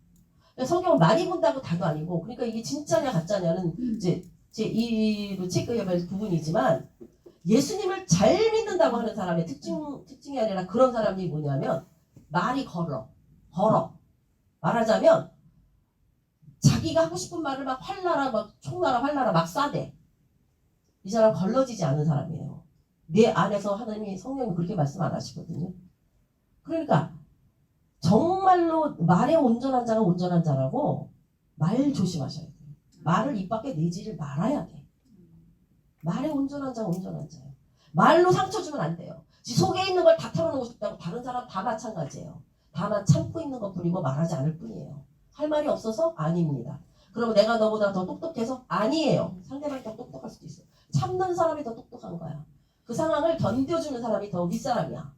성경을 많이 본다고 다도 아니고 그러니까 이게 진짜냐 가짜냐는 이제 제 2로 체크해야 할 부분이지만 예수님을 잘 믿는다고 하는 사람의 특징이 아니라 그런 사람이 뭐냐면 말이 걸어 말하자면 자기가 하고 싶은 말을 막 활나라 막 총나라 활나라 막 쏴대. 이 사람 걸러지지 않은 사람이에요. 내 안에서 하나님이 성령이 그렇게 말씀 안 하시거든요. 그러니까 정말로 말에 온전한 자가 온전한 자라고 말 조심하셔야 돼요. 말을 입 밖에 내지를 말아야 돼. 말에 온전한 자가 온전한 자예요. 말로 상처 주면 안 돼요. 지 속에 있는 걸 다 털어놓고 싶다고 다른 사람 다 마찬가지예요. 다만 참고 있는 것뿐이고 말하지 않을 뿐이에요. 할 말이 없어서? 아닙니다. 그럼 내가 너보다 더 똑똑해서? 아니에요. 상대방이 더 똑똑할 수도 있어요. 참는 사람이 더 똑똑한 거야. 그 상황을 견뎌주는 사람이 더 윗사람이야.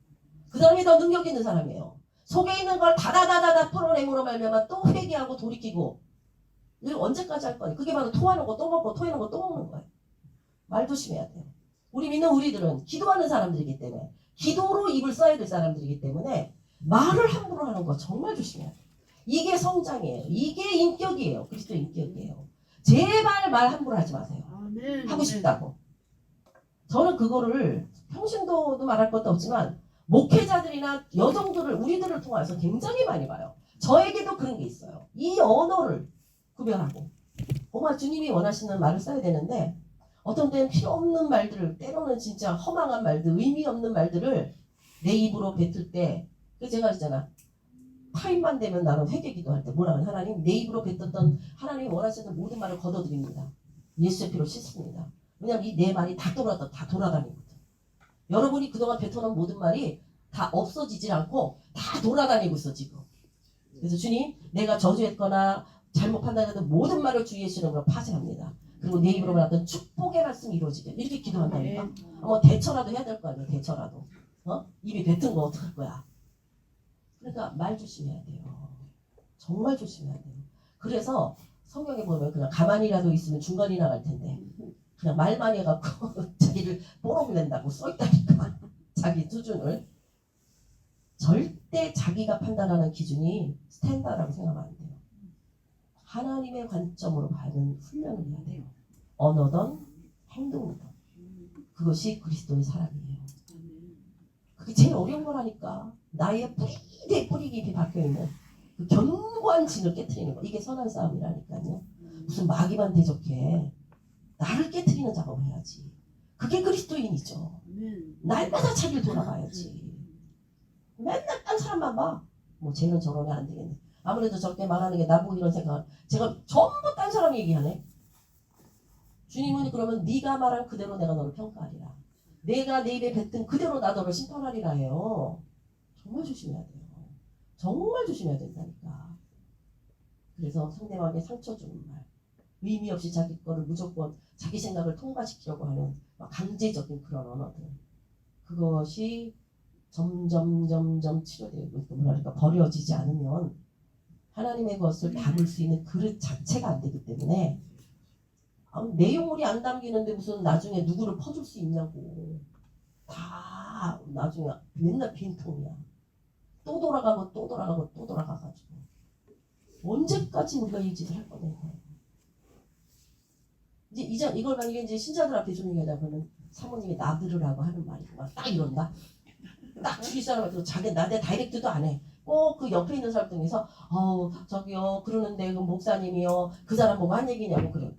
그 사람이 더 능력 있는 사람이에요. 속에 있는 걸 다다다다다 풀어내므로 말미암아 또 회개하고 돌이키고 이걸 언제까지 할 거니? 그게 바로 토하는 거 또 먹고 토하는 거 또 먹는 거예요. 말 조심해야 돼요. 우리 믿는 우리들은 기도하는 사람들이기 때문에 기도로 입을 써야 될 사람들이기 때문에 말을 함부로 하는 거 정말 조심해야 돼요. 이게 성장이에요. 이게 인격이에요. 그리스도 인격이에요. 제발 말 함부로 하지 마세요. 아멘. 하고 싶다고. 저는 그거를 평신도도 말할 것도 없지만 목회자들이나 여성들을 우리들을 통해서 굉장히 많이 봐요. 저에게도 그런 게 있어요. 이 언어를 구별하고 정말 주님이 원하시는 말을 써야 되는데 어떤 때는 필요 없는 말들을 때로는 진짜 허망한 말들 의미 없는 말들을 내 입으로 뱉을 때 제가 있잖아. 타임만 되면 나는 회개 기도할 때 뭐라 하냐 하나님 내 입으로 뱉었던 하나님이 원하시는 모든 말을 걷어드립니다. 예수의 피로 씻습니다. 왜냐면 이 내 말이 다 돌아다니거든. 여러분이 그동안 뱉어놓은 모든 말이 다 없어지질 않고 다 돌아다니고 있어 지금. 그래서 주님 내가 저주했거나 잘못 판단했던 모든 말을 주 예수 이름으로 파쇄합니다. 그리고 내 입으로 말했던 축복의 말씀이 이루어지게 이렇게 기도한다니까. 뭐 대처라도 해야 될 거 아니야. 대처라도. 입이 뱉은 거 어떡할 거야. 그러니까 말 조심해야 돼요. 정말 조심해야 돼요. 그래서 성경에 보면 그냥 가만히라도 있으면 중간이 나갈 텐데 그냥 말만 해갖고 자기를 뽀록 낸다고 써있다니까. 자기 수준을. 절대 자기가 판단하는 기준이 스탠다라고 생각하면 안 돼요. 하나님의 관점으로 봐는 훈련을 해야 돼요. 언어든 행동이든. 그것이 그리스도의 사랑이에요. 그게 제일 어려운 거라니까. 나의 뿌리 깊이 박혀있는 그 견고한 진을 깨트리는 거. 이게 선한 싸움이라니까요. 무슨 마귀만 대적해. 나를 깨트리는 작업을 해야지. 그게 그리스도인이죠. 날마다 자기를 돌아봐야지. 맨날 딴 사람만 봐. 뭐 쟤는 저러면 안 되겠네. 아무래도 저렇게 말하는 게 나보고 이런 생각을 제가 전부 딴 사람 얘기하네. 주님은 그러면 네가 말한 그대로 내가 너를 평가하리라. 내가 내 입에 뱉은 그대로 나 너를 심판하리라 해요. 정말 조심해야 돼요. 정말 조심해야 된다니까. 그래서 상대방에게 상처 주는 말, 의미 없이 자기 거를 무조건 자기 생각을 통과시키려고 하는 강제적인 그런 언어들, 그것이 점점 치료되고 뭐랄까 버려지지 않으면 하나님의 것을 담을 수 있는 그릇 자체가 안 되기 때문에 내용물이 안 담기는데 무슨 나중에 누구를 퍼줄 수 있냐고. 다 나중에 맨날 빈통이야. 또 돌아가가지고 언제까지 우리가 이 짓을 할 거냐. 이제 이걸 만약에 이제 신자들 앞에 좀 얘기하자면 사모님이 나 들으라고 하는 말이고 딱 이런다. 딱 주위 사람한테 자기 나한테 다이렉트도 안 해. 꼭 그 옆에 있는 사람 중에서 저기요 그러는데 그 목사님이요 그 사람 보고 한 얘기냐고 그래.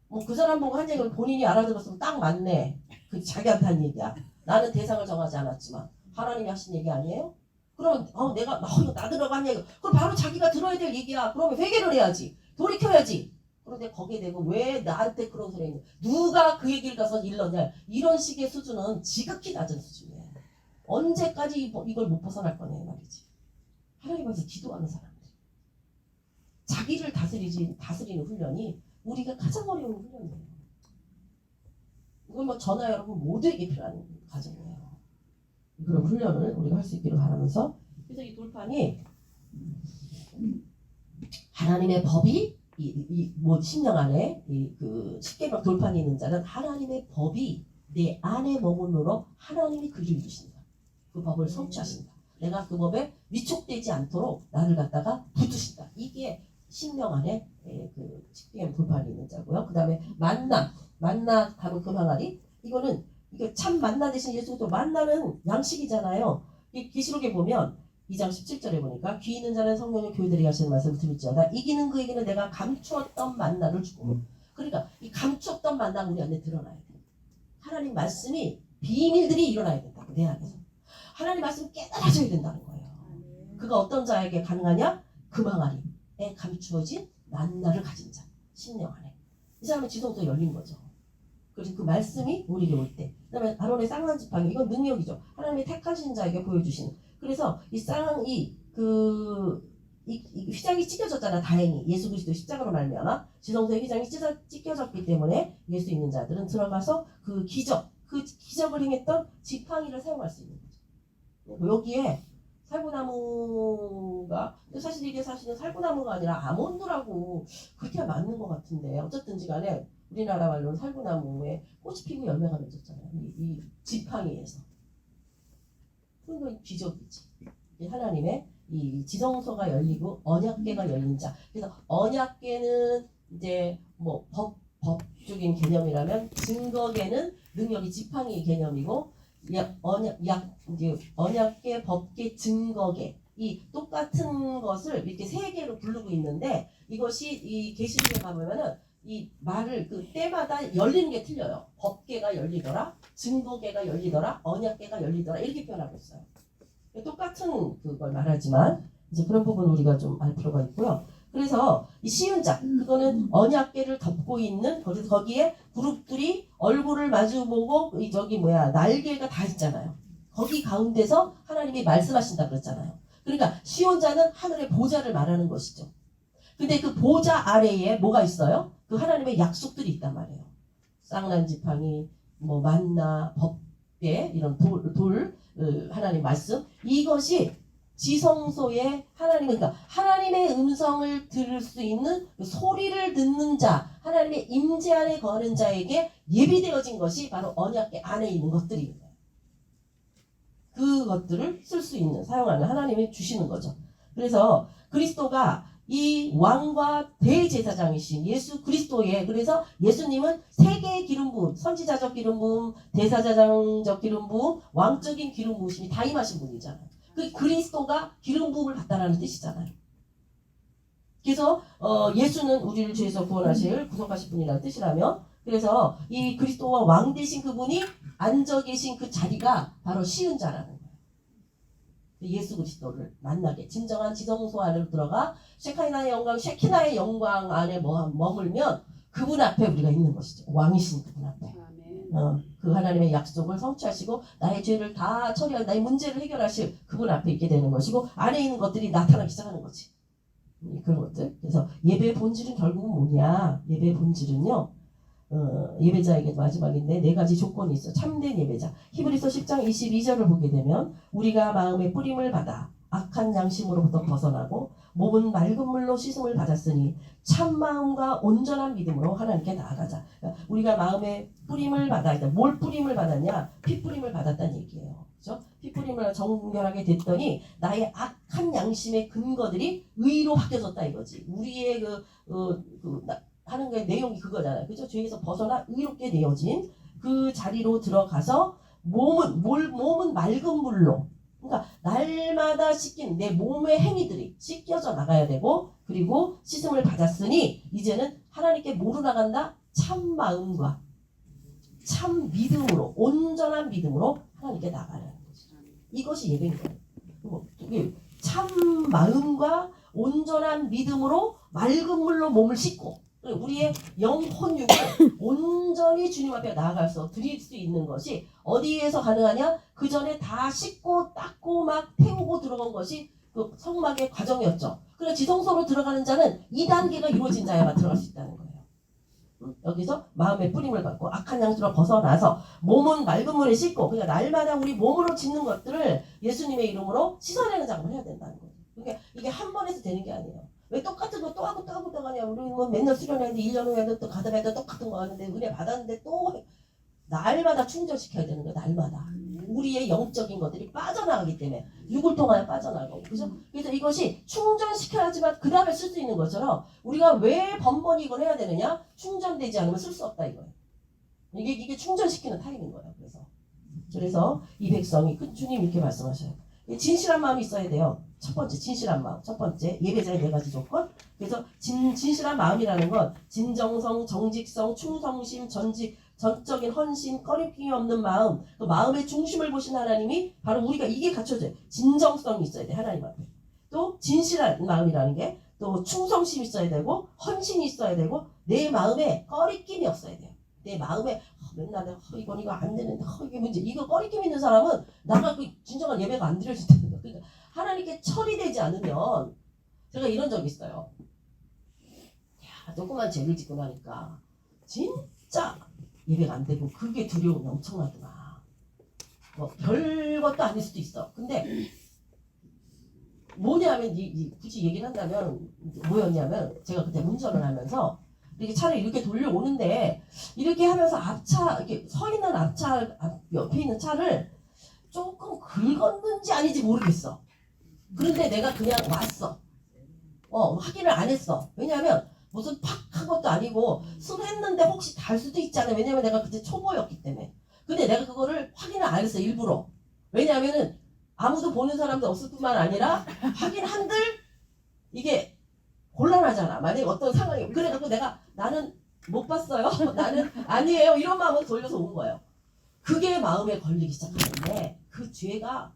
뭐 그 사람 보고 한 얘기를 본인이 알아들었으면 딱 맞네. 그 자기한테 한 얘기야. 나는 대상을 정하지 않았지만 하나님이 하신 얘기 아니에요? 그럼 내가 이거 나들라고 한 얘기 그럼 바로 자기가 들어야 될 얘기야. 그러면 회개를 해야지. 돌이켜야지. 그런데 거기에 대고 왜 나한테 그런 소리 했냐. 누가 그 얘기를 가서 일렀냐. 이런 식의 수준은 지극히 낮은 수준이에요. 언제까지 이걸 못 벗어날 거냐 말이지. 하나님 앞에서 기도하는 사람들. 자기를 다스리는 훈련이 우리가 가장 어려운 훈련이에요. 이건 뭐 저나 여러분 모두에게 필요한 과정이에요. 그런 훈련을 우리가 할 수 있기를 바라면서 그래서 이 돌판이 하나님의 법이 뭐 심령 안에 그 십계명 돌판이 있는 자는 하나님의 법이 내 안에 머물므로 하나님이 그를 이루신다. 그 법을 성취하신다. 내가 그 법에 위촉되지 않도록 나를 갖다가 붙드신다. 이게 심령 안에 그 십계명 돌판이 있는 자고요. 그 다음에 만나 바로 그 항아리. 이게 참 만나 대신 예수 그리스도 만나는 양식이잖아요. 이 계시록에 보면 2장 17절에 보니까 귀 있는 자는 성령의 교회들이 하시는 말씀을 들을지어다 이기는 그에게는 내가 감추었던 만나를 주고. 그러니까 이 감추었던 만나가 우리 안에 드러나야 돼. 하나님 말씀이 비밀들이 일어나야 된다고 내 안에서. 하나님 말씀 깨달아져야 된다는 거예요. 그가 어떤 자에게 가능하냐? 금항아리에 감추어진 만나를 가진 자. 심령 안에. 이 사람은 지성도 열린 거죠. 그래서 그 말씀이 우리에게 올 때. 그 다음에 아론의 쌍난 지팡이. 이건 능력이죠. 하나님의 택하신 자에게 보여주시는. 그래서 이 휘장이 찢겨졌잖아. 다행히 예수 그리스도 십자가로 말미암아 지성소의 휘장이 찢겨졌기 때문에 예수 있는 자들은 들어가서 그 기적을 행했던 지팡이를 사용할 수 있는 거죠. 여기에 살구나무가 사실 이게 사실은 살구나무가 아니라 아몬드라고 그렇게 맞는 것 같은데 어쨌든지 간에 우리나라 말로는 살구나무에 꽃이 피고 열매가 맺었잖아요. 이 지팡이에서. 그건 기적이지. 하나님의 이 지성소가 열리고 언약궤가 열린 자. 그래서 언약궤는 이제 뭐 법적인 개념이라면 증거궤는 능력이 지팡이 개념이고 언약궤, 법궤, 증거궤 이 똑같은 것을 이렇게 세 개로 부르고 있는데 이것이 이 계시록에 가보면은 이 말을 그 때마다 열리는 게 틀려요. 법궤가 열리더라, 증거궤가 열리더라, 언약궤가 열리더라 이렇게 표현하고 있어요. 똑같은 그걸 말하지만 이제 그런 부분 우리가 좀 알 필요가 있고요. 그래서 이 시은자 그거는 언약궤를 덮고 있는 거기에 그룹들이 얼굴을 마주보고 날개가 다 있잖아요. 거기 가운데서 하나님이 말씀하신다 그랬잖아요. 그러니까 시온자는 하늘의 보좌를 말하는 것이죠. 근데 그 보좌 아래에 뭐가 있어요? 그 하나님의 약속들이 있단 말이에요. 쌍난 지팡이, 뭐 만나, 법궤 이런 돌 하나님 말씀 이것이 지성소에 그러니까 하나님의 음성을 들을 수 있는 소리를 듣는 자 하나님의 임재 안에 거하는 자에게 예비되어진 것이 바로 언약궤 안에 있는 것들입니다. 그것들을 쓸 수 있는 사용하는 하나님이 주시는 거죠. 그래서 그리스도가 이 왕과 대제사장이신 예수 그리스도의 그래서 예수님은 세 개의 기름 부음 선지자적 기름 부음 대사자장적 기름 부음 왕적인 기름 부으심이 다 임하신 분이잖아요. 그 그리스도가 기름 부음을 받다라는 뜻이잖아요. 그래서 예수는 우리를 죄에서 구원하실 구속하실 분이라는 뜻이라면 그래서 이 그리스도와 왕 되신 그분이 앉아 계신 그 자리가 바로 시은자라는 거예요. 예수 그리스도를 만나게 진정한 지성소 안으로 들어가 쉐키나의 영광 안에 머물면 그분 앞에 우리가 있는 것이죠. 왕이신 그분 앞에. 그 하나님의 약속을 성취하시고 나의 죄를 다 처리하고 나의 문제를 해결하실 그분 앞에 있게 되는 것이고 안에 있는 것들이 나타나기 시작하는 거지. 그런 것들. 그래서 예배의 본질은 결국은 뭐냐? 예배의 본질은요. 예배자에게 마지막인데 네 가지 조건이 있어. 참된 예배자. 히브리서 10장 22절을 보게 되면 우리가 마음의 뿌림을 받아 악한 양심으로부터 벗어나고 몸은 맑은 물로 씻음을 받았으니 참 마음과 온전한 믿음으로 하나님께 나아가자. 그러니까 우리가 마음의 뿌림을 받아 뭘 뿌림을 받았냐? 피 뿌림을 받았다는 얘기예요. 그렇죠? 피 뿌림을 정결하게 됐더니 나의 악한 양심의 근거들이 의로 바뀌어졌다 이거지. 우리의 하는 게 내용이 그거잖아요. 그죠? 죄에서 벗어나 의롭게 되어진 그 자리로 들어가서 몸은 맑은 물로 그러니까 날마다 씻긴 내 몸의 행위들이 씻겨져 나가야 되고 그리고 씻음을 받았으니 이제는 하나님께 뭐로 나간다? 참 마음과 참 믿음으로 온전한 믿음으로 하나님께 나가라는 거지. 이것이 예배인 거예요. 참 마음과 온전한 믿음으로 맑은 물로 몸을 씻고 우리의 영혼 육을 온전히 주님 앞에 나아가서 드릴 수 있는 것이 어디에서 가능하냐? 그 전에 다 씻고 닦고 막 태우고 들어간 것이 그 성막의 과정이었죠. 그래서 지성소로 들어가는 자는 2단계가 이루어진 자야만 들어갈 수 있다는 거예요. 여기서 마음의 뿌림을 받고 악한 양수로 벗어나서 몸은 맑은 물에 씻고 그러니까 날마다 우리 몸으로 짓는 것들을 예수님의 이름으로 씻어내는 작업을 해야 된다는 거예요. 그러니까 이게 한 번에서 되는 게 아니에요. 왜 똑같은 거 또 하고 또 하고 또 가냐. 우리는 뭐 맨날 수련했는데 1년 후에도 또 가다 해도 똑같은 거 하는데 은혜 받았는데 또 날마다 충전시켜야 되는 거예요. 날마다. 우리의 영적인 것들이 빠져나가기 때문에 육을 통하여 빠져나가고 그죠? 그래서 이것이 충전시켜야지만 그 다음에 쓸 수 있는 것처럼 우리가 왜 번번이 이걸 해야 되느냐? 충전되지 않으면 쓸 수 없다 이거예요. 이게 충전시키는 타임인 거예요. 그래서 이 백성이 주님 이렇게 말씀하셔요. 진실한 마음이 있어야 돼요. 첫 번째 진실한 마음. 첫 번째 예배자의 4가지 조건. 그래서 진실한 마음이라는 건 진정성, 정직성, 충성심, 전적인 헌신, 꺼림낌이 없는 마음, 그 마음의 중심을 보신 하나님이 바로 우리가 이게 갖춰져요. 진정성이 있어야 돼 하나님 앞에. 또 진실한 마음이라는 게 또 충성심이 있어야 되고 헌신이 있어야 되고 내 마음에 꺼리낌이 없어야 돼요. 내 마음에 맨날 이거 안 되는데 이게 문제 이거 꺼리낌 있는 사람은 나가 그 진정한 예배가 안 드려진다는 거예요. 그러니까 하나님께 처리되지 않으면 제가 이런 적이 있어요. 야, 조그만 죄를 짓고 나니까 진짜 예배가 안 되고 그게 두려움이 엄청나더라. 뭐 별것도 아닐 수도 있어. 근데 뭐냐면 굳이 얘기를 한다면 뭐였냐면 제가 그때 운전을 하면서 이렇게 차를 이렇게 돌려오는데 이렇게 하면서 앞차 이렇게 서 있는 앞차 옆에 있는 차를 조금 긁었는지 아닌지 모르겠어. 그런데 내가 그냥 왔어. 확인을 안 했어. 왜냐하면 무슨 팍 한 것도 아니고 술 했는데 혹시 달 수도 있잖아요. 왜냐면 내가 그때 초보였기 때문에. 근데 내가 그거를 확인을 안 했어 일부러. 왜냐하면은 아무도 보는 사람도 없을 뿐만 아니라 확인한들 이게 곤란하잖아. 만약에 어떤 상황이 그래갖고 나는 못 봤어요. 나는 아니에요. 이런 마음으로 돌려서 온 거예요. 그게 마음에 걸리기 시작하는데 그 죄가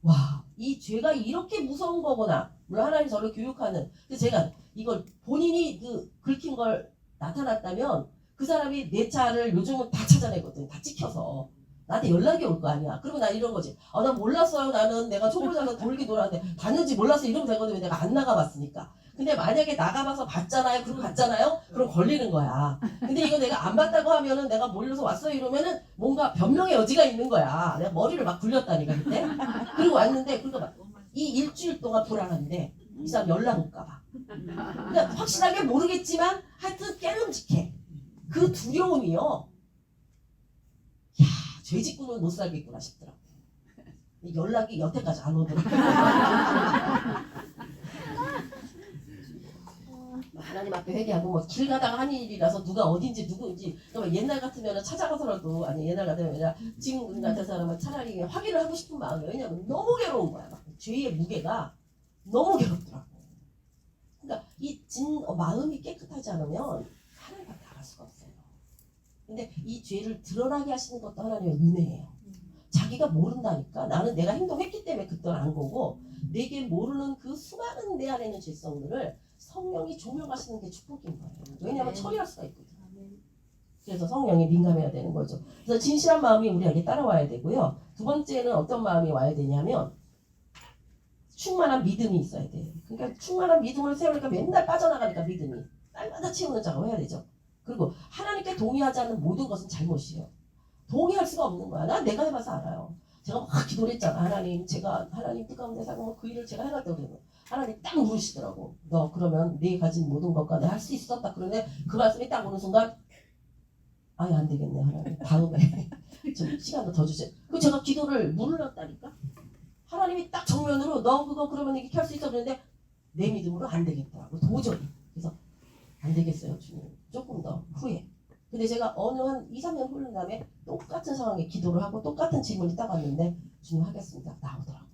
와, 이 죄가 이렇게 무서운 거구나. 물론 하나님 저를 교육하는. 그래서 제가 이걸 본인이 그 긁힌 걸 나타났다면 그 사람이 내 차를 요즘은 다 찾아내거든. 다 찍혀서. 나한테 연락이 올 거 아니야. 그러면 나 이런 거지. 나 몰랐어요. 나는 내가 초보자서 돌기 돌았는데 봤는지 몰라서 이러면 되거든. 왜 내가 안 나가봤으니까. 근데 만약에 나가봐서 봤잖아요. 그리고 갔잖아요. 그럼 걸리는 거야. 근데 이거 내가 안 봤다고 하면은 내가 몰라서 왔어요. 이러면은 뭔가 변명의 여지가 있는 거야. 내가 머리를 막 굴렸다니까 그때. 그리고 왔는데 그러니까 이 일주일 동안 불안한데 이 사람 연락 올까 봐. 그러니까 확실하게 모르겠지만 하여튼 깨름직해. 그 두려움이요. 야, 죄 짓고는 못 살겠구나 싶더라. 연락이 여태까지 안 오더라고. 하나님 앞에 회개하고 뭐 길 가다가 한 일이라서 누가 어딘지 누구인지 그러면 옛날 같으면 찾아가서라도 아니 옛날 같으면 아니라 지금 같은 사람은 차라리 확인을 하고 싶은 마음이에요. 왜냐면 너무 괴로운 거야. 막 죄의 무게가 너무 괴롭더라고. 그러니까 이 마음이 깨끗하지 않으면 하나님 앞에 나갈 수가 없어요. 근데 이 죄를 드러나게 하시는 것도 하나님의 은혜예요. 자기가 모른다니까. 나는 내가 행동했기 때문에 그걸 안 거고 내게 모르는 그 수많은 내 안에 있는 죄성들을 성령이 조명하시는 게 축복인 거예요. 왜냐하면 처리할 수가 있거든. 그래서 성령이 민감해야 되는 거죠. 그래서 진실한 마음이 우리에게 따라와야 되고요. 두 번째는 어떤 마음이 와야 되냐면 충만한 믿음이 있어야 돼요. 그러니까 충만한 믿음을 세우니까 맨날 빠져나가니까 믿음이 날마다 채우는 작업을 해야 되죠. 그리고 하나님께 동의하지 않는 모든 것은 잘못이에요. 동의할 수가 없는 거야. 내가 해봐서 알아요. 제가 막 기도를 했잖아. 하나님 뜻 가운데 살고 그 일을 제가 해놨다고 그러면 하나님 딱 물으시더라고. 너 그러면 네 가진 모든 것과 내가 할 수 있었다. 그런데 그 말씀이 딱 오는 순간 아예 안 되겠네 하나님. 다음에 좀 시간도 더 주세요. 그 제가 기도를 물렀다니까. 하나님이 딱 정면으로 너 그거 그러면 이렇게 할 수 있어 그랬는데 내 믿음으로 안 되겠더라고. 도저히. 그래서 안 되겠어요 주님. 조금 더 후에. 근데 제가 어느 한 2, 3년 흐른 다음에 똑같은 상황에 기도를 하고 똑같은 질문이 딱 왔는데 주님 하겠습니다. 나오더라고.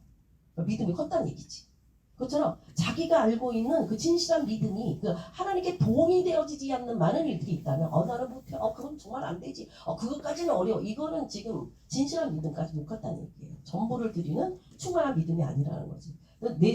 그러니까 믿음이 컸다는 얘기지. 그것처럼 자기가 알고 있는 그 진실한 믿음이 그 하나님께 도움이 되어지지 않는 많은 일들이 있다면 나는 못해. 그건 정말 안 되지. 그것까지는 어려워. 이거는 지금 진실한 믿음까지 못 갔다는 얘기예요. 전부를 드리는 충만한 믿음이 아니라는 거지.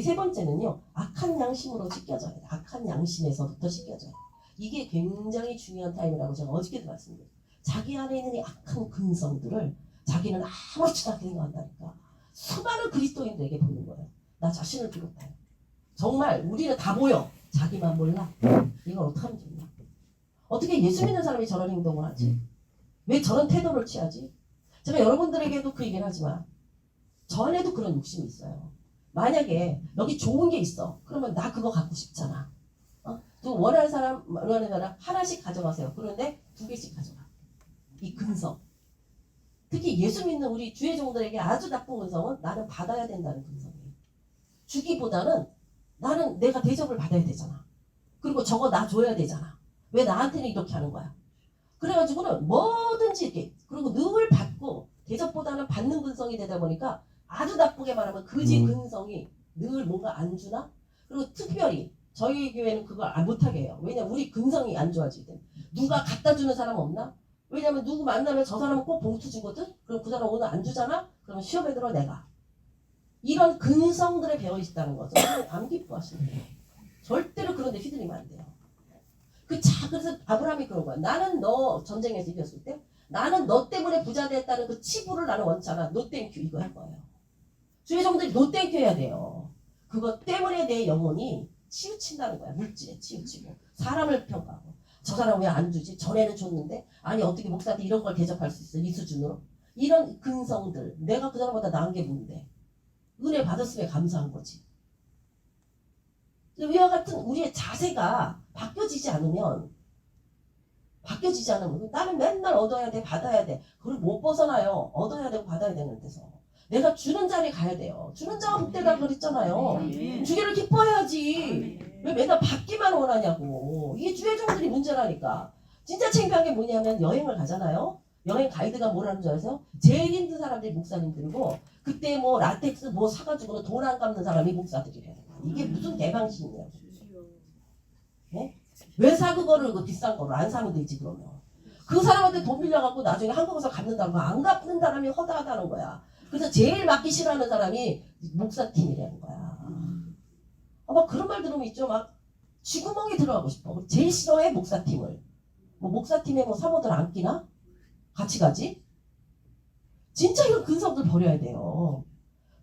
세 번째는요. 악한 양심으로 씻겨져야 돼. 악한 양심에서부터 씻겨져야 돼. 이게 굉장히 중요한 타임이라고 제가 어저께도 말씀드렸어요. 자기 안에 있는 이 악한 근성들을 자기는 아무렇지도 않게 생각한다니까. 수많은 그리스도인들에게 보는 거예요. 나 자신을 비롯하여. 정말 우리는 다 보여. 자기만 몰라. 이걸 어떻게 하면 좋냐. 어떻게 예수 믿는 사람이 저런 행동을 하지? 왜 저런 태도를 취하지? 제가 여러분들에게도 그 얘기를 하지만 저 안에도 그런 욕심이 있어요. 만약에 여기 좋은 게 있어. 그러면 나 그거 갖고 싶잖아. 또 원하는 사람 하나씩 가져가세요. 그런데 2개씩 가져가. 이 근성. 특히 예수 믿는 우리 주의 종들에게 아주 나쁜 근성은 나는 받아야 된다는 근성이에요. 주기보다는 나는 내가 대접을 받아야 되잖아. 그리고 저거 나 줘야 되잖아. 왜 나한테는 이렇게 하는 거야? 그래가지고는 뭐든지 이렇게 그리고 늘 받고 대접보다는 받는 근성이 되다 보니까 아주 나쁘게 말하면 그지 근성이 늘 뭔가 안 주나? 그리고 특별히 저희 교회는 그걸 못하게 해요. 왜냐면 우리 근성이 안 좋아질 때 누가 갖다 주는 사람 없나? 왜냐면 누구 만나면 저 사람은 꼭 봉투 주거든? 그럼 그 사람 오늘 안 주잖아? 그러면 시험에 들어 내가. 이런 근성들에 배어있다는 거죠. 안 기뻐하시는 거예요. 절대로 그런 데 휘둘리면 안 돼요. 그래서 아브라함이 그런 거야. 나는 너 전쟁에서 이겼을 때 나는 너 때문에 부자 됐다는 그 치부를 나는 원치 않아. 노 땡큐 이거 할 거예요. 주의 종들이 노 땡큐 해야 돼요. 그것 때문에 내 영혼이 치우친다는 거야. 물질에 치우치고 사람을 평가하고 저 사람 왜 안 주지? 전에는 줬는데 아니 어떻게 목사한테 이런 걸 대접할 수 있어? 이 수준으로 이런 근성들 내가 그 사람보다 나은 게 뭔데? 은혜 받았으면 감사한 거지. 이와 같은 우리의 자세가 바뀌어지지 않으면 나는 맨날 얻어야 돼 받아야 돼 그걸 못 벗어나요. 얻어야 되고 받아야 되는 데서 내가 주는 자리에 가야 돼요. 주는 자가 복되다 그랬잖아요. 주기를 기뻐해야지. 왜 맨날 받기만 원하냐고. 이게 주의 종들이 문제라니까. 진짜 창피한 게 뭐냐면 여행을 가잖아요. 여행 가이드가 뭐라는 줄 아세요? 제일 힘든 사람들이 목사님들이고 그때 뭐 라텍스 뭐 사가지고는 돈 안 갚는 사람이 목사들이래. 이게 무슨 개방신이냐고. 네? 왜 사 그거를 그 비싼 거를 안 사면 되지 그러면. 그 사람한테 돈 빌려갖고 나중에 한국에서 갚는다는 거 안 갚는 사람이 허다하다는 거야. 그래서 제일 맡기 싫어하는 사람이 목사팀이라는 거야. 막 그런 말 들으면 있죠. 막 쥐구멍에 들어가고 싶어. 제일 싫어해 목사팀을. 뭐 목사팀에 뭐 사모들 안 끼나? 같이 가지? 진짜 이런 근성들 버려야 돼요.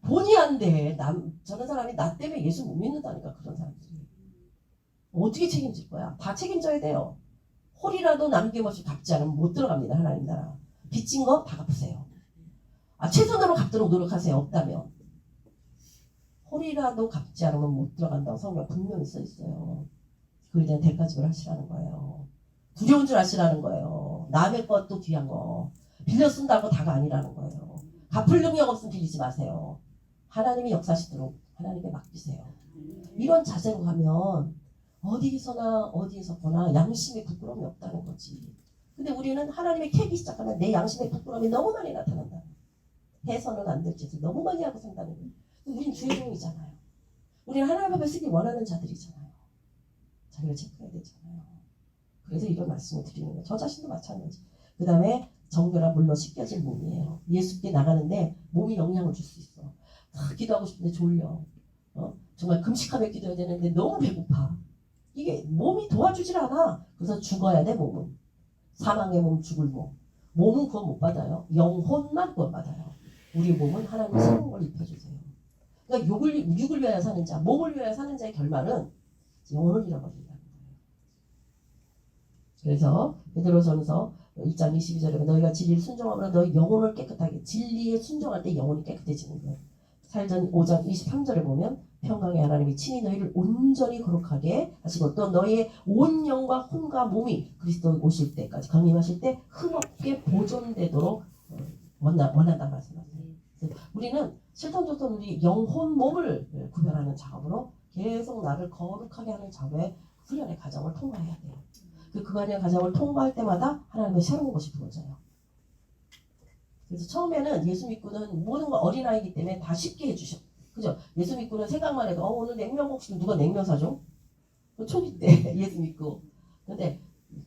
본의 안 돼. 저런 사람이 나 때문에 예수 못 믿는다니까 그런 사람들이. 어떻게 책임질 거야? 다 책임져야 돼요. 홀이라도 남김없이 갚지 않으면 못 들어갑니다. 하나님 나라. 빚진 거 다 갚으세요. 최선으로 갚도록 노력하세요. 없다면. 홀이라도 갚지 않으면 못 들어간다고 성경 분명히 써 있어요. 그에 대한 대가집을 하시라는 거예요. 두려운 줄 아시라는 거예요. 남의 것도 귀한 거. 빌려 쓴다고 다가 아니라는 거예요. 갚을 능력 없으면 빌리지 마세요. 하나님이 역사하시도록 하나님께 맡기세요. 이런 자세로 가면 어디에서 보나 양심의 부끄러움이 없다는 거지. 근데 우리는 하나님의 캐기 시작하면 내 양심의 부끄러움이 너무 많이 나타난다. 해서는 안 될 짓을 너무 많이 하고 산다는 거예요. 우린 주의 종이잖아요. 우리는 하나님 앞에 쓰기 원하는 자들이잖아요. 자기를 체크해야 되잖아요. 그래서 이런 말씀을 드리는 거예요. 저 자신도 마찬가지. 그 다음에 정결한 물로 씻겨진 몸이에요. 예수께 나가는데 몸이 영향을 줄 수 있어. 기도하고 싶은데 졸려. 정말 금식하며 기도해야 되는데 너무 배고파. 이게 몸이 도와주질 않아. 그래서 죽어야 돼 몸은. 사망의 몸, 죽을 몸. 몸은 구원 못 받아요. 영혼만 구원 받아요. 우리 몸은 하나님의 새로운 걸 입혀주세요. 그러니까 육을 위하여 사는 자, 몸을 위하여 사는 자의 결말은 영혼을 잃어버린다는 거예요. 그래서 베드로전서 1장 22절에 너희가 진리를 순종하므로 너희 영혼을 깨끗하게 진리에 순종할 때 영혼이 깨끗해지는 거예요. 사도전 5장 23절에 보면 평강의 하나님이 친히 너희를 온전히 거룩하게 하시고 또 너희의 온 영과 혼과 몸이 그리스도 오실 때까지 강림하실 때 흠없게 보존되도록 원한다는 말씀하세요. 우리는 실천 좋던 우리 영혼 몸을 구별하는 작업으로 계속 나를 거룩하게 하는 작업에 훈련의 과정을 통과해야 돼요. 그 과정의 과정을 통과할 때마다 하나님의 새로운 것이 부어져요. 그래서 처음에는 예수 믿고는 모든 걸 어린아이이기 때문에 다 쉽게 해주셔. 그죠? 예수 믿고는 생각만 해도 오늘 냉면 먹고 누가 냉면 사줘? 초기 때 예수 믿고. 근데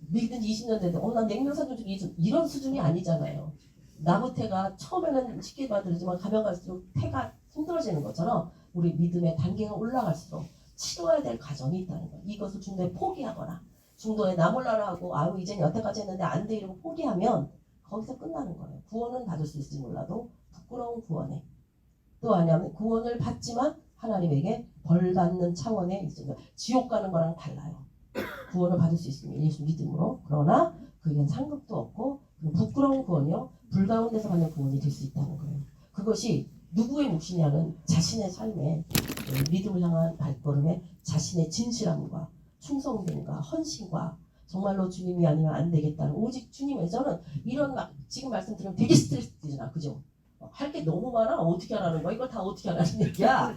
믿은 지 20년 됐는데 난 냉면 사준 적이 이런 수준이 아니잖아요. 나무태가 처음에는 쉽게 만들지만 가면 갈수록 태가 힘들어지는 것처럼 우리 믿음의 단계가 올라갈수록 치러야 될 과정이 있다는 거예요. 이것을 중도에 포기하거나 중도에 나 몰라라 하고 이젠 여태까지 했는데 안 돼 이러고 포기하면 거기서 끝나는 거예요. 구원은 받을 수 있을지 몰라도 부끄러운 구원에 또 아니면 구원을 받지만 하나님에게 벌 받는 차원에 있어요. 지옥 가는 거랑 달라요. 구원을 받을 수 있습니다. 예수 믿음으로. 그러나 그에겐 상급도 없고 부끄러운 구원이요. 불가운데서 받는 구원이 될 수 있다는 거예요. 그것이 누구의 몫이냐는 자신의 삶에 믿음을 향한 발걸음에 자신의 진실함과 충성됨과 헌신과 정말로 주님이 아니면 안 되겠다는 오직 주님의 저는 이런 막 지금 말씀 들으면 되게 스트레스잖아. 그죠? 할 게 너무 많아. 어떻게 하라는 거야? 이걸 다 어떻게 하라는 얘기야.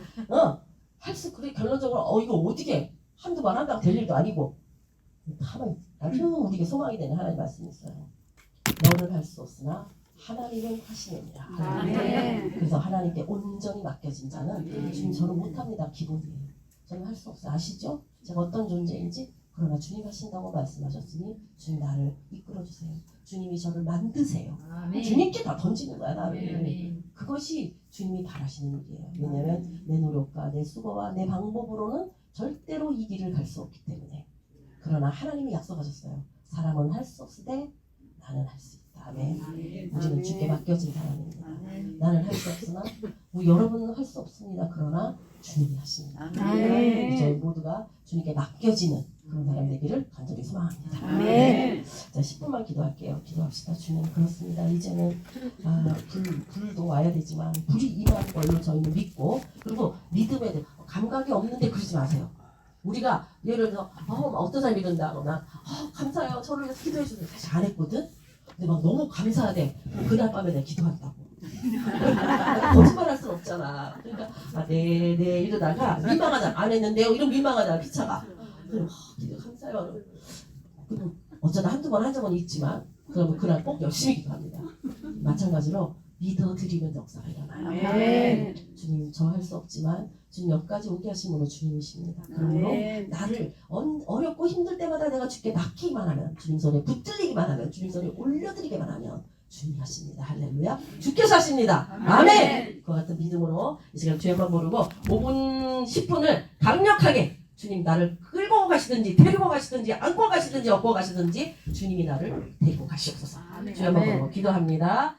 그래 결론적으로 이거 어떻게 한두 번 한다고 될 일도 아니고 하면 아주 우리에게 소망이 되는 하나님의 말씀이 있어요. 너는 할 수 없으나 하나님은 하시느니라. 아멘. 그래서 하나님께 온전히 맡겨진 자는 주님 저는 못합니다. 기본이에요. 저는 할 수 없어요. 아시죠? 제가 어떤 존재인지. 그러나 주님 하신다고 말씀하셨으니 주님 나를 이끌어주세요. 주님이 저를 만드세요. 주님께 다 던지는 거야 나를. 그것이 주님이 바라시는 일이에요. 왜냐하면 내 노력과 내 수고와 내 방법으로는 절대로 이 길을 갈 수 없기 때문에. 그러나 하나님이 약속하셨어요. 사람은 할 수 없을 때 나는 할 수 있다. 아멘. 우리는 주께 맡겨진 사람입니다. 나는 할 수 없으나 여러분은 할 수 없습니다. 그러나 주님이 하십니다. 아멘. 저희 모두가 주님께 맡겨지는 그런 사람 되기를 간절히 소망합니다. 아멘. 자, 10분만 기도할게요. 기도합시다. 주님 그렇습니다. 이제는 불도 와야 되지만 불이 임한 걸로 저희는 믿고 그리고 믿음에 감각이 없는데 그러지 마세요. 우리가 예를 들어서 어떤 사람이 이런다 그러면 감사해요. 저를 위해서 기도해 주세요. 사실 안 했거든. 근데 막 너무 감사하대. 그날 밤에 내가 기도한다고. 거짓말할 순 없잖아. 그러니까 네 이러다가 민망하다. 안 했는데요. 이런 민망하다. 피차가. 그럼 기도 감사해요. 그럼 어쩌다 한두 번 한 적은 있지만 그러면 그날 꼭 열심히 기도합니다. 마찬가지로 믿어드리는 역사가 일어나요. 아멘. 주님 저 할 수 없지만 주님 여기까지 오게 하신 분은 주님이십니다. 그러므로 아멘. 나를 어렵고 힘들 때마다 내가 주께 맡기기만 하면 주님 손에 붙들리기만 하면 주님 손에 올려드리기만 하면 주님이 하십니다. 할렐루야. 주께서 하십니다. 아멘. 그와 같은 믿음으로 이 시간 죄만 모르고 5분 10분을 강력하게 주님 나를 끌고 가시든지 데리고 가시든지 안고 가시든지 업고 가시든지 주님이 나를 데리고 가시옵소서. 아멘. 죄만 모르고 기도합니다.